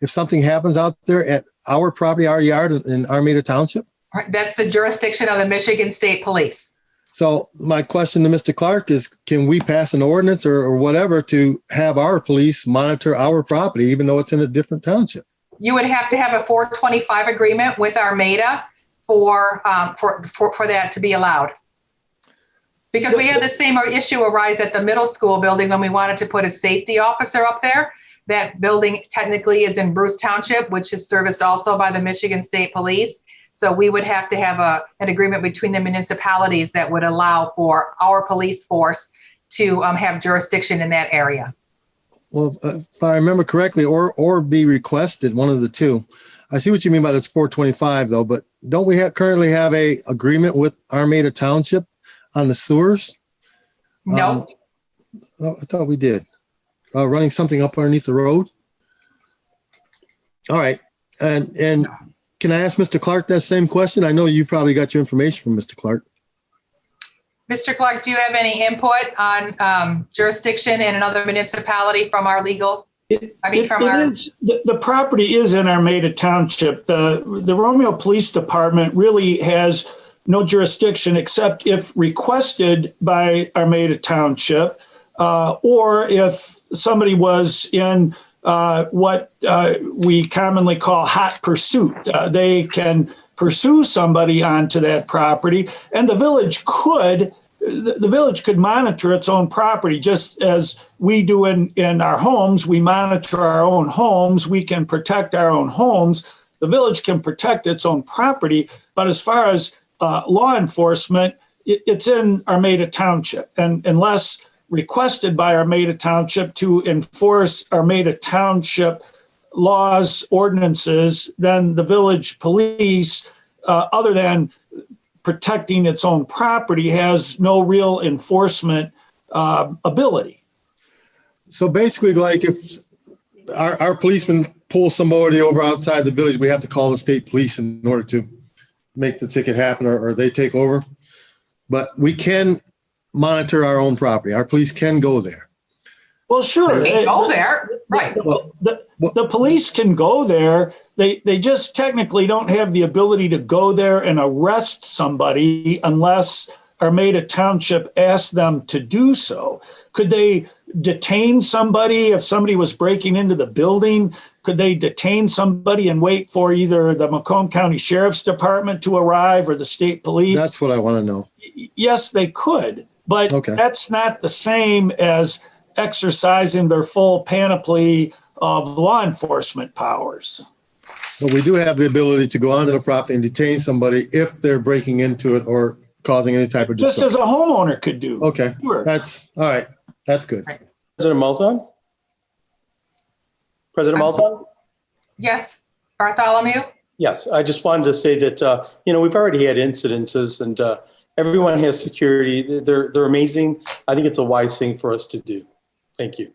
if something happens out there at our property, our yard in Armada Township. That's the jurisdiction of the Michigan State Police. So my question to Mr. Clark is, can we pass an ordinance or whatever to have our police monitor our property, even though it's in a different township? You would have to have a 425 agreement with Armada for that to be allowed. Because we had the same issue arise at the middle school building when we wanted to put a safety officer up there. That building technically is in Bruce Township, which is serviced also by the Michigan State Police. So we would have to have an agreement between the municipalities that would allow for our police force to have jurisdiction in that area. Well, if I remember correctly, or be requested, one of the two. I see what you mean by that's 425 though, but don't we currently have a agreement with Armada Township on the sewers? No. I thought we did. Running something up underneath the road? All right. And can I ask Mr. Clark that same question? I know you probably got your information from Mr. Clark. Mr. Clark, do you have any input on jurisdiction in another municipality from our legal? The property is in Armada Township. The Romeo Police Department really has no jurisdiction except if requested by Armada Township, or if somebody was in what we commonly call hot pursuit. They can pursue somebody onto that property, and the village could monitor its own property, just as we do in our homes. We monitor our own homes. We can protect our own homes. The village can protect its own property, but as far as law enforcement, it's in Armada Township, and unless requested by Armada Township to enforce Armada Township laws, ordinances, then the village police, other than protecting its own property, has no real enforcement ability. So basically, like if our policemen pull somebody over outside the village, we have to call the state police in order to make the ticket happen, or they take over. But we can monitor our own property. Our police can go there. Well, sure. They go there, right. The police can go there. They just technically don't have the ability to go there and arrest somebody unless Armada Township asks them to do so. Could they detain somebody if somebody was breaking into the building? Could they detain somebody and wait for either the Macomb County Sheriff's Department to arrive or the state police? That's what I want to know. Yes, they could, but that's not the same as exercising their full panoply of law enforcement powers. But we do have the ability to go onto the property and detain somebody if they're breaking into it or causing any type of just as a homeowner could do. Okay, sure. That's all right. That's good. President Malzahn? President Malzahn? Yes, Bartholomew? Yes, I just wanted to say that, we've already had incidences and everyone has security. They're amazing. I think it's a wise thing for us to do. Thank you.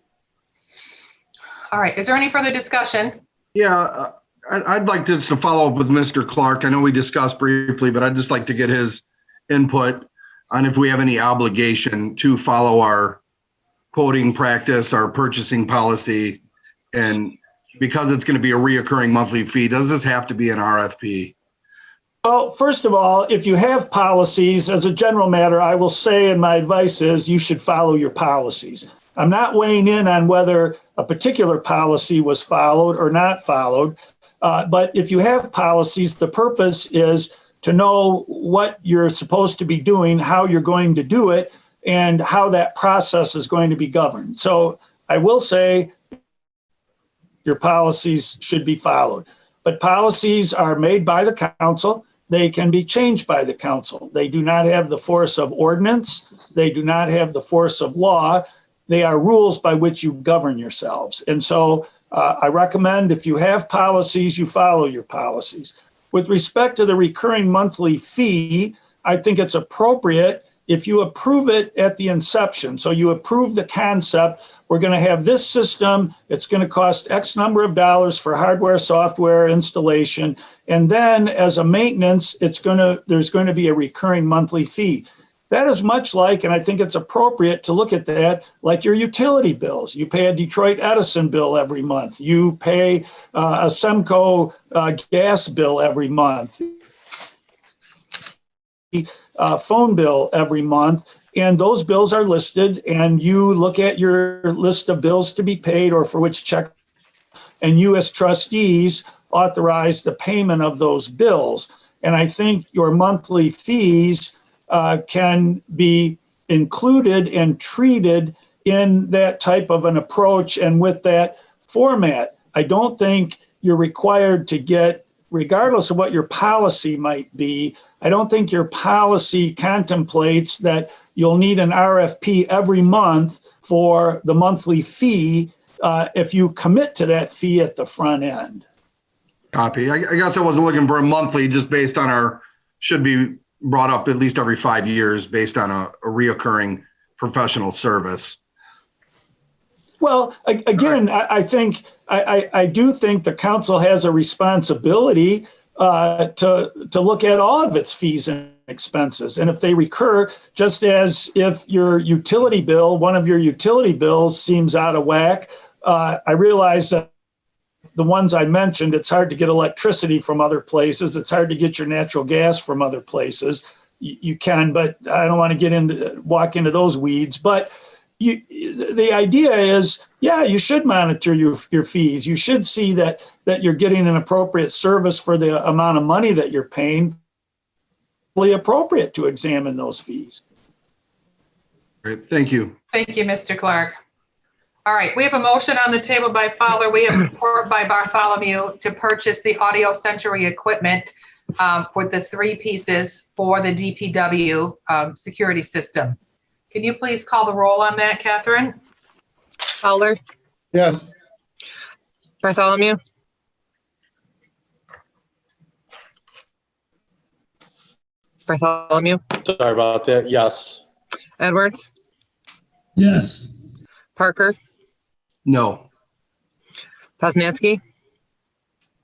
All right. Is there any further discussion? Yeah, I'd like to follow up with Mr. Clark. I know we discussed briefly, but I'd just like to get his input on if we have any obligation to follow our quoting practice, our purchasing policy, and because it's going to be a reoccurring monthly fee, does this have to be an RFP? Well, first of all, if you have policies, as a general matter, I will say, and my advice is you should follow your policies. I'm not weighing in on whether a particular policy was followed or not followed. But if you have policies, the purpose is to know what you're supposed to be doing, how you're going to do it, and how that process is going to be governed. So I will say your policies should be followed. But policies are made by the council. They can be changed by the council. They do not have the force of ordinance. They do not have the force of law. They are rules by which you govern yourselves. And so I recommend if you have policies, you follow your policies. With respect to the recurring monthly fee, I think it's appropriate if you approve it at the inception. So you approve the concept, we're going to have this system, it's going to cost X number of dollars for hardware, software, installation, and then as a maintenance, there's going to be a recurring monthly fee. That is much like, and I think it's appropriate to look at that, like your utility bills. You pay a Detroit Edison bill every month. You pay a Semco gas bill every month. Phone bill every month, and those bills are listed, and you look at your list of bills to be paid or for which check, and you as trustees authorize the payment of those bills. And I think your monthly fees can be included and treated in that type of an approach and with that format. I don't think you're required to get, regardless of what your policy might be, I don't think your policy contemplates that you'll need an RFP every month for the monthly fee if you commit to that fee at the front end. Copy. I guess I wasn't looking for a monthly, just based on should be brought up at least every 5 years based on a reoccurring professional service. Well, again, I think I do think the council has a responsibility to look at all of its fees and expenses, and if they recur, just as if your utility bill, one of your utility bills seems out of whack. I realize that the ones I mentioned, it's hard to get electricity from other places. It's hard to get your natural gas from other places. You can, but I don't want to walk into those weeds. But the idea is, yeah, you should monitor your fees. You should see that you're getting an appropriate service for the amount of money that you're paying. Really appropriate to examine those fees. Great, thank you. Thank you, Mr. Clark. All right, we have a motion on the table by Fowler. We have support by Bartholomew to purchase the audio sensory equipment for the 3 pieces for the DPW security system. Can you please call the roll on that, Catherine? Fowler, Yes. Bartholomew, Sorry about that. Yes. Edwards, Yes. Parker, No. Poznanski,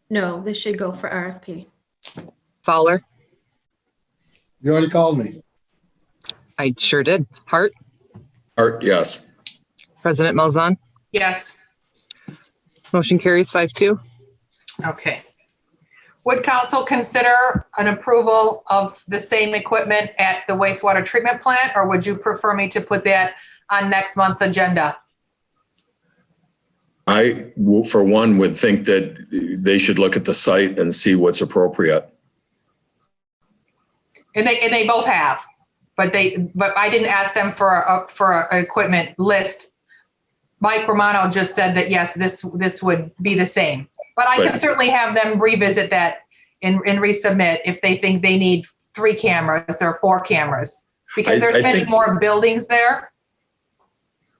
No, this should go for RFP. Fowler. You already called me. I sure did. Hart, Art, yes. President Malzahn. Yes. Motion carries 5-2. Okay. Would council consider an approval of the same equipment at the wastewater treatment plant, or would you prefer me to put that on next month's agenda? I, for one, would think that they should look at the site and see what's appropriate. And they both have, but I didn't ask them for a equipment list. Mike Romano just said that yes, this would be the same, but I can certainly have them revisit that and resubmit if they think they need 3 cameras or 4 cameras, because there's many more buildings there.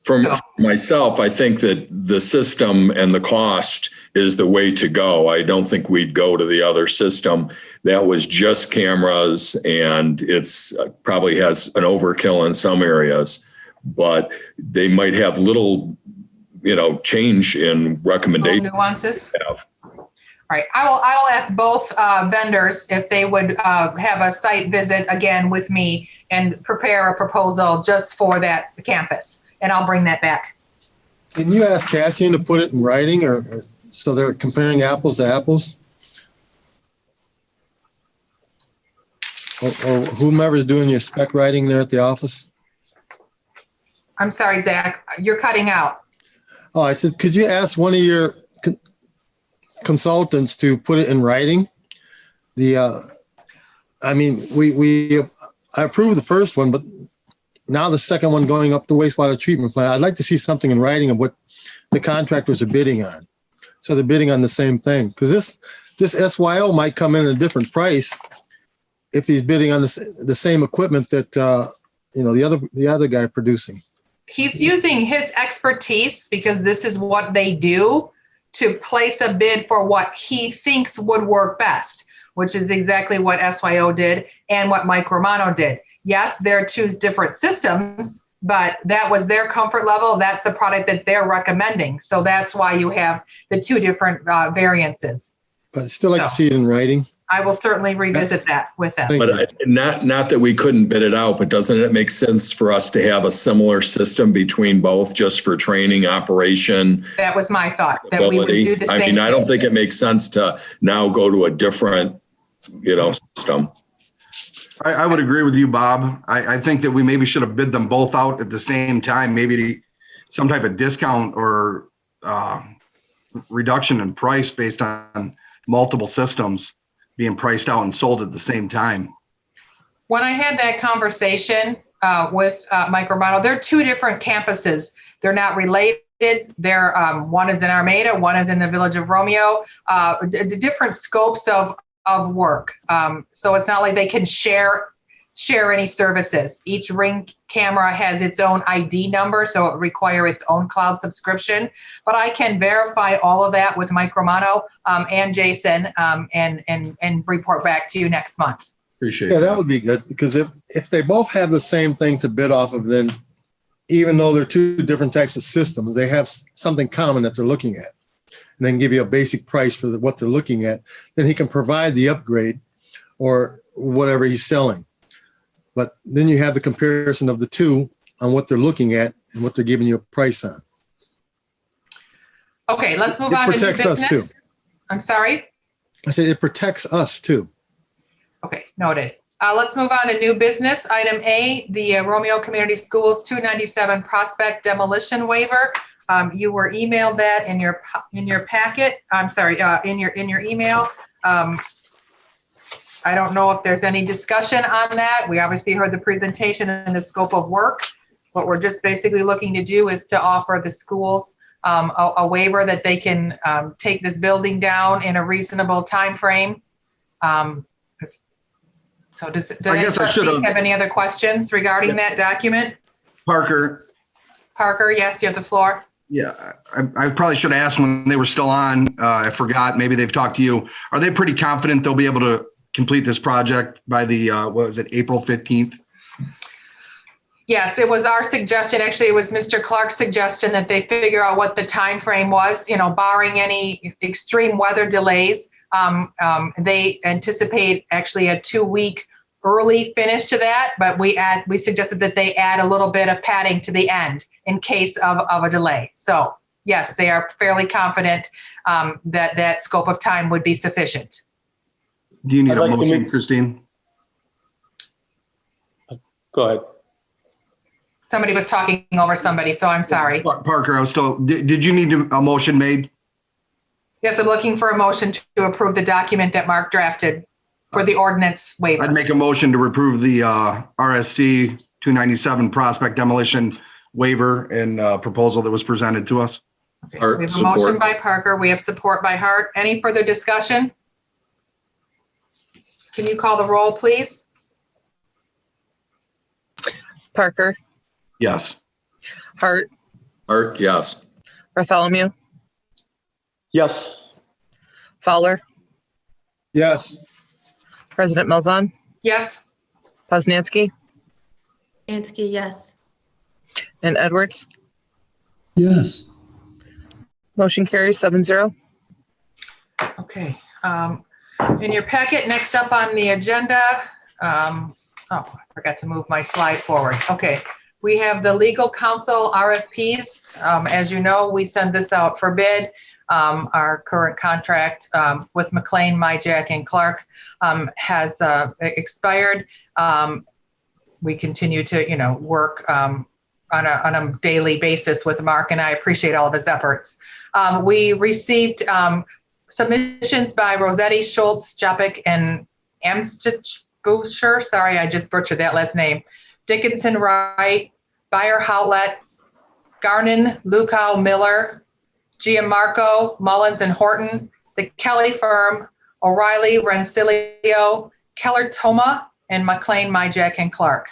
For myself, I think that the system and the cost is the way to go. I don't think we'd go to the other system that was just cameras, and it's probably has an overkill in some areas, but they might have little, change in recommendations. Little nuances. All right, I will ask both vendors if they would have a site visit again with me and prepare a proposal just for that campus. and I'll bring that back. Can you ask Cassian to put it in writing or so they're comparing apples to apples? Or whomever's doing your spec writing there at the office? I'm sorry, Zach, you're cutting out. Oh, I said, could you ask one of your consultants to put it in writing? I mean, I approved the first one, but now the second one going up the wastewater treatment plant, I'd like to see something in writing of what the contractors are bidding on. So they're bidding on the same thing. Because this SYO might come in at a different price if he's bidding on the same equipment that the other guy producing. He's using his expertise, because this is what they do, to place a bid for what he thinks would work best, which is exactly what SYO did and what Mike Romano did. Yes, they're two different systems, but that was their comfort level. That's the product that they're recommending. So that's why you have the two different variances. But I'd still like to see it in writing. I will certainly revisit that with them. But not that we couldn't bid it out, but doesn't it make sense for us to have a similar system between both, just for training, operation? That was my thought, that we would do the same. I mean, I don't think it makes sense to now go to a different, system. I would agree with you, Bob. I think that we maybe should have bid them both out at the same time, maybe some type of discount or reduction in price based on multiple systems being priced out and sold at the same time. When I had that conversation with Mike Romano, they're two different campuses. They're not related. They're one is in Armada, one is in the Village of Romeo. The different scopes of work. So it's not like they can share any services. Each Ring camera has its own ID number, so it requires its own cloud subscription. But I can verify all of that with Mike Romano and Jason and report back to you next month. Appreciate that would be good, because if they both have the same thing to bid off of, then even though they're two different types of systems, they have something common that they're looking at. And then give you a basic price for what they're looking at. Then he can provide the upgrade or whatever he's selling. But then you have the comparison of the two on what they're looking at and what they're giving you a price on. Okay, let's move on to new business. It protects us too. I'm sorry? I said it protects us too. Okay, noted. Let's move on to new business. Item A, the Romeo Community Schools 297 Prospect Demolition Waiver. You were emailed that in your packet. I'm sorry, in your email. I don't know if there's any discussion on that. We obviously heard the presentation and the scope of work. What we're just basically looking to do is to offer the schools a waiver that they can take this building down in a reasonable time frame. So does anybody have any other questions regarding that document? Parker, yes, you have the floor. Yeah, I probably should have asked when they were still on. I forgot. Maybe they've talked to you. Are they pretty confident they'll be able to complete this project by the, April 15th? Yes, it was our suggestion. Actually, it was Mr. Clark's suggestion that they figure out what the time frame was, barring any extreme weather delays. They anticipate actually a 2-week early finish to that, but we suggested that they add a little bit of padding to the end in case of a delay. So yes, they are fairly confident that scope of time would be sufficient. Do you need a motion, Christine? Go ahead. Somebody was talking over somebody, so I'm sorry. Parker, I was told, did you need a motion made? Yes, I'm looking for a motion to approve the document that Mark drafted for the ordinance waiver. I'd make a motion to approve the RSC 297 prospect demolition waiver and proposal that was presented to us. Okay, we have a motion by Parker. We have support by Hart. Any further discussion? Can you call the roll, please? Parker, Yes. Hart, Yes. Bartholomew, Yes. Fowler, Yes. President Malzahn, Yes. Poznanski, Ansky, yes. and Edwards. Yes. Motion carries 7-0. Okay. In your packet, next up on the agenda, I forgot to move my slide forward. Okay. We have the legal counsel RFPs. As you know, we send this out for bid. Our current contract with McLean, Myjack, and Clark has expired. We continue to, work on a daily basis with Mark, and I appreciate all of his efforts. We received submissions by Rossetti, Schultz, Jopik, and Amstutzer. Sorry, I just butchered that last name. Dickinson, Wright, Bayer, Howlett, Garnon, Lukow, Miller, Gianmarco, Mullins, and Horton, the Kelly firm, O'Reilly, Rensselaer, Keller, Toma, and McLean, Myjack, and Clark.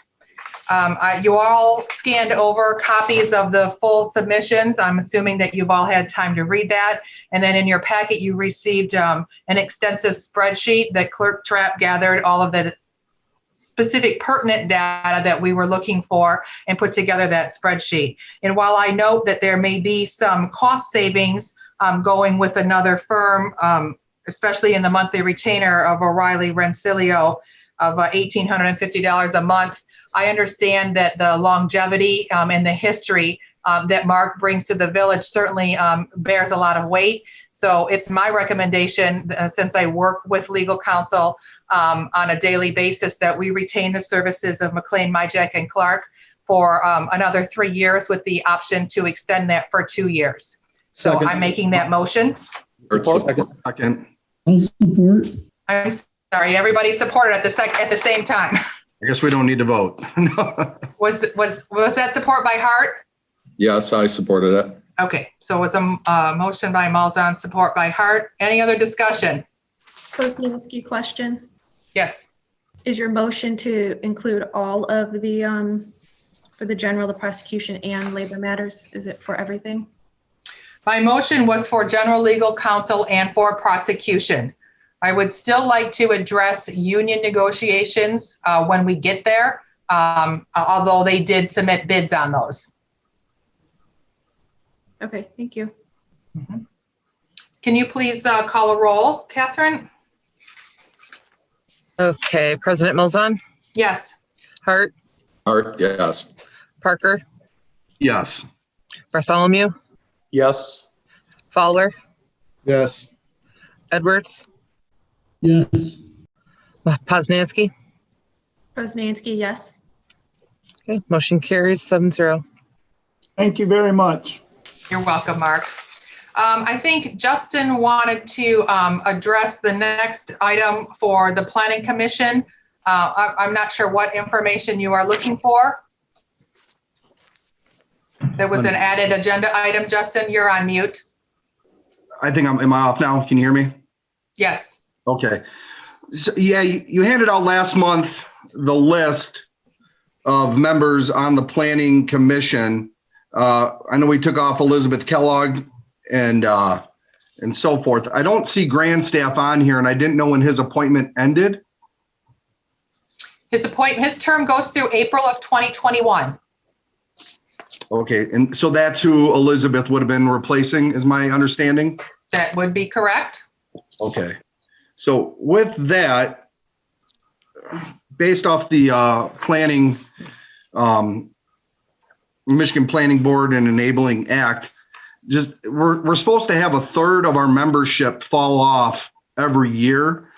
You all scanned over copies of the full submissions. I'm assuming that you've all had time to read that. And then in your packet, you received an extensive spreadsheet that Clerk Trapp gathered all of the specific pertinent data that we were looking for and put together that spreadsheet. And while I note that there may be some cost savings going with another firm, especially in the monthly retainer of O'Reilly Rensselaer of $1,850 a month, I understand that the longevity and the history that Mark brings to the village certainly bears a lot of weight. So it's my recommendation, since I work with legal counsel on a daily basis, that we retain the services of McLean, Myjack, and Clark for another 3 years with the option to extend that for 2 years. So Second. I'm making that motion. Second. I'll support. I'm sorry, everybody supported at the same time. I guess we don't need to vote. Was that support by Hart? Yes, I supported it. Okay, so it was a motion by Malzahn, support by Hart. Any other discussion? Posnanski question. Yes. Is your motion to include all of the, for the general, the prosecution, and labor matters? Is it for everything? My motion was for general legal counsel and for prosecution. I would still like to address union negotiations when we get there, although they did submit bids on those. Okay, thank you. Mm-hmm. Can you please call a roll, Catherine? Okay, President Malzahn, Yes. Hart, Hart, yes. Parker, Yes. Bartholomew, Yes. Fowler, Yes. Edwards, Yes. Posnanski. Posnanski, yes. Okay, motion carries 7-0. Thank you very much. You're welcome, Mark. I think Justin wanted to address the next item for the Planning Commission. I'm not sure what information you are looking for. There was an added agenda item. Justin, you're on mute. I think am I off now? Can you hear me? Yes. Okay. So, yeah, you handed out last month the list of members on the Planning Commission. I know we took off Elizabeth Kellogg and so forth. I don't see Grandstaff on here, and I didn't know when his appointment ended. His term goes through April of 2021. Okay, and so that's who Elizabeth would have been replacing, is my understanding? That would be correct. Okay. So with that, based off the Michigan Planning Board and Enabling Act, we're supposed to have a third of our membership fall off every year.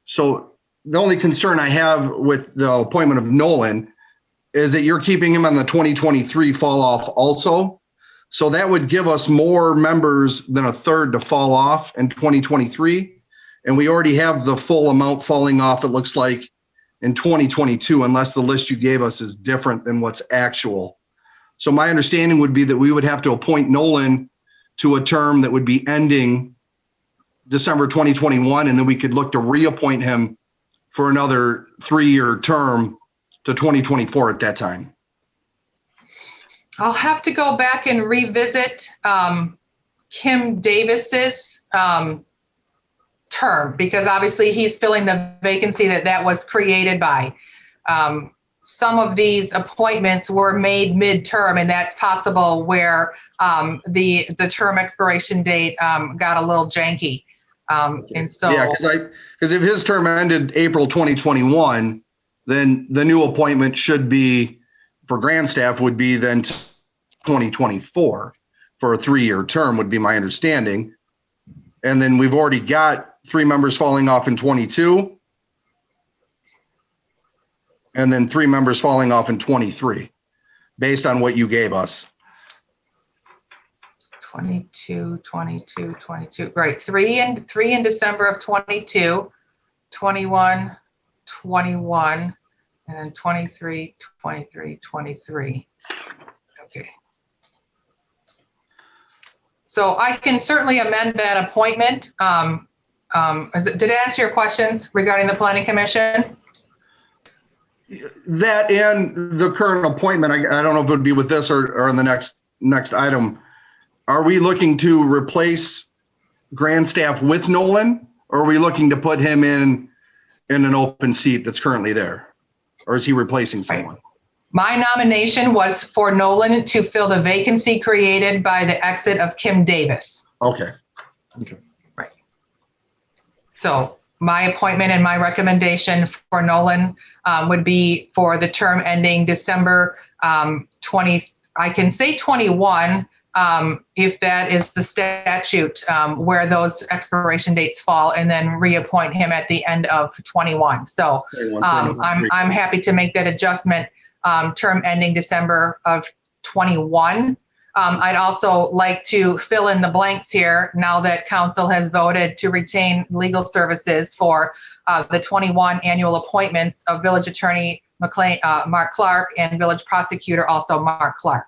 So the only concern I have with the appointment of Nolan is that you're keeping him on the 2023 fall off also. So that would give us more members than a third to fall off in 2023. And we already have the full amount falling off, it looks like, in 2022, unless the list you gave us is different than what's actual. So my understanding would be that we would have to appoint Nolan to a term that would be ending December 2021, and then we could look to reappoint him for another 3-year term to 2024 at that time. I'll have to go back and revisit Kim Davis's term, because obviously he's filling the vacancy that was created by. Some of these appointments were made midterm, and that's possible where the term expiration date got a little janky. And so yeah, because if his term ended April 2021, then the new appointment should be for grant staff would be then 2024 for a 3-year term would be my understanding. And then we've already got 3 members falling off in 22. And then 3 members falling off in 23, based on what you gave us. 22, 22, 22. Right. 3 in December of 22, 21, 21, and then 23, 23, 23. Okay. So I can certainly amend that appointment. Did it answer your questions regarding the Planning Commission? That and the current appointment, I don't know if it would be with this or in the next item. Are we looking to replace grant staff with Nolan, or are we looking to put him in an open seat that's currently there? Or is he replacing someone? My nomination was for Nolan to fill the vacancy created by the exit of Kim Davis. Okay. Right. So my appointment and my recommendation for Nolan would be for the term ending December 20, I can say 21, if that is the statute where those expiration dates fall, and then reappoint him at the end of 21. So I'm happy to make that adjustment, term ending December of 21. I'd also like to fill in the blanks here now that council has voted to retain legal services for the 21 annual appointments of village attorney Mark Clark, and village prosecutor also Mark Clark.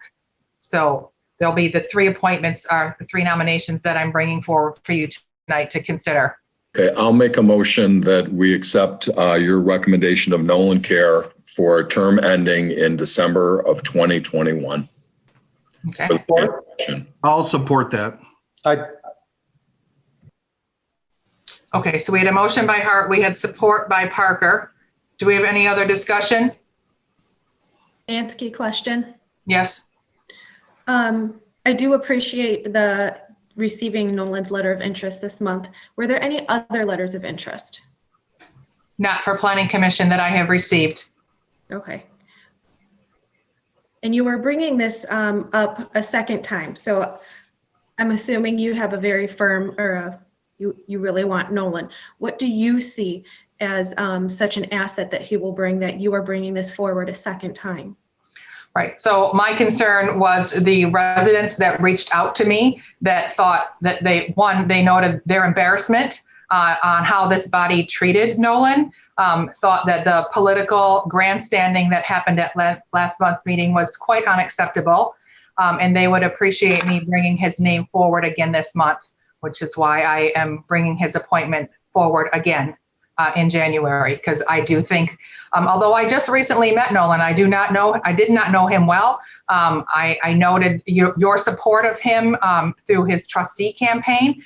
So there'll be the 3 appointments, are the 3 nominations that I'm bringing forward for you tonight to consider. Okay, I'll make a motion that we accept your recommendation of Nolan Care for a term ending in December of 2021. Okay. I'll support that. Okay, so we had a motion by Hart, we had support by Parker. Do we have any other discussion? Ansky question. Yes. I do appreciate the receiving Nolan's letter of interest this month. Were there any other letters of interest? Not for Planning Commission that I have received. Okay. And you were bringing this up a second time. So I'm assuming you have a very firm, or you really want Nolan. What do you see as such an asset that he will bring, that you are bringing this forward a second time? Right. So my concern was the residents that reached out to me that thought that they noted their embarrassment on how this body treated Nolan, thought that the political grandstanding that happened at last month's meeting was quite unacceptable. And they would appreciate me bringing his name forward again this month, which is why I am bringing his appointment forward again in January, because I do think, although I just recently met Nolan, I did not know him well. I noted your support of him through his trustee campaign.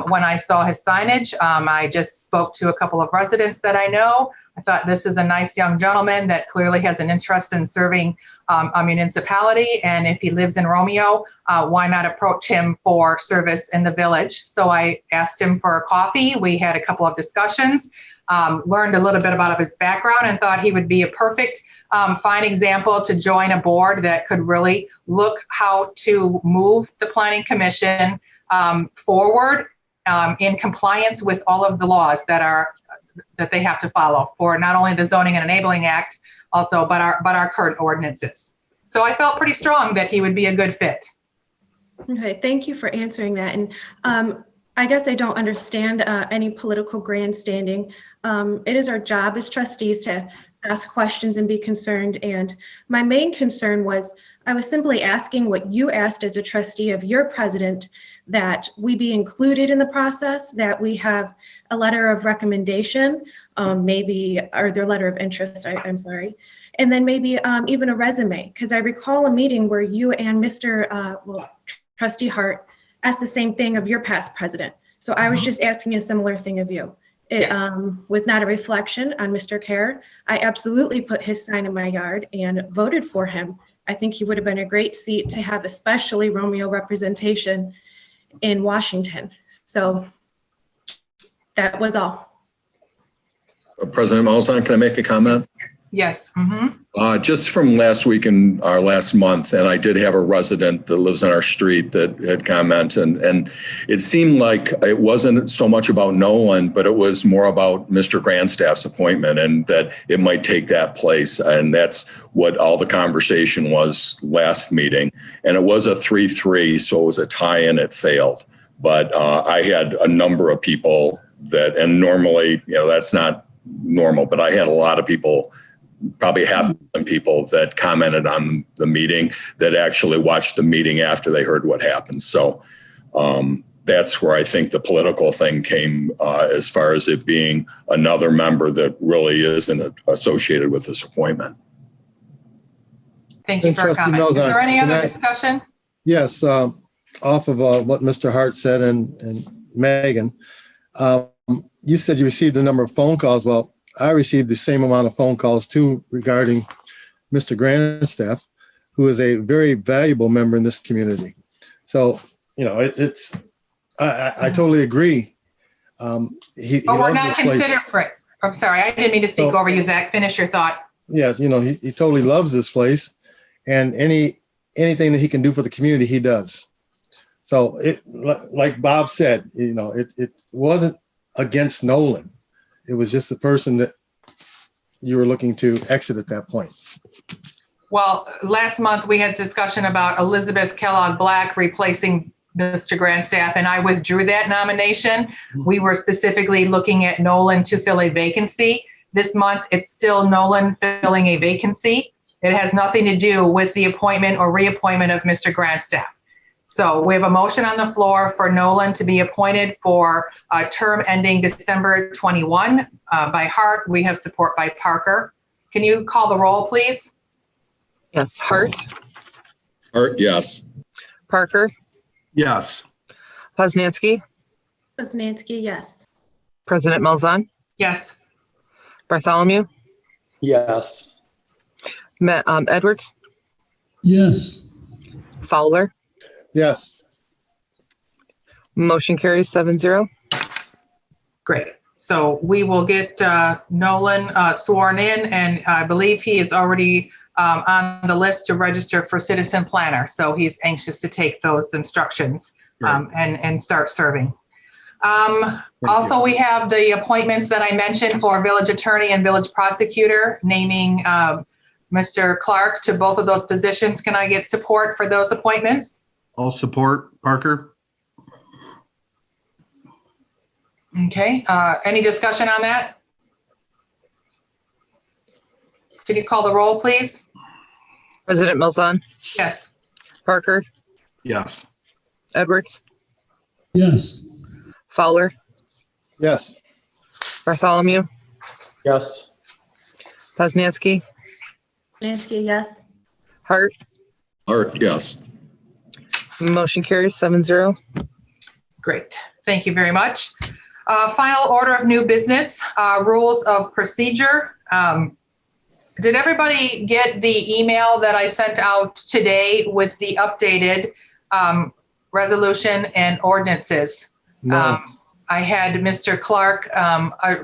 When I saw his signage, I just spoke to a couple of residents that I know. I thought this is a nice young gentleman that clearly has an interest in serving a municipality. And if he lives in Romeo, why not approach him for service in the village? So I asked him for a coffee. We had a couple of discussions, learned a little bit about his background, and thought he would be a perfect, fine example to join a board that could really look how to move the Planning Commission forward in compliance with all of the laws that they have to follow for not only the Zoning and Enabling Act, also, but our current ordinances. So I felt pretty strong that he would be a good fit. Okay, thank you for answering that. And I guess I don't understand any political grandstanding. It is our job as trustees to ask questions and be concerned. And my main concern was, I was simply asking what you asked as a trustee of your president, that we be included in the process, that we have a letter of recommendation, maybe, or their letter of interest, I'm sorry. And then maybe even a resume, because I recall a meeting where you and Trustee Hart asked the same thing of your past president. So I was just asking a similar thing of you. It was not a reflection on Mr. Kerr. I absolutely put his sign in my yard and voted for him. I think he would have been a great seat to have, especially Romeo representation in Washington. So that was all. President Malzahn, can I make a comment? Yes. Just from last week and our last month, and I did have a resident that lives on our street that had commented, and it seemed like it wasn't so much about Nolan, but it was more about Mr. Grandstaff's appointment and that it might take that place. And that's what all the conversation was last meeting. And it was a 3-3, so it was a tie and it failed. But I had a number of people that, and normally, that's not normal, but I had a lot of people, probably half of them people that commented on the meeting that actually watched the meeting after they heard what happened. So that's where I think the political thing came as far as it being another member that really isn't associated with this appointment. Thank you for your comment. Is there any other discussion? Yes, off of what Mr. Hart said and Megan, you said you received a number of phone calls. Well, I received the same amount of phone calls too regarding Mr. Grandstaff, who is a very valuable member in this community. So, I totally agree. But we're not considered for it. I'm sorry, I didn't mean to speak over you, Zach. Finish your thought. Yes, he totally loves this place, and anything that he can do for the community, he does. So like Bob said, it wasn't against Nolan. It was just the person that you were looking to exit at that point. Well, last month we had discussion about Elizabeth Kellogg Black replacing Mr. Grandstaff, and I withdrew that nomination. We were specifically looking at Nolan to fill a vacancy. This month, it's still Nolan filling a vacancy. It has nothing to do with the appointment or reappointment of Mr. Grandstaff. So we have a motion on the floor for Nolan to be appointed for a term ending December 21 by Hart. We have support by Parker. Can you call the roll, please? Yes. Hart. Hart, yes. Parker. Yes. Poznansky. Poznansky, yes. President Malzahn. Yes. Bartholomew. Yes. Edwards. Yes. Fowler. Yes. Motion carries 7-0. Great. So we will get Nolan sworn in, and I believe he is already on the list to register for Citizen Planner. So he's anxious to take those instructions and start serving. Also, we have the appointments that I mentioned for village attorney and village prosecutor, naming Mr. Clark to both of those positions. Can I get support for those appointments? I'll support Parker. Okay. Any discussion on that? Can you call the roll, please? President Malzahn. Yes. Parker. Yes. Edwards. Yes. Fowler. Yes. Bartholomew. Yes. Poznansky. Poznansky, yes. Hart. Hart, yes. Motion carries 7-0. Great. Thank you very much. Final order of new business, rules of procedure. Did everybody get the email that I sent out today with the updated resolution and ordinances? No. I had Mr. Clark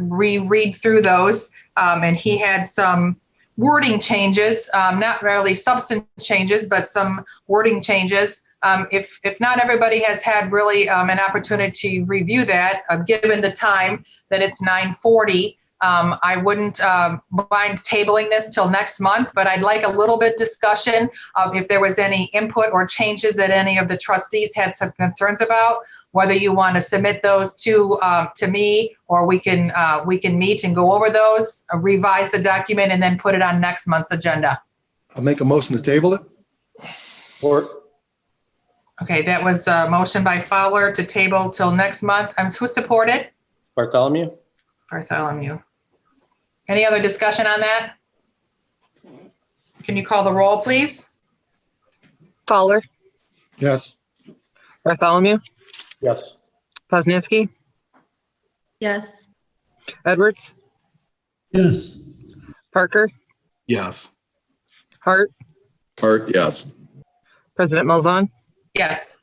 reread through those, and he had some wording changes, not really substance changes, but some wording changes. If not everybody has had really an opportunity to review that, given the time that it's 9:40, I wouldn't mind tabling this till next month, but I'd like a little bit discussion of if there was any input or changes that any of the trustees had some concerns about, whether you want to submit those to me, or we can meet and go over those, revise the document, and then put it on next month's agenda. I'll make a motion to table it. Or Okay, that was a motion by Fowler to table till next month. Who supported? Bartholomew. Bartholomew. Any other discussion on that? Can you call the roll, please? Fowler. Yes. Bartholomew. Yes. Poznansky. Yes. Edwards. Yes. Parker. Yes. Hart. Hart, yes. President Malzahn. Yes.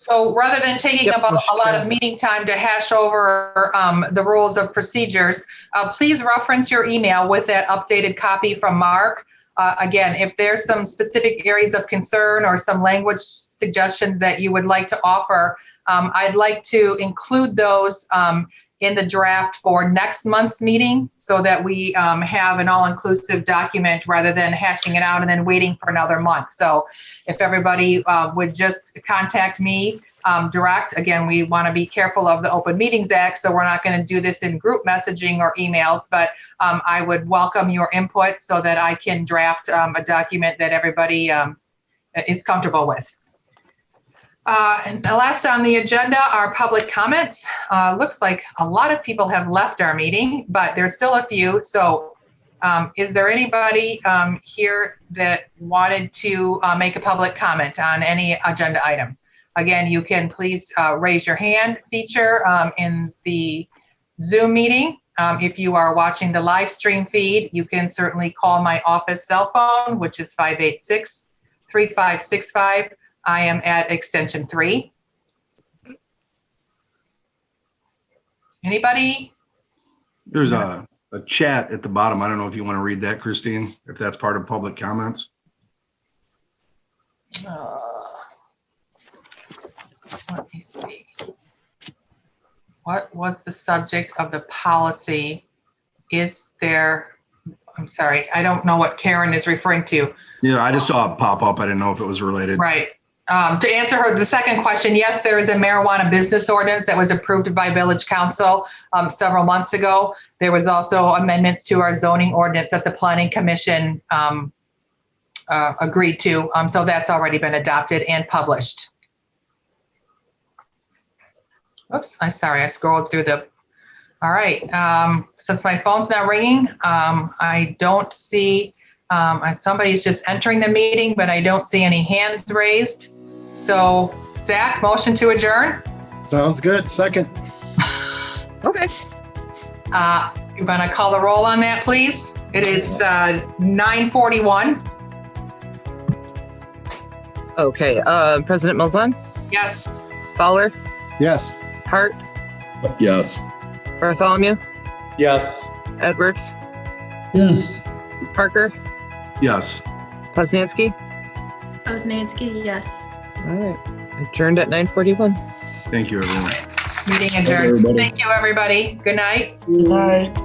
So rather than taking up a lot of meeting time to hash over the rules of procedures, please reference your email with that updated copy from Mark. Again, if there's some specific areas of concern or some language suggestions that you would like to offer, I'd like to include those in the draft for next month's meeting so that we have an all-inclusive document rather than hashing it out and then waiting for another month. So if everybody would just contact me direct, again, we want to be careful of the Open Meetings Act, so we're not going to do this in group messaging or emails, but I would welcome your input so that I can draft a document that everybody is comfortable with. And the last on the agenda are public comments. Looks like a lot of people have left our meeting, but there's still a few. So is there anybody here that wanted to make a public comment on any agenda item? Again, you can please raise your hand feature in the Zoom meeting. If you are watching the live stream feed, you can certainly call my office cell phone, which is 586-3565. I am at extension 3. Anybody? There's a chat at the bottom. I don't know if you want to read that, Christine, if that's part of public comments. Let me see. What was the subject of the policy? Is there, I'm sorry, I don't know what Karen is referring to. Yeah, I just saw it pop up. I didn't know if it was related. Right. To answer the second question, yes, there is a marijuana business ordinance that was approved by Village Council several months ago. There was also amendments to our zoning ordinance that the Planning Commission agreed to. So that's already been adopted and published. Oops, I'm sorry, I scrolled through the, all right. Since my phone's not ringing, I don't see, somebody's just entering the meeting, but I don't see any hands raised. So Zach, motion to adjourn? Sounds good. Second. Okay. You're gonna call the roll on that, please? It is 9:41. Okay, President Malzahn? Yes. Fowler? Yes. Hart? Yes. Bartholomew? Yes. Edwards? Yes. Parker? Yes. Poznansky? Poznansky, yes. All right, adjourned at 9:41. Thank you, everyone. Meeting adjourned. Thank you, everybody. Good night. Good night.